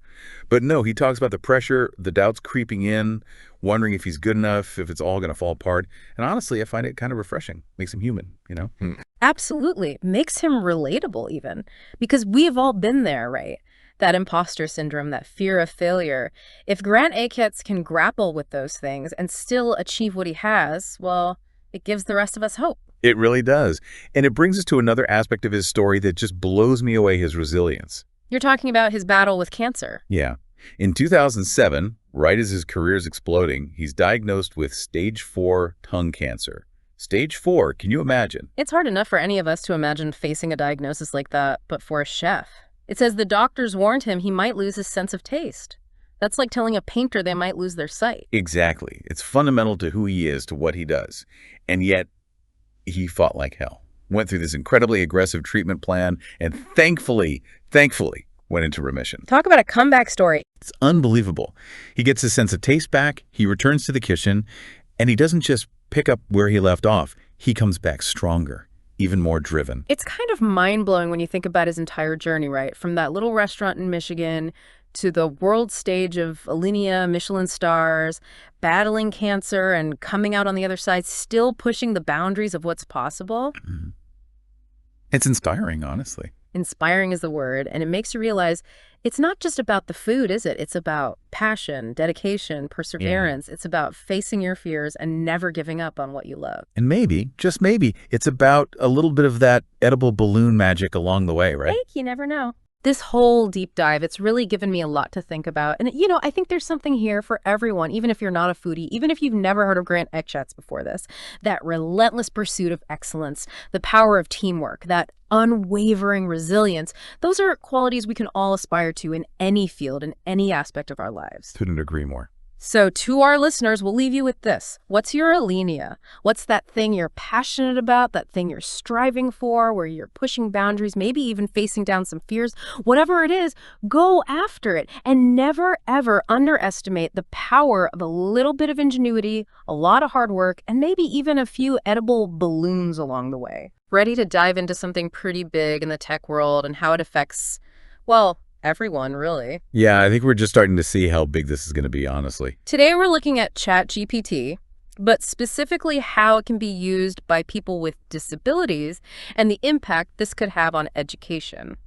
[SPEAKER 2] But no, he talks about the pressure, the doubts creeping in, wondering if he's good enough, if it's all going to fall apart. And honestly, I find it kind of refreshing. Makes him human,
[SPEAKER 1] Absolutely. Makes him relatable even. Because we've all been there, right? That imposter syndrome, that fear of failure. If Grant Achatz can grapple with those things and still achieve what he has, well, it gives the rest of us hope.
[SPEAKER 2] It really does. And it brings us to another aspect of his story that just blows me away, his resilience.
[SPEAKER 1] You're talking about his battle with cancer.
[SPEAKER 2] Yeah. In 2007, right as his career's exploding, he's diagnosed with stage 4 tongue cancer. Stage 4, can you imagine?
[SPEAKER 1] It's hard enough for any of us to imagine facing a diagnosis like that, but for a chef. It says the doctors warned him he might lose his sense of taste. That's like telling a painter they might lose their sight.
[SPEAKER 2] Exactly. It's fundamental to who he is, to what he does. And yet, he fought like hell. Went through this incredibly aggressive treatment plan, and thankfully, went into remission.
[SPEAKER 1] Talk about a comeback story.
[SPEAKER 2] It's unbelievable. He gets his sense of taste back, he returns to the kitchen, and he doesn't just pick up where he left off. He comes back stronger, even more driven.
[SPEAKER 1] It's kind of mind-blowing when you think about his entire journey, right? From that little restaurant in Michigan to the world stage of Alinea, Michelin stars, battling cancer and coming out on the other side, still pushing the boundaries of what's possible.
[SPEAKER 2] Mhm. It's inspiring, honestly.
[SPEAKER 1] Inspiring is the word, and it makes you realize it's not just about the food, is it? It's about passion, dedication, perseverance. It's about facing your fears and never giving up on what you love.
[SPEAKER 2] And maybe, just maybe, it's about a little bit of that edible balloon magic along the way, right?
[SPEAKER 1] Hey, you never know. This whole deep dive, it's really given me a lot to think about. And, I think there's something here for everyone, even if you're not a foodie, even if you've never heard of Grant Echatz before this. That relentless pursuit of excellence, the power of teamwork, that unwavering resilience, those are qualities we can all aspire to in any field, in any aspect of our lives.
[SPEAKER 2] Couldn't agree more.
[SPEAKER 1] So to our listeners, we'll leave you with this. What's your Alinea? What's that thing you're passionate about, that thing you're striving for, where you're pushing boundaries, maybe even facing down some fears? Whatever it is, go after it and never, ever underestimate the power of a little bit of ingenuity, a lot of hard work, and maybe even a few edible balloons along the way. Ready to dive into something pretty big in the tech world and how it affects, well, everyone, really.
[SPEAKER 2] Yeah, I think we're just starting to see how big this is going to be, honestly.
[SPEAKER 1] Today we're looking at ChatGPT, but specifically how it can be used by people with disabilities and the impact this could have on education.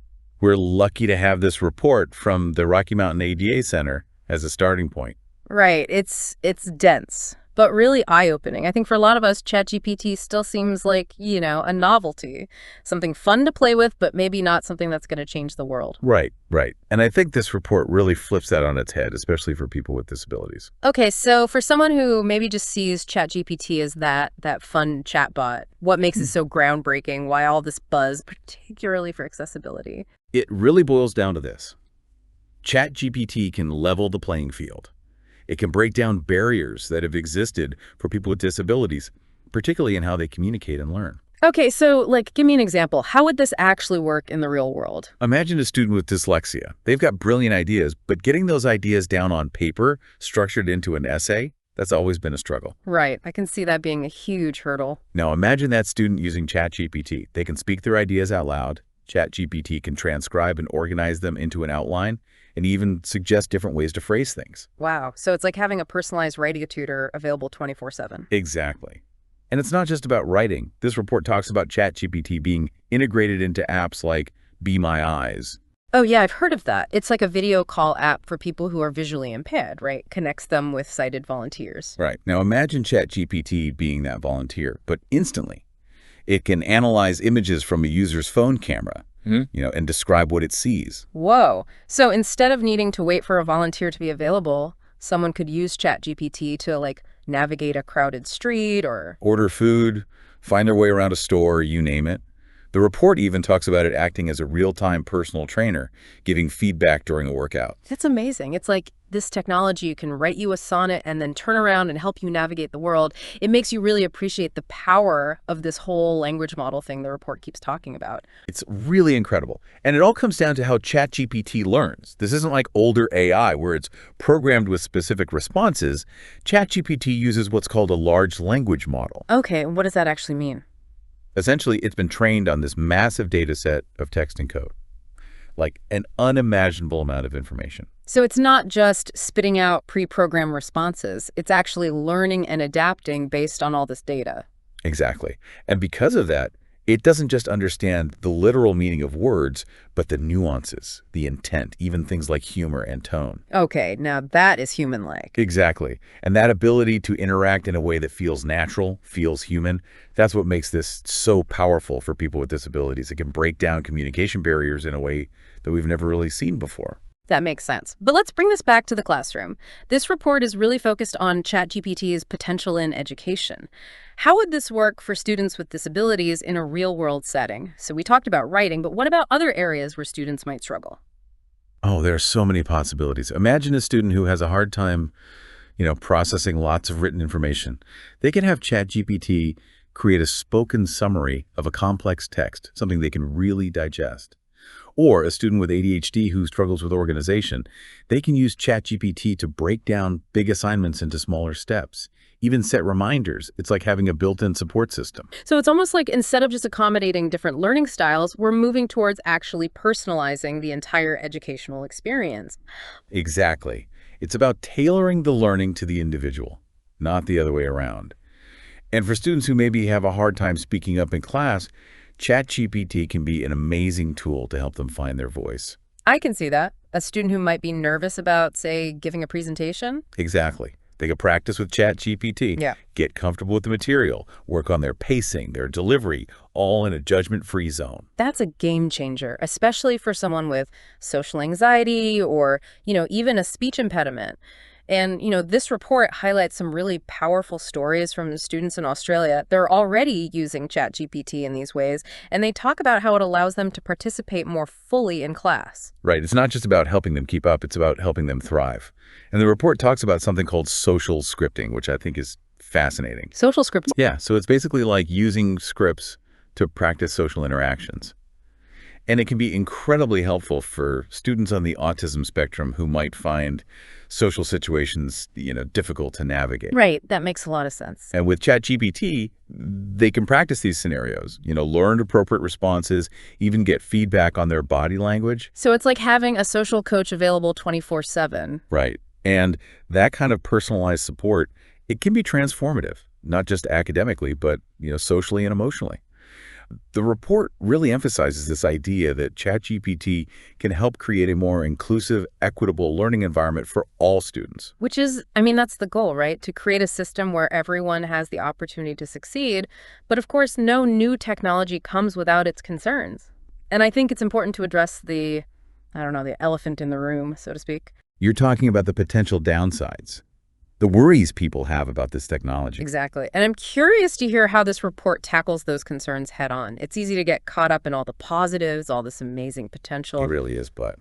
[SPEAKER 2] We're lucky to have this report from the Rocky Mountain ADA Center as a starting point.
[SPEAKER 1] Right, it's dense, but really eye-opening. I think for a lot of us, ChatGPT still seems like, a novelty, something fun to play with, but maybe not something that's going to change the world.
[SPEAKER 2] Right. And I think this report really flips that on its head, especially for people with disabilities.
[SPEAKER 1] Okay, so for someone who maybe just sees ChatGPT as that fun chatbot, what makes it so groundbreaking? Why all this buzz, particularly for accessibility?
[SPEAKER 2] It really boils down to this. ChatGPT can level the playing field. It can break down barriers that have existed for people with disabilities, particularly in how they communicate and learn.
[SPEAKER 1] Okay, so, give me an example. How would this actually work in the real world?
[SPEAKER 2] Imagine a student with dyslexia. They've got brilliant ideas, but getting those ideas down on paper, structured into an essay, that's always been a struggle.
[SPEAKER 1] Right. I can see that being a huge hurdle.
[SPEAKER 2] Now imagine that student using ChatGPT. They can speak their ideas out loud. ChatGPT can transcribe and organize them into an outline, and even suggest different ways to phrase things.
[SPEAKER 1] Wow. So it's like having a personalized writing tutor available 24/7.
[SPEAKER 2] Exactly. And it's not just about writing. This report talks about ChatGPT being integrated into apps like Be My Eyes.
[SPEAKER 1] Oh, yeah, I've heard of that. It's like a video call app for people who are visually impaired, right? Connects them with sighted volunteers.
[SPEAKER 2] Right. Now imagine ChatGPT being that volunteer, but instantly. It can analyze images from a user's phone camera, and describe what it sees.
[SPEAKER 1] Whoa. So instead of needing to wait for a volunteer to be available, someone could use ChatGPT to, navigate a crowded street or
[SPEAKER 2] order food, find their way around a store, you name it. The report even talks about it acting as a real-time personal trainer, giving feedback during a workout.
[SPEAKER 1] That's amazing. It's like this technology can write you a sonnet and then turn around and help you navigate the world. It makes you really appreciate the power of this whole language model thing the report keeps talking about.
[SPEAKER 2] It's really incredible. And it all comes down to how ChatGPT learns. This isn't like older AI where it's programmed with specific responses. ChatGPT uses what's called a large language model.
[SPEAKER 1] Okay, what does that actually mean?
[SPEAKER 2] Essentially, it's been trained on this massive data set of text and code, like an unimaginable amount of information.
[SPEAKER 1] So it's not just spitting out pre-programmed responses. It's actually learning and adapting based on all this data.
[SPEAKER 2] Exactly. And because of that, it doesn't just understand the literal meaning of words, but the nuances, the intent, even things like humor and tone.
[SPEAKER 1] Okay, now that is human-like.
[SPEAKER 2] Exactly. And that ability to interact in a way that feels natural, feels human, that's what makes this so powerful for people with disabilities. It can break down communication barriers in a way that we've never really seen before.
[SPEAKER 1] That makes sense. But let's bring this back to the classroom. This report is really focused on ChatGPT's potential in education. How would this work for students with disabilities in a real-world setting? So we talked about writing, but what about other areas where students might struggle?
[SPEAKER 2] Oh, there are so many possibilities. Imagine a student who has a hard time, processing lots of written information. They can have ChatGPT create a spoken summary of a complex text, something they can really digest. Or a student with ADHD who struggles with organization, they can use ChatGPT to break down big assignments into smaller steps, even set reminders. It's like having a built-in support system.
[SPEAKER 1] So it's almost like instead of just accommodating different learning styles, we're moving towards actually personalizing the entire educational experience.
[SPEAKER 2] Exactly. It's about tailoring the learning to the individual, not the other way around. And for students who maybe have a hard time speaking up in class, ChatGPT can be an amazing tool to help them find their voice.
[SPEAKER 1] I can see that. A student who might be nervous about, say, giving a presentation.
[SPEAKER 2] Exactly. They can practice with ChatGPT,
[SPEAKER 1] Yeah.
[SPEAKER 2] get comfortable with the material, work on their pacing, their delivery, all in a judgment-free zone.
[SPEAKER 1] That's a game changer, especially for someone with social anxiety or, even a speech impediment. And, this report highlights some really powerful stories from the students in Australia. They're already using ChatGPT in these ways, and they talk about how it allows them to participate more fully in class.
[SPEAKER 2] Right. It's not just about helping them keep up, it's about helping them thrive. And the report talks about something called social scripting, which I think is fascinating.
[SPEAKER 1] Social scripts.
[SPEAKER 2] Yeah, so it's basically like using scripts to practice social interactions. And it can be incredibly helpful for students on the autism spectrum who might find social situations, difficult to navigate.
[SPEAKER 1] Right, that makes a lot of sense.
[SPEAKER 2] And with ChatGPT, they can practice these scenarios, learn appropriate responses, even get feedback on their body language.
[SPEAKER 1] So it's like having a social coach available 24/7.
[SPEAKER 2] Right. And that kind of personalized support, it can be transformative, not just academically, but, socially and emotionally. The report really emphasizes this idea that ChatGPT can help create a more inclusive, equitable learning environment for all students.
[SPEAKER 1] Which is, that's the goal, right? To create a system where everyone has the opportunity to succeed. But of course, no new technology comes without its concerns. And I think it's important to address the elephant in the room, so to speak.
[SPEAKER 2] You're talking about the potential downsides, the worries people have about this technology.
[SPEAKER 1] Exactly. And I'm curious to hear how this report tackles those concerns head on. It's easy to get caught up in all the positives, all this amazing potential.
[SPEAKER 2] It really is, but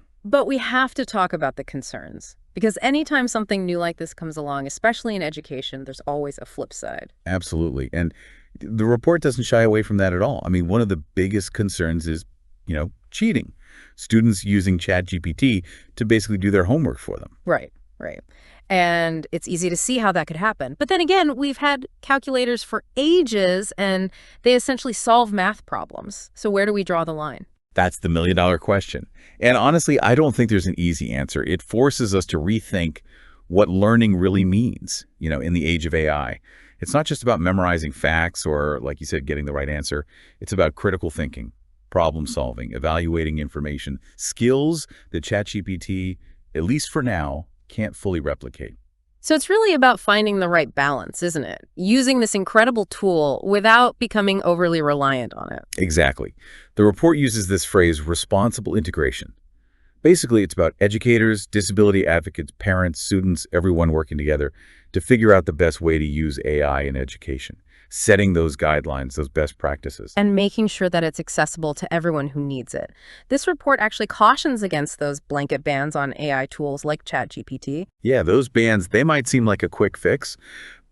[SPEAKER 1] we have to talk about the concerns. Because anytime something new like this comes along, especially in education, there's always a flip side.
[SPEAKER 2] absolutely. And the report doesn't shy away from that at all. I mean, one of the biggest concerns is, cheating. Students using ChatGPT to basically do their homework for them.
[SPEAKER 1] Right, right. And it's easy to see how that could happen. But then again, we've had calculators for ages, and they essentially solve math problems. So where do we draw the line?
[SPEAKER 2] That's the million-dollar question. And honestly, I don't think there's an easy answer. It forces us to rethink what learning really means, in the age of AI. It's not just about memorizing facts or, like you said, getting the right answer. It's about critical thinking, problem solving, evaluating information, skills that ChatGPT, at least for now, can't fully replicate.
[SPEAKER 1] So it's really about finding the right balance, isn't it? Using this incredible tool without becoming overly reliant on it.
[SPEAKER 2] Exactly. The report uses this phrase, responsible integration. Basically, it's about educators, disability advocates, parents, students, everyone working together to figure out the best way to use AI in education, setting those guidelines, those best practices.
[SPEAKER 1] And making sure that it's accessible to everyone who needs it. This report actually cautions against those blanket bans on AI tools like ChatGPT.
[SPEAKER 2] Yeah, those bans, they might seem like a quick fix,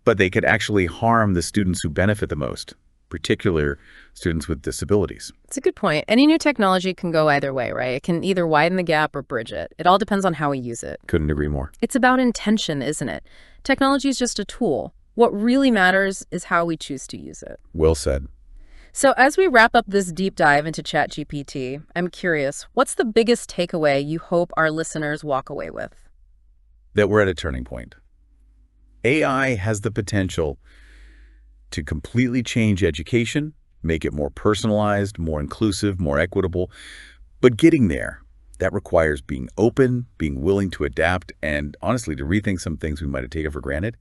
[SPEAKER 2] but they could actually harm the students who benefit the most, particularly students with disabilities.
[SPEAKER 1] It's a good point. Any new technology can go either way, right? It can either widen the gap or bridge it. It all depends on how we use it.
[SPEAKER 2] Couldn't agree more.
[SPEAKER 1] It's about intention, isn't it? Technology is just a tool. What really matters is how we choose to use it.
[SPEAKER 2] Well said.
[SPEAKER 1] So as we wrap up this deep dive into ChatGPT, I'm curious, what's the biggest takeaway you hope our listeners walk away with?
[SPEAKER 2] That we're at a turning point. AI has the potential to completely change education, make it more personalized, more inclusive, more equitable. But getting there, that requires being open, being willing to adapt, and honestly, to rethink some things we might have taken for granted.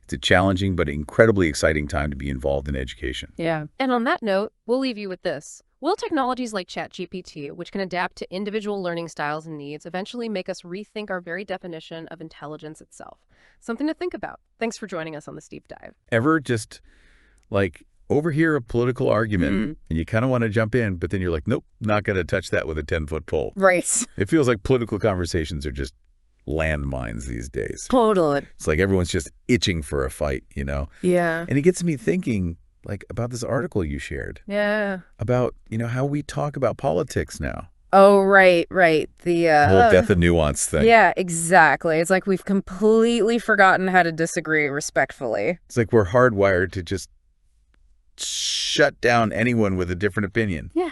[SPEAKER 2] It's a challenging but incredibly exciting time to be involved in education.
[SPEAKER 1] Yeah. And on that note, we'll leave you with this. Will technologies like ChatGPT, which can adapt to individual learning styles and needs, eventually make us rethink our very definition of intelligence itself? Something to think about. Thanks for joining us on this deep dive.
[SPEAKER 2] Ever just overhear a political argument,
[SPEAKER 1] Mm.
[SPEAKER 2] and you kind of want to jump in, but then you're like, nope, not going to touch that with a 10-foot pole.
[SPEAKER 1] Right.
[SPEAKER 2] It feels like political conversations are just landmines these days.
[SPEAKER 1] Totally.
[SPEAKER 2] It's like everyone's just itching for a fight, you know?
[SPEAKER 1] Yeah.
[SPEAKER 2] And it gets me thinking, like, about this article you shared
[SPEAKER 1] Yeah.
[SPEAKER 2] about, how we talk about politics now.
[SPEAKER 1] Oh, right. The
[SPEAKER 2] Whole death of nuance thing.
[SPEAKER 1] Yeah, exactly. It's like we've completely forgotten how to disagree respectfully.
[SPEAKER 2] It's like we're hardwired to just shut down anyone with a different opinion.
[SPEAKER 1] Yeah.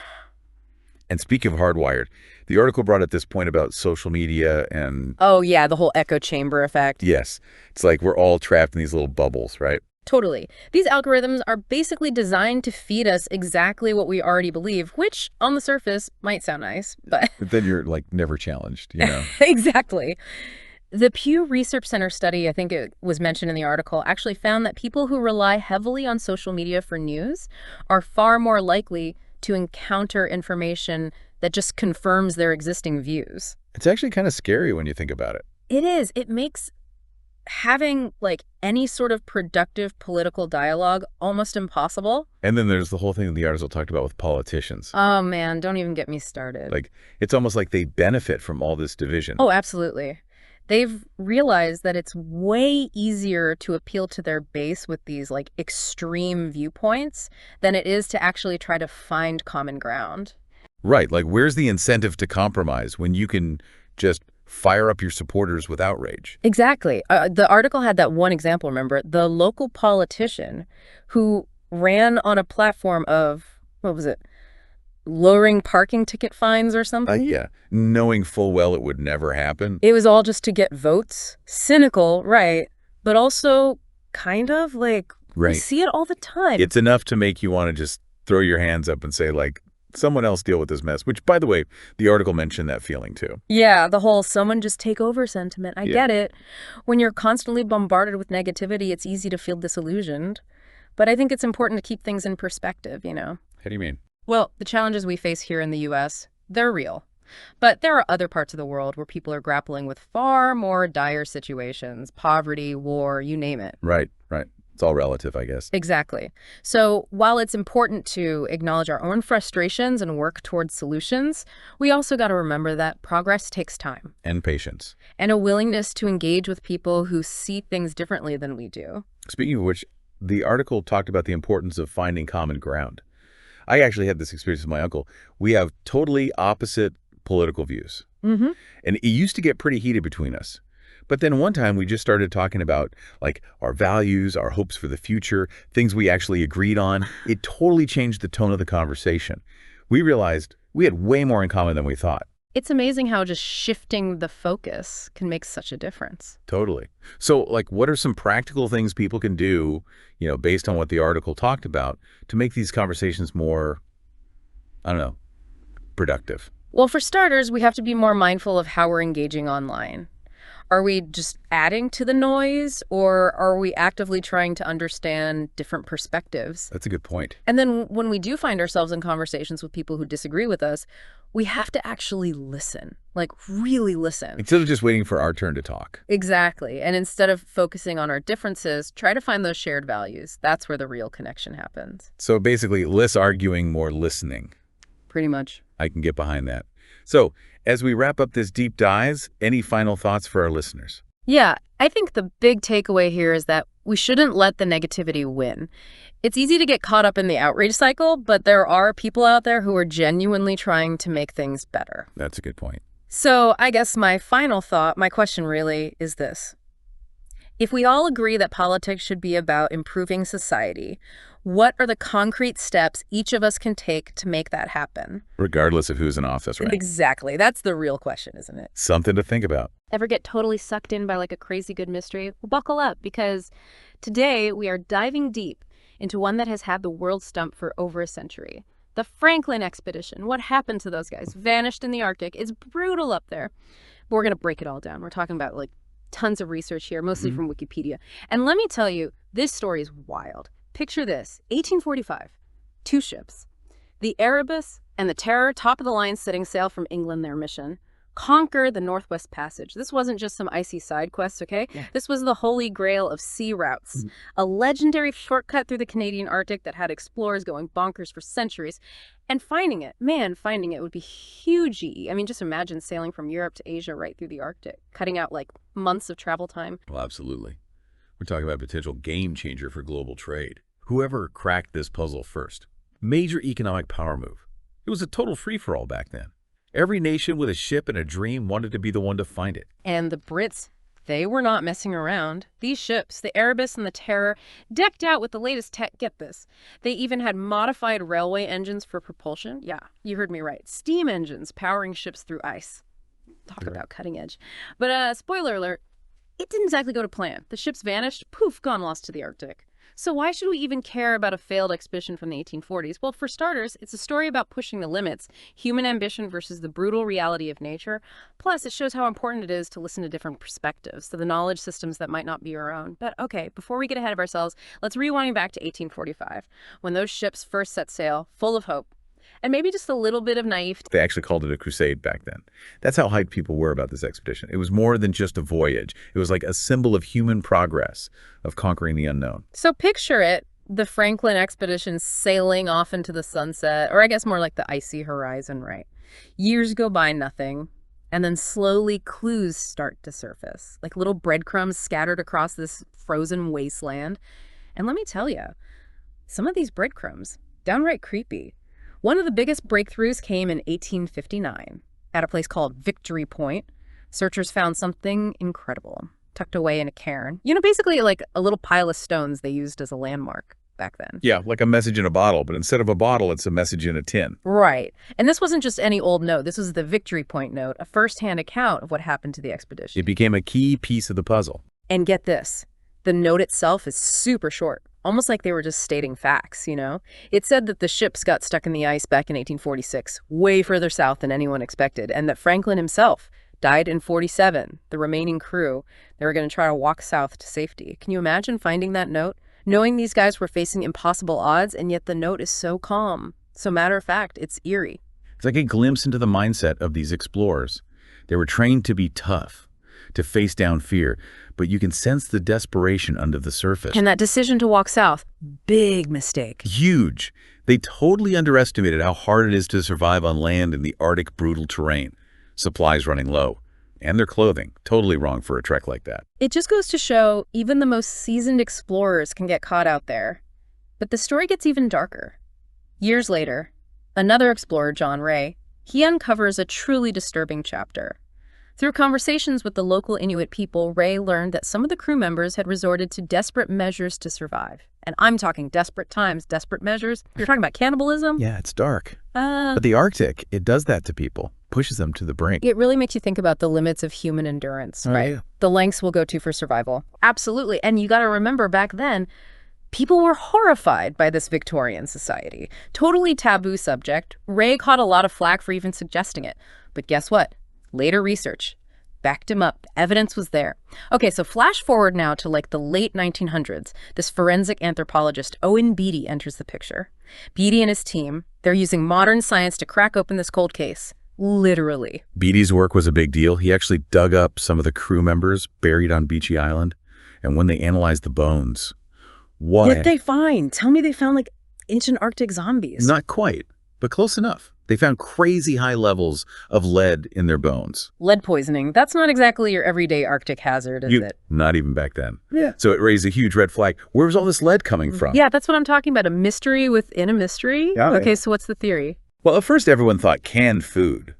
[SPEAKER 2] And speaking of hardwired, the article brought up this point about social media and...
[SPEAKER 1] Oh, yeah, the whole echo chamber effect.
[SPEAKER 2] Yes. It's like we're all trapped in these little bubbles, right?
[SPEAKER 1] Totally. These algorithms are basically designed to feed us exactly what we already believe, which on the surface might sound nice, but...
[SPEAKER 2] But then you're, like, never challenged,
[SPEAKER 1] Exactly. The Pew Research Center study, I think it was mentioned in the article, actually found that people who rely heavily on social media for news are far more likely to encounter information that just confirms their existing views.
[SPEAKER 2] It's actually kind of scary when you think about it.
[SPEAKER 1] It is. It makes having, like, any sort of productive political dialogue almost impossible.
[SPEAKER 2] And then there's the whole thing that the article talked about with politicians.
[SPEAKER 1] Oh, man, don't even get me started.
[SPEAKER 2] Like, it's almost like they benefit from all this division.
[SPEAKER 1] Oh, absolutely. They've realized that it's way easier to appeal to their base with these, like, extreme viewpoints than it is to actually try to find common ground.
[SPEAKER 2] Right. Like, where's the incentive to compromise when you can just fire up your supporters with outrage?
[SPEAKER 1] Exactly. The article had that one example, remember? The local politician who ran on a platform of, what was it, lowering parking ticket fines or something?
[SPEAKER 2] Yeah. Knowing full well it would never happen.
[SPEAKER 1] It was all just to get votes. Cynical, right. But also kind of like, we
[SPEAKER 2] Right.
[SPEAKER 1] see it all the time.
[SPEAKER 2] It's enough to make you want to just throw your hands up and say, like, someone else deal with this mess, which, by the way, the article mentioned that feeling too.
[SPEAKER 1] Yeah, the whole someone just take over sentiment. I
[SPEAKER 2] Yeah.
[SPEAKER 1] get it. When you're constantly bombarded with negativity, it's easy to feel disillusioned. But I think it's important to keep things in perspective,
[SPEAKER 2] How do you mean?
[SPEAKER 1] Well, the challenges we face here in the U.S., they're real. But there are other parts of the world where people are grappling with far more dire situations, poverty, war, you name it.
[SPEAKER 2] Right. It's all relative, I guess.
[SPEAKER 1] Exactly. So while it's important to acknowledge our own frustrations and work towards solutions, we also got to remember that progress takes time.
[SPEAKER 2] And patience.
[SPEAKER 1] And a willingness to engage with people who see things differently than we do.
[SPEAKER 2] Speaking of which, the article talked about the importance of finding common ground. I actually had this experience with my uncle. We have totally opposite political views.
[SPEAKER 1] Mm-hmm.
[SPEAKER 2] And it used to get pretty heated between us. But then one time we just started talking about, like, our values, our hopes for the future, things we actually agreed on. It totally changed the tone of the conversation. We realized we had way more in common than we thought.
[SPEAKER 1] It's amazing how just shifting the focus can make such a difference.
[SPEAKER 2] Totally. So, like, what are some practical things people can do, based on what the article talked about, to make these conversations more, productive?
[SPEAKER 1] Well, for starters, we have to be more mindful of how we're engaging online. Are we just adding to the noise, or are we actively trying to understand different perspectives?
[SPEAKER 2] That's a good point.
[SPEAKER 1] And then when we do find ourselves in conversations with people who disagree with us, we have to actually listen, like really listen.
[SPEAKER 2] Instead of just waiting for our turn to talk.
[SPEAKER 1] Exactly. And instead of focusing on our differences, try to find those shared values. That's where the real connection happens.
[SPEAKER 2] So basically, less arguing, more listening.
[SPEAKER 1] Pretty much.
[SPEAKER 2] I can get behind that. So, as we wrap up this deep dive, any final thoughts for our listeners?
[SPEAKER 1] Yeah, I think the big takeaway here is that we shouldn't let the negativity win. It's easy to get caught up in the outrage cycle, but there are people out there who are genuinely trying to make things better.
[SPEAKER 2] That's a good point.
[SPEAKER 1] So I guess my final thought, my question really is this. If we all agree that politics should be about improving society, what are the concrete steps each of us can take to make that happen?
[SPEAKER 2] Regardless of who's in office, right?
[SPEAKER 1] Exactly. That's the real question, isn't it?
[SPEAKER 2] Something to think about.
[SPEAKER 1] Ever get totally sucked in by like a crazy good mystery? Well, buckle up, because today we are diving deep into one that has had the world stumped for over a century. The Franklin expedition. What happened to those guys? Vanished in the Arctic. It's brutal up there. But we're going to break it all down. We're talking about like tons of research here, mostly from Wikipedia. And let me tell you, this story is wild. Picture this, 1845, two ships, the Erebus and the Terror, top of the line, setting sail from England, their mission. conquer the Northwest Passage. This wasn't just some icy side quest, okay?
[SPEAKER 2] Yeah.
[SPEAKER 1] This was the holy grail of sea routes, a legendary shortcut through the Canadian Arctic that had explorers going bonkers for centuries. And finding it, man, finding it would be huge. I mean, just imagine sailing from Europe to Asia right through the Arctic, cutting out like months of travel time.
[SPEAKER 2] Well, absolutely. We're talking about a potential game changer for global trade. Whoever cracked this puzzle first. Major economic power move. It was a total free-for-all back then. Every nation with a ship and a dream wanted to be the one to find it.
[SPEAKER 1] And the Brits, they were not messing around. These ships, the Erebus and the Terror, decked out with the latest tech. Get this. They even had modified railway engines for propulsion. Yeah, you heard me right. Steam engines powering ships through ice. Talk about cutting edge. But spoiler alert, it didn't exactly go to plan. The ships vanished, poof, gone lost to the Arctic. So why should we even care about a failed expedition from the 1840s? Well, for starters, it's a story about pushing the limits, human ambition versus the brutal reality of nature. Plus, it shows how important it is to listen to different perspectives, to the knowledge systems that might not be our own. But okay, before we get ahead of ourselves, let's rewind back to 1845, when those ships first set sail, full of hope. And maybe just a little bit of naivete.
[SPEAKER 2] They actually called it a crusade back then. That's how hyped people were about this expedition. It was more than just a voyage. It was like a symbol of human progress, of conquering the unknown.
[SPEAKER 1] So picture it, the Franklin expedition sailing off into the sunset, or I guess more like the icy horizon, right? Years go by, nothing. And then slowly clues start to surface, like little breadcrumbs scattered across this frozen wasteland. And let me tell you, some of these breadcrumbs, downright creepy. One of the biggest breakthroughs came in 1859 at a place called Victory Point. Searchers found something incredible tucked away in a cairn. You know, basically like a little pile of stones they used as a landmark back then.
[SPEAKER 2] Yeah, like a message in a bottle, but instead of a bottle, it's a message in a tin.
[SPEAKER 1] Right. And this wasn't just any old note. This was the Victory Point note, a first-hand account of what happened to the expedition.
[SPEAKER 2] It became a key piece of the puzzle.
[SPEAKER 1] And get this, the note itself is super short. Almost like they were just stating facts, you know? It said that the ships got stuck in the ice back in 1846, way further south than anyone expected, and that Franklin himself died in 47. The remaining crew, they were going to try to walk south to safety. Can you imagine finding that note? Knowing these guys were facing impossible odds, and yet the note is so calm. So matter of fact, it's eerie.
[SPEAKER 2] It's like a glimpse into the mindset of these explorers. They were trained to be tough, to face down fear, but you can sense the desperation under the surface.
[SPEAKER 1] And that decision to walk south, big mistake.
[SPEAKER 2] Huge. They totally underestimated how hard it is to survive on land in the Arctic brutal terrain. Supplies running low. And their clothing. Totally wrong for a trek like that.
[SPEAKER 1] It just goes to show even the most seasoned explorers can get caught out there. But the story gets even darker. Years later, another explorer, John Ray, he uncovers a truly disturbing chapter. Through conversations with the local Inuit people, Ray learned that some of the crew members had resorted to desperate measures to survive. And I'm talking desperate times, desperate measures. You're talking about cannibalism?
[SPEAKER 2] Yeah, it's dark. But the Arctic, it does that to people. Pushes them to the brink.
[SPEAKER 1] It really makes you think about the limits of human endurance, right?
[SPEAKER 2] Yeah.
[SPEAKER 1] The lengths we'll go to for survival. Absolutely. And you got to remember back then, people were horrified by this Victorian society. Totally taboo subject. Ray caught a lot of flack for even suggesting it. But guess what? Later research backed him up. Evidence was there. Okay, so flash forward now to like the late 1900s. This forensic anthropologist, Owen Beatty, enters the picture. Beatty and his team, they're using modern science to crack open this cold case. Literally.
[SPEAKER 2] Beatty's work was a big deal. He actually dug up some of the crew members buried on Beachy Island. And when they analyzed the bones, what?
[SPEAKER 1] What did they find? Tell me they found like ancient Arctic zombies.
[SPEAKER 2] Not quite, but close enough. They found crazy high levels of lead in their bones.
[SPEAKER 1] Lead poisoning. That's not exactly your everyday Arctic hazard, is it?
[SPEAKER 2] Not even back then.
[SPEAKER 1] Yeah.
[SPEAKER 2] So it raised a huge red flag. Where was all this lead coming from?
[SPEAKER 1] Yeah, that's what I'm talking about. A mystery within a mystery?
[SPEAKER 2] Yeah.
[SPEAKER 1] Okay, so what's the theory?
[SPEAKER 2] Well, at first everyone thought canned food,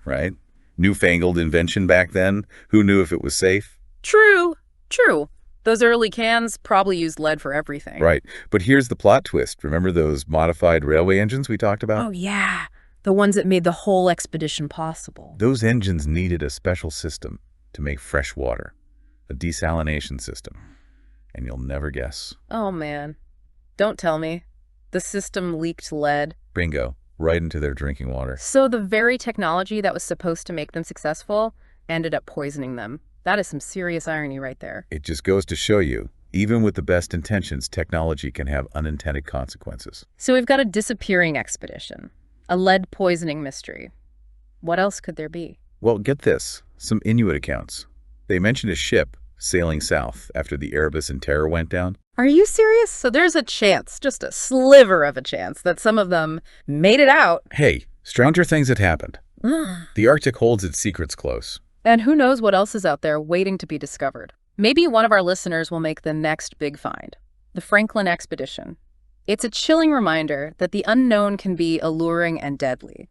[SPEAKER 2] right? Newfangled invention back then. Who knew if it was safe?
[SPEAKER 1] True. Those early cans probably used lead for everything.
[SPEAKER 2] Right. But here's the plot twist. Remember those modified railway engines we talked about?
[SPEAKER 1] Oh, yeah. The ones that made the whole expedition possible.
[SPEAKER 2] Those engines needed a special system to make fresh water, a desalination system. And you'll never guess.
[SPEAKER 1] Oh, man. Don't tell me. The system leaked lead.
[SPEAKER 2] Bingo. Right into their drinking water.
[SPEAKER 1] So the very technology that was supposed to make them successful ended up poisoning them. That is some serious irony right there.
[SPEAKER 2] It just goes to show you, even with the best intentions, technology can have unintended consequences.
[SPEAKER 1] So we've got a disappearing expedition, a lead poisoning mystery. What else could there be?
[SPEAKER 2] Well, get this. Some Inuit accounts. They mentioned a ship sailing south after the Erebus and Terror went down.
[SPEAKER 1] Are you serious? So there's a chance, just a sliver of a chance, that some of them made it out.
[SPEAKER 2] Hey, stranger things had happened.
[SPEAKER 1] And
[SPEAKER 2] The Arctic holds its secrets close.
[SPEAKER 1] who knows what else is out there waiting to be discovered. Maybe one of our listeners will make the next big find. The Franklin expedition. It's a chilling reminder that the unknown can be alluring and deadly.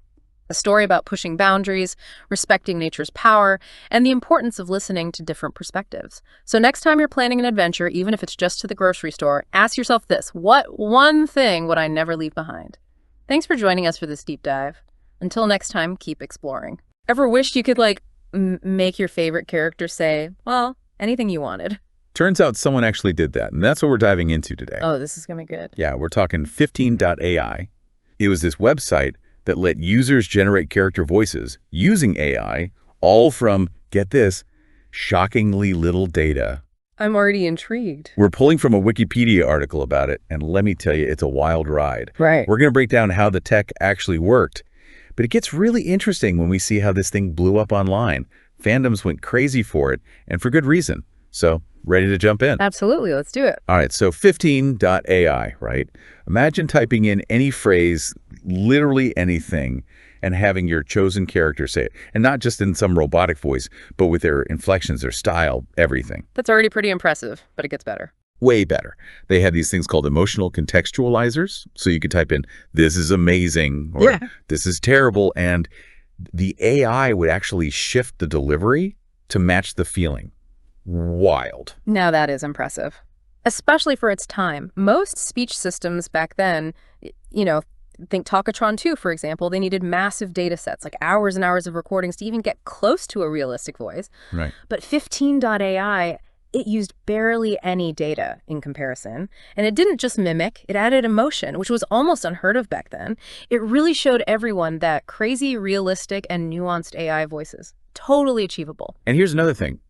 [SPEAKER 1] A story about pushing boundaries, respecting nature's power, and the importance of listening to different perspectives. So next time you're planning an adventure, even if it's just to the grocery store, ask yourself this: what one thing would I never leave behind? Thanks for joining us for this deep dive. Until next time, keep exploring. Ever wished you could, make your favorite character say, well, anything you wanted?
[SPEAKER 2] Turns out someone actually did that, and that's what we're diving into today.
[SPEAKER 1] Oh, this is gonna be good.
[SPEAKER 2] Yeah, we're talking 15.ai. It was this website that let users generate character voices using AI, all from, get this, shockingly little data.
[SPEAKER 1] I'm already intrigued.
[SPEAKER 2] We're pulling from a Wikipedia article about it, and let me tell you, it's a wild ride.
[SPEAKER 1] Right.
[SPEAKER 2] We're going to break down how the tech actually worked, but it gets really interesting when we see how this thing blew up online. Fandoms went crazy for it, and for good reason. So, ready to jump in?
[SPEAKER 1] Absolutely, let's do it.
[SPEAKER 2] All right, so 15.ai, right? Imagine typing in any phrase, literally anything, and having your chosen character say it. And not just in some robotic voice, but with their inflections, their style, everything.
[SPEAKER 1] That's already pretty impressive, but it gets better.
[SPEAKER 2] Way better. They had these things called emotional contextualizers. So you could type in, this is amazing, or this is terrible, and the AI would actually shift the delivery to match the feeling. Wild.
[SPEAKER 1] Now that is impressive, especially for its time. Most speech systems back then, think Talkatron 2, for example, they needed massive data sets, like hours and hours of recordings to even get close to a realistic voice.
[SPEAKER 2] Right.
[SPEAKER 1] But 15.ai, it used barely any data in comparison. And it didn't just mimic, it added emotion, which was almost unheard of back then. It really showed everyone that crazy, realistic, and nuanced AI voices. Totally achievable.
[SPEAKER 2] And here's another thing.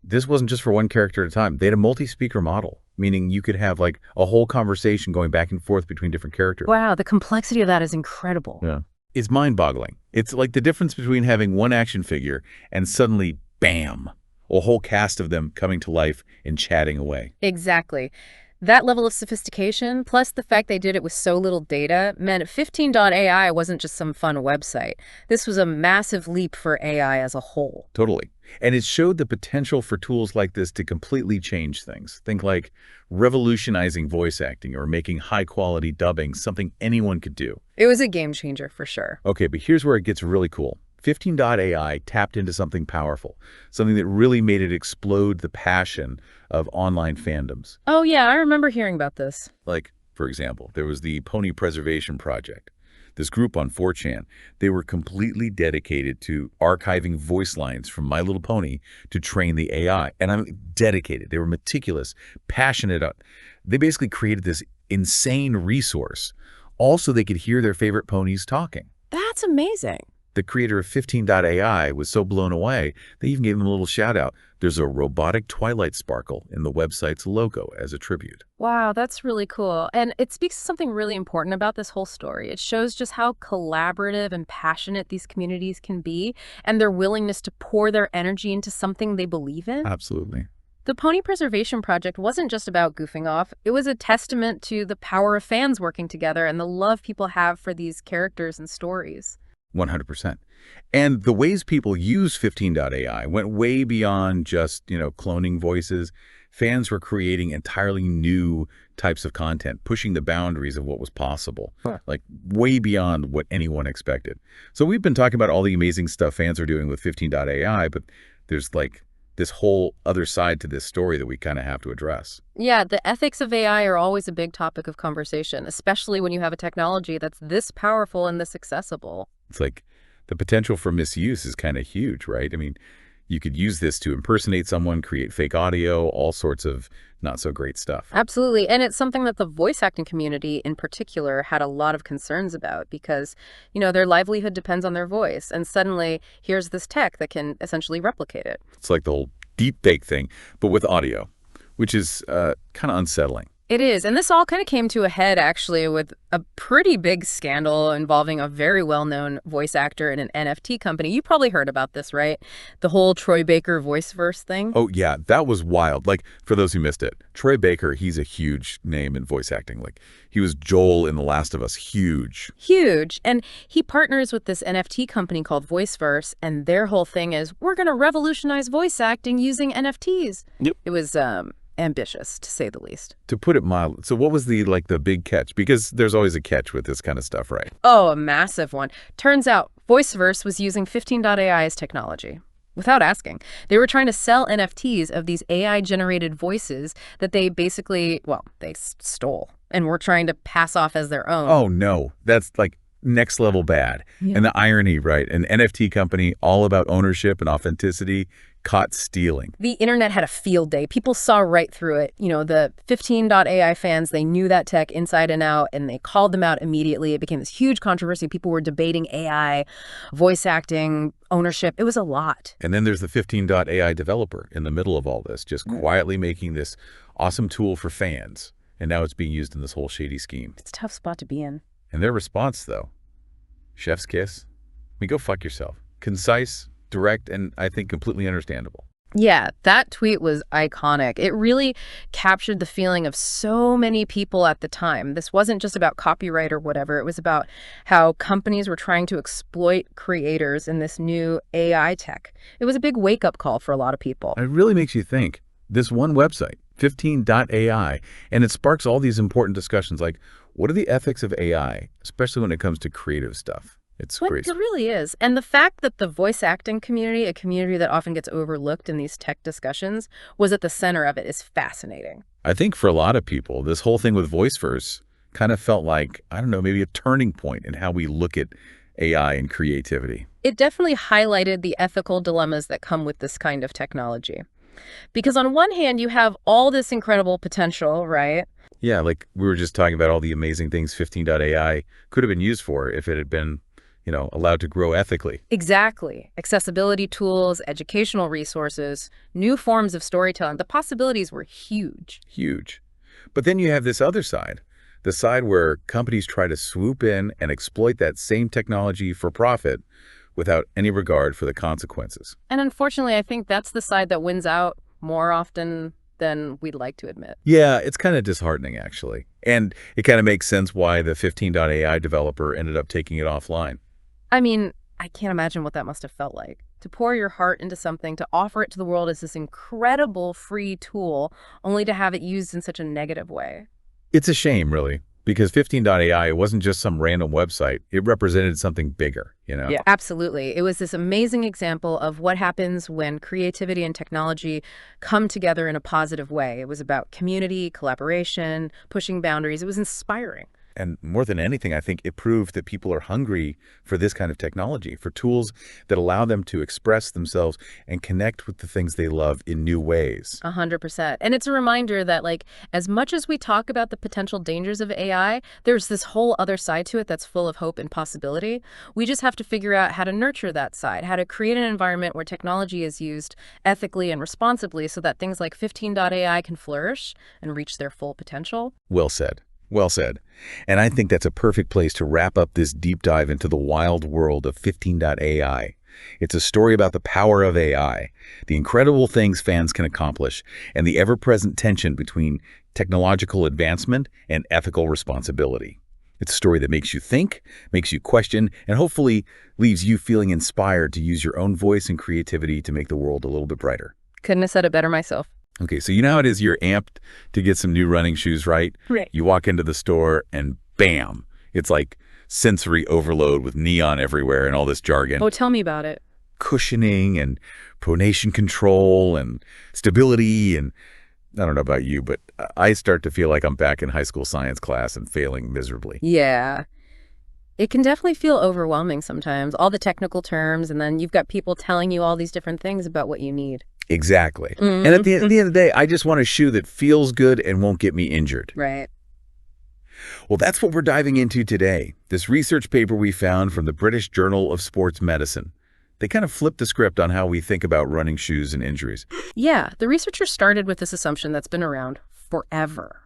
[SPEAKER 2] This wasn't just for one character at a time. They had a multi-speaker model, meaning you could have like a whole conversation going back and forth between different characters.
[SPEAKER 1] Wow, the complexity of that is incredible.
[SPEAKER 2] Yeah. It's mind-boggling. It's like the difference between having one action figure and suddenly, bam, a whole cast of them coming to life and chatting away.
[SPEAKER 1] Exactly. That level of sophistication, plus the fact they did it with so little data, meant 15.ai wasn't just some fun website. This was a massive leap for AI as a whole.
[SPEAKER 2] Totally. And it showed the potential for tools like this to completely change things. Think like revolutionizing voice acting or making high-quality dubbing something anyone could do.
[SPEAKER 1] It was a game changer for sure.
[SPEAKER 2] Okay, but here's where it gets really cool. 15.ai tapped into something powerful, something that really made it explode the passion of online fandoms.
[SPEAKER 1] Oh yeah, I remember hearing about this.
[SPEAKER 2] Like, for example, there was the Pony Preservation Project. This group on 4chan, they were completely dedicated to archiving voice lines from My Little Pony to train the AI. And I'm dedicated. They were meticulous, passionate. They basically created this insane resource. Also, they could hear their favorite ponies talking.
[SPEAKER 1] That's amazing.
[SPEAKER 2] The creator of 15.ai was so blown away, they even gave him a little shout out. There's a robotic twilight sparkle in the website's logo as a tribute.
[SPEAKER 1] Wow, that's really cool. And it speaks to something really important about this whole story. It shows just how collaborative and passionate these communities can be and their willingness to pour their energy into something they believe in.
[SPEAKER 2] Absolutely.
[SPEAKER 1] The Pony Preservation Project wasn't just about goofing off. It was a testament to the power of fans working together and the love people have for these characters and stories.
[SPEAKER 2] 100%. And the ways people use 15.ai went way beyond just, cloning voices. Fans were creating entirely new types of content, pushing the boundaries of what was possible, like way beyond what anyone expected. So we've been talking about all the amazing stuff fans are doing with 15.ai, but there's like this whole other side to this story that we kind of have to address.
[SPEAKER 1] Yeah, the ethics of AI are always a big topic of conversation, especially when you have a technology that's this powerful and this accessible.
[SPEAKER 2] It's like the potential for misuse is kind of huge, right? I mean, you could use this to impersonate someone, create fake audio, all sorts of not so great stuff.
[SPEAKER 1] Absolutely. And it's something that the voice acting community in particular had a lot of concerns about because, their livelihood depends on their voice. And suddenly here's this tech that can essentially replicate it.
[SPEAKER 2] It's like the whole deep fake thing, but with audio, which is kind of unsettling.
[SPEAKER 1] It is. And this all kind of came to a head, actually, with a pretty big scandal involving a very well-known voice actor in an NFT company. You probably heard about this, right? The whole Troy Baker voice-verse thing.
[SPEAKER 2] Oh, yeah, that was wild. Like, for those who missed it, Troy Baker, he's a huge name in voice acting. Like, he was Joel in The Last of Us. Huge.
[SPEAKER 1] Huge. And he partners with this NFT company called VoiceVerse, and their whole thing is, we're going to revolutionize voice acting using NFTs.
[SPEAKER 2] Yep.
[SPEAKER 1] It was ambitious, to say the least.
[SPEAKER 2] To put it mildly. So what was the big catch? Because there's always a catch with this kind of stuff, right?
[SPEAKER 1] Oh, a massive one. Turns out VoiceVerse was using 15.AI's technology. Without asking. They were trying to sell NFTs of these AI-generated voices that they basically, well, they stole and were trying to pass off as their own.
[SPEAKER 2] Oh, no. That's like next level bad.
[SPEAKER 1] Yeah.
[SPEAKER 2] And the irony, right? An NFT company all about ownership and authenticity caught stealing.
[SPEAKER 1] The internet had a field day. People saw right through it. You know, the 15.AI fans, they knew that tech inside and out, and they called them out immediately. It became this huge controversy. People were debating AI, voice acting, ownership. It was a lot.
[SPEAKER 2] And then there's the 15.AI developer in the middle of all this, just quietly making this awesome tool for fans. And now it's being used in this whole shady scheme.
[SPEAKER 1] It's a tough spot to be in.
[SPEAKER 2] And their response, though, chef's kiss. I mean, go fuck yourself. Concise, direct, and I think completely understandable.
[SPEAKER 1] Yeah, that tweet was iconic. It really captured the feeling of so many people at the time. This wasn't just about copyright or whatever. It was about how companies were trying to exploit creators in this new AI tech. It was a big wake-up call for a lot of people.
[SPEAKER 2] It really makes you think. This one website, 15.AI, and it sparks all these important discussions like, what are the ethics of AI, especially when it comes to creative stuff? It's crazy.
[SPEAKER 1] It really is. And the fact that the voice acting community, a community that often gets overlooked in these tech discussions, was at the center of it is fascinating.
[SPEAKER 2] I think for a lot of people, this whole thing with VoiceVerse kind of felt like, I don't know, maybe a turning point in how we look at AI and creativity.
[SPEAKER 1] It definitely highlighted the ethical dilemmas that come with this kind of technology. Because on one hand, you have all this incredible potential, right?
[SPEAKER 2] Yeah, like we were just talking about all the amazing things 15.AI could have been used for if it had been, allowed to grow ethically.
[SPEAKER 1] Exactly. Accessibility tools, educational resources, new forms of storytelling. The possibilities were huge.
[SPEAKER 2] Huge. But then you have this other side, the side where companies try to swoop in and exploit that same technology for profit without any regard for the consequences.
[SPEAKER 1] And unfortunately, I think that's the side that wins out more often than we'd like to admit.
[SPEAKER 2] Yeah, it's kind of disheartening, actually. And it kind of makes sense why the 15.AI developer ended up taking it offline.
[SPEAKER 1] I mean, I can't imagine what that must have felt like. To pour your heart into something, to offer it to the world as this incredible free tool, only to have it used in such a negative way.
[SPEAKER 2] It's a shame, really, because 15.AI wasn't just some random website. It represented something bigger,
[SPEAKER 1] Yeah, absolutely. It was this amazing example of what happens when creativity and technology come together in a positive way. It was about community, collaboration, pushing boundaries. It was inspiring.
[SPEAKER 2] And more than anything, I think it proved that people are hungry for this kind of technology, for tools that allow them to express themselves and connect with the things they love in new ways.
[SPEAKER 1] 100%. And it's a reminder that, as much as we talk about the potential dangers of AI, there's this whole other side to it that's full of hope and possibility. We just have to figure out how to nurture that side, how to create an environment where technology is used ethically and responsibly so that things like 15.AI can flourish and reach their full potential.
[SPEAKER 2] Well said. Well said. And I think that's a perfect place to wrap up this deep dive into the wild world of 15.AI. It's a story about the power of AI, the incredible things fans can accomplish, and the ever-present tension between technological advancement and ethical responsibility. It's a story that makes you think, makes you question, and hopefully leaves you feeling inspired to use your own voice and creativity to make the world a little bit brighter.
[SPEAKER 1] Couldn't have said it better myself.
[SPEAKER 2] Okay, so you know how it is, you're amped to get some new running shoes, right?
[SPEAKER 1] Right.
[SPEAKER 2] You walk into the store and bam, it's like sensory overload with neon everywhere and all this jargon.
[SPEAKER 1] Oh, tell me about it.
[SPEAKER 2] Cushioning and pronation control and stability, and I don't know about you, but I start to feel like I'm back in high school science class and failing miserably.
[SPEAKER 1] Yeah. It can definitely feel overwhelming sometimes, all the technical terms, and then you've got people telling you all these different things about what you need.
[SPEAKER 2] Exactly. And at the end of the day, I just want a shoe that feels good and won't get me injured.
[SPEAKER 1] Right.
[SPEAKER 2] Well, that's what we're diving into today. This research paper we found from the British Journal of Sports Medicine. They kind of flipped the script on how we think about running shoes and injuries.
[SPEAKER 1] Yeah, the researchers started with this assumption that's been around forever.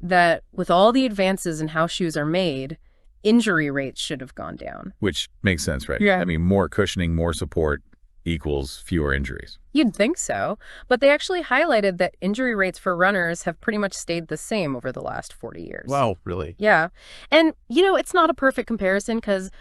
[SPEAKER 1] that with all the advances in how shoes are made, injury rates should have gone down.
[SPEAKER 2] Which makes sense, right?
[SPEAKER 1] Yeah.
[SPEAKER 2] I mean, more cushioning, more support equals fewer injuries.
[SPEAKER 1] You'd think so, but they actually highlighted that injury rates for runners have pretty much stayed the same over the last 40 years.
[SPEAKER 2] Wow, really?
[SPEAKER 1] Yeah. And, it's not a perfect comparison because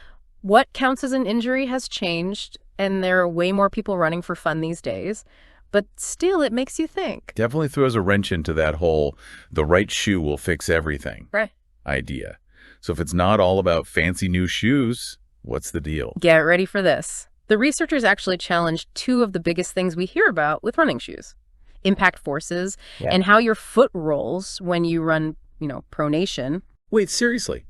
[SPEAKER 1] what counts as an injury has changed, and there are way more people running for fun these days. But still, it makes you think.
[SPEAKER 2] Definitely throws a wrench into that whole the right shoe will fix everything
[SPEAKER 1] Right.
[SPEAKER 2] idea. So if it's not all about fancy new shoes, what's the deal?
[SPEAKER 1] Get ready for this. The researchers actually challenged two of the biggest things we hear about with running shoes: impact forces and how your foot rolls when you run, pronation.
[SPEAKER 2] Wait, seriously?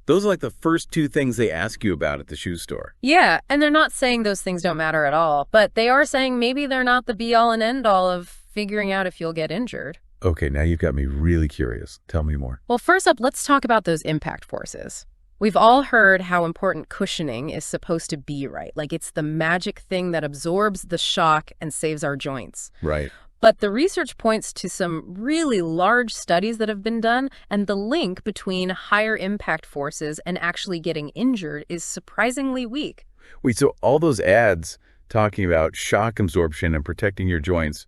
[SPEAKER 2] Those are like the first two things they ask you about at the shoe store.
[SPEAKER 1] Yeah, and they're not saying those things don't matter at all, but they are saying maybe they're not the be-all and end-all of figuring out if you'll get injured.
[SPEAKER 2] Okay, now you've got me really curious. Tell me more.
[SPEAKER 1] Well, first up, let's talk about those impact forces. We've all heard how important cushioning is supposed to be, right? Like it's the magic thing that absorbs the shock and saves our joints.
[SPEAKER 2] Right.
[SPEAKER 1] But the research points to some really large studies that have been done, and the link between higher impact forces and actually getting injured is surprisingly weak.
[SPEAKER 2] Wait, so all those ads talking about shock absorption and protecting your joints,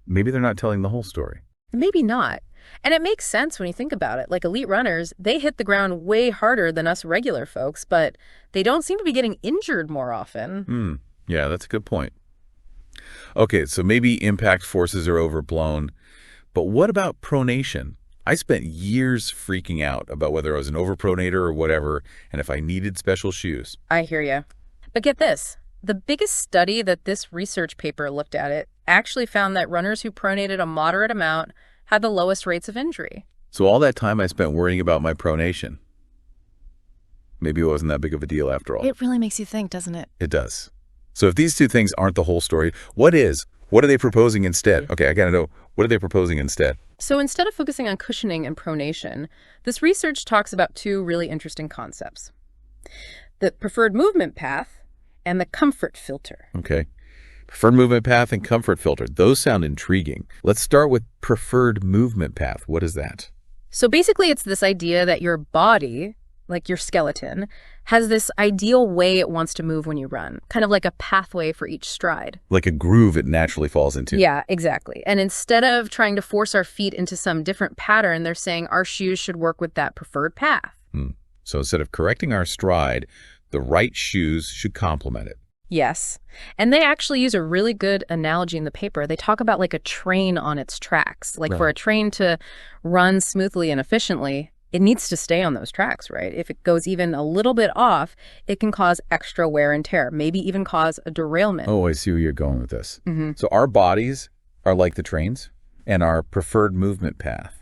[SPEAKER 2] maybe they're not telling the whole story.
[SPEAKER 1] Maybe not. And it makes sense when you think about it. Like elite runners, they hit the ground way harder than us regular folks, but they don't seem to be getting injured more often.
[SPEAKER 2] Yeah, that's a good point. Okay, so maybe impact forces are overblown, but what about pronation? I spent years freaking out about whether I was an overpronator or whatever, and if I needed special shoes.
[SPEAKER 1] I hear you. But get this. The biggest study that this research paper looked at it actually found that runners who pronated a moderate amount had the lowest rates of injury.
[SPEAKER 2] So all that time I spent worrying about my pronation, maybe it wasn't that big of a deal after all.
[SPEAKER 1] It really makes you think, doesn't it?
[SPEAKER 2] It does. So if these two things aren't the whole story, what is? What are they proposing instead? Okay, I gotta know, what are they proposing instead?
[SPEAKER 1] So instead of focusing on cushioning and pronation, this research talks about two really interesting concepts: the preferred movement path and the comfort filter.
[SPEAKER 2] Okay. Preferred movement path and comfort filter. Those sound intriguing. Let's start with preferred movement path. What is that?
[SPEAKER 1] So basically, it's this idea that your body, like your skeleton, has this ideal way it wants to move when you run, kind of like a pathway for each stride.
[SPEAKER 2] Like a groove it naturally falls into.
[SPEAKER 1] Yeah, exactly. And instead of trying to force our feet into some different pattern, they're saying our shoes should work with that preferred path.
[SPEAKER 2] So instead of correcting our stride, the right shoes should complement it.
[SPEAKER 1] Yes. And they actually use a really good analogy in the paper. They talk about like a train on its tracks. Like for a train to run smoothly and efficiently, it needs to stay on those tracks, right? If it goes even a little bit off, it can cause extra wear and tear, maybe even cause a derailment.
[SPEAKER 2] Oh, I see where you're going with this. So our bodies are like the trains, and our preferred movement path,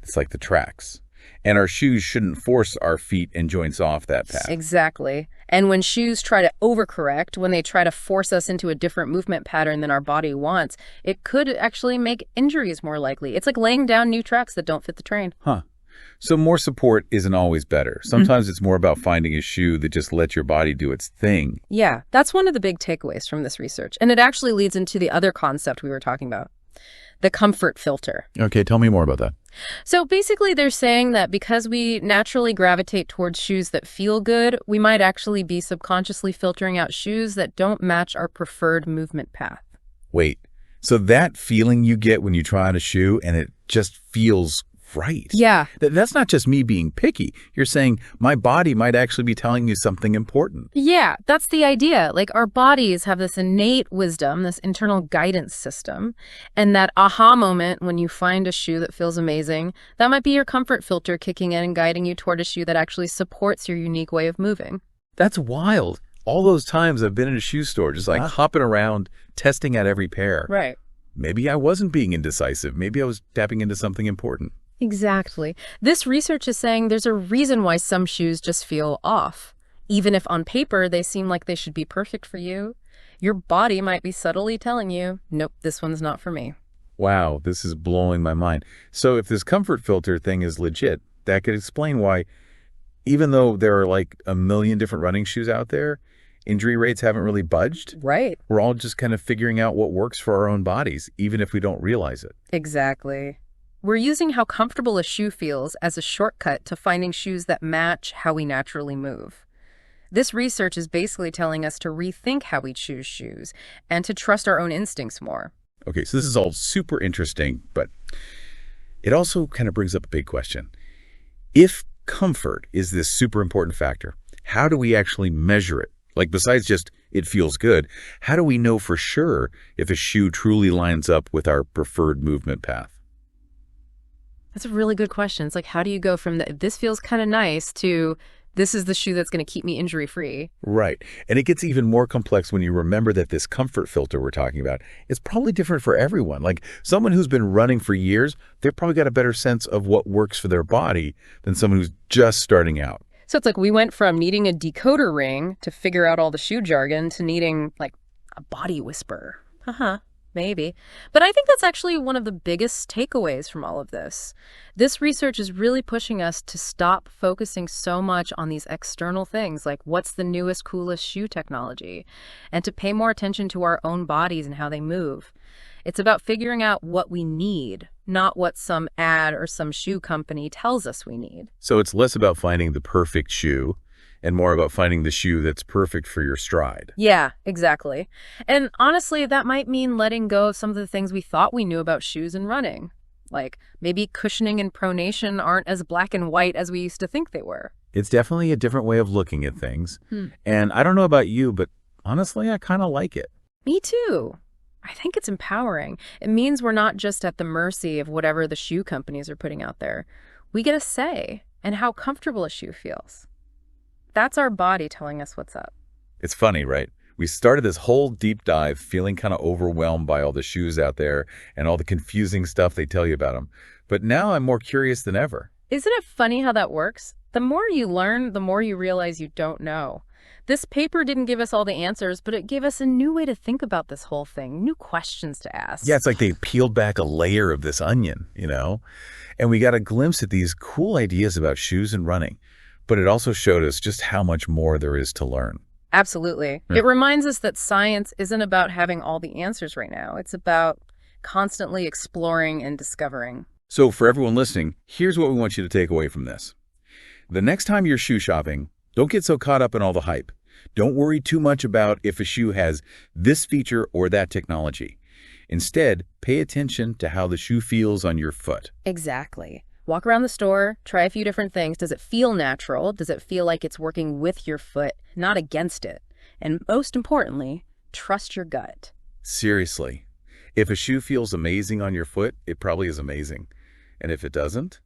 [SPEAKER 2] it's like the tracks. And our shoes shouldn't force our feet and joints off that path.
[SPEAKER 1] Exactly. And when shoes try to overcorrect, when they try to force us into a different movement pattern than our body wants, it could actually make injuries more likely. It's like laying down new tracks that don't fit the train.
[SPEAKER 2] Huh. So more support isn't always better. Sometimes it's more about finding a shoe that just lets your body do its thing.
[SPEAKER 1] Yeah, that's one of the big takeaways from this research. And it actually leads into the other concept we were talking about, the comfort filter.
[SPEAKER 2] Okay, tell me more about that.
[SPEAKER 1] So basically they're saying that because we naturally gravitate towards shoes that feel good, we might actually be subconsciously filtering out shoes that don't match our preferred movement path.
[SPEAKER 2] Wait, so that feeling you get when you try on a shoe and it just feels right.
[SPEAKER 1] Yeah.
[SPEAKER 2] That's not just me being picky. You're saying my body might actually be telling you something important.
[SPEAKER 1] Yeah, that's the idea. Like our bodies have this innate wisdom, this internal guidance system, and that aha moment when you find a shoe that feels amazing, that might be your comfort filter kicking in and guiding you toward a shoe that actually supports your unique way of moving.
[SPEAKER 2] That's wild. All those times I've been in a shoe store, just like hopping around, testing out every pair.
[SPEAKER 1] Right.
[SPEAKER 2] Maybe I wasn't being indecisive. Maybe I was tapping into something important.
[SPEAKER 1] Exactly. This research is saying there's a reason why some shoes just feel off. Even if on paper they seem like they should be perfect for you, your body might be subtly telling you, nope, this one's not for me.
[SPEAKER 2] Wow, this is blowing my mind. So if this comfort filter thing is legit, that could explain why, even though there are like a million different running shoes out there, injury rates haven't really budged.
[SPEAKER 1] Right.
[SPEAKER 2] We're all just kind of figuring out what works for our own bodies, even if we don't realize it.
[SPEAKER 1] Exactly. We're using how comfortable a shoe feels as a shortcut to finding shoes that match how we naturally move. This research is basically telling us to rethink how we choose shoes and to trust our own instincts more.
[SPEAKER 2] Okay, so this is all super interesting, but it also kind of brings up a big question. If comfort is this super important factor, how do we actually measure it? Like, besides just it feels good, how do we know for sure if a shoe truly lines up with our preferred movement path?
[SPEAKER 1] That's a really good question. It's like, how do you go from this feels kind of nice to this is the shoe that's going to keep me injury-free?
[SPEAKER 2] Right. And it gets even more complex when you remember that this comfort filter we're talking about is probably different for everyone. Like, someone who's been running for years, they've probably got a better sense of what works for their body than someone who's just starting out.
[SPEAKER 1] So it's like we went from needing a decoder ring to figure out all the shoe jargon to needing, like, a body whisperer. Maybe. But I think that's actually one of the biggest takeaways from all of this. This research is really pushing us to stop focusing so much on these external things, like what's the newest, coolest shoe technology, and to pay more attention to our own bodies and how they move. It's about figuring out what we need, not what some ad or some shoe company tells us we need.
[SPEAKER 2] So it's less about finding the perfect shoe and more about finding the shoe that's perfect for your stride.
[SPEAKER 1] Yeah, exactly. And honestly, that might mean letting go of some of the things we thought we knew about shoes and running. Like, maybe cushioning and pronation aren't as black and white as we used to think they were.
[SPEAKER 2] It's definitely a different way of looking at things. And I don't know about you, but honestly, I kind of like it.
[SPEAKER 1] Me too. I think it's empowering. It means we're not just at the mercy of whatever the shoe companies are putting out there. We get a say in how comfortable a shoe feels. That's our body telling us what's up.
[SPEAKER 2] It's funny, right? We started this whole deep dive feeling kind of overwhelmed by all the shoes out there and all the confusing stuff they tell you about them. But now I'm more curious than ever.
[SPEAKER 1] Isn't it funny how that works? The more you learn, the more you realize you don't know. This paper didn't give us all the answers, but it gave us a new way to think about this whole thing, new questions to ask.
[SPEAKER 2] Yeah, it's like they peeled back a layer of this onion, you know? And we got a glimpse at these cool ideas about shoes and running. But it also showed us just how much more there is to learn.
[SPEAKER 1] Absolutely. It reminds us that science isn't about having all the answers right now. It's about constantly exploring and discovering.
[SPEAKER 2] So for everyone listening, here's what we want you to take away from this. The next time you're shoe shopping, don't get so caught up in all the hype. Don't worry too much about if a shoe has this feature or that technology. Instead, pay attention to how the shoe feels on your foot.
[SPEAKER 1] Exactly. Walk around the store, try a few different things. Does it feel natural? Does it feel like it's working with your foot, not against it? And most importantly, trust your gut.
[SPEAKER 2] Seriously, if a shoe feels amazing on your foot, it probably is amazing. And if it doesn't,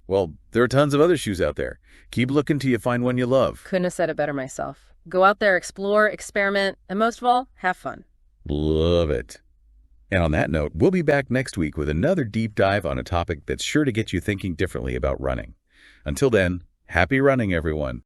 [SPEAKER 2] well, there are tons of other shoes out there. Keep looking till you find one you love.
[SPEAKER 1] Couldn't have said it better myself. Go out there, explore, experiment, and most of all, have fun.
[SPEAKER 2] Love it. And on that note, we'll be back next week with another deep dive on a topic that's sure to get you thinking differently about running. Until then, happy running, everyone.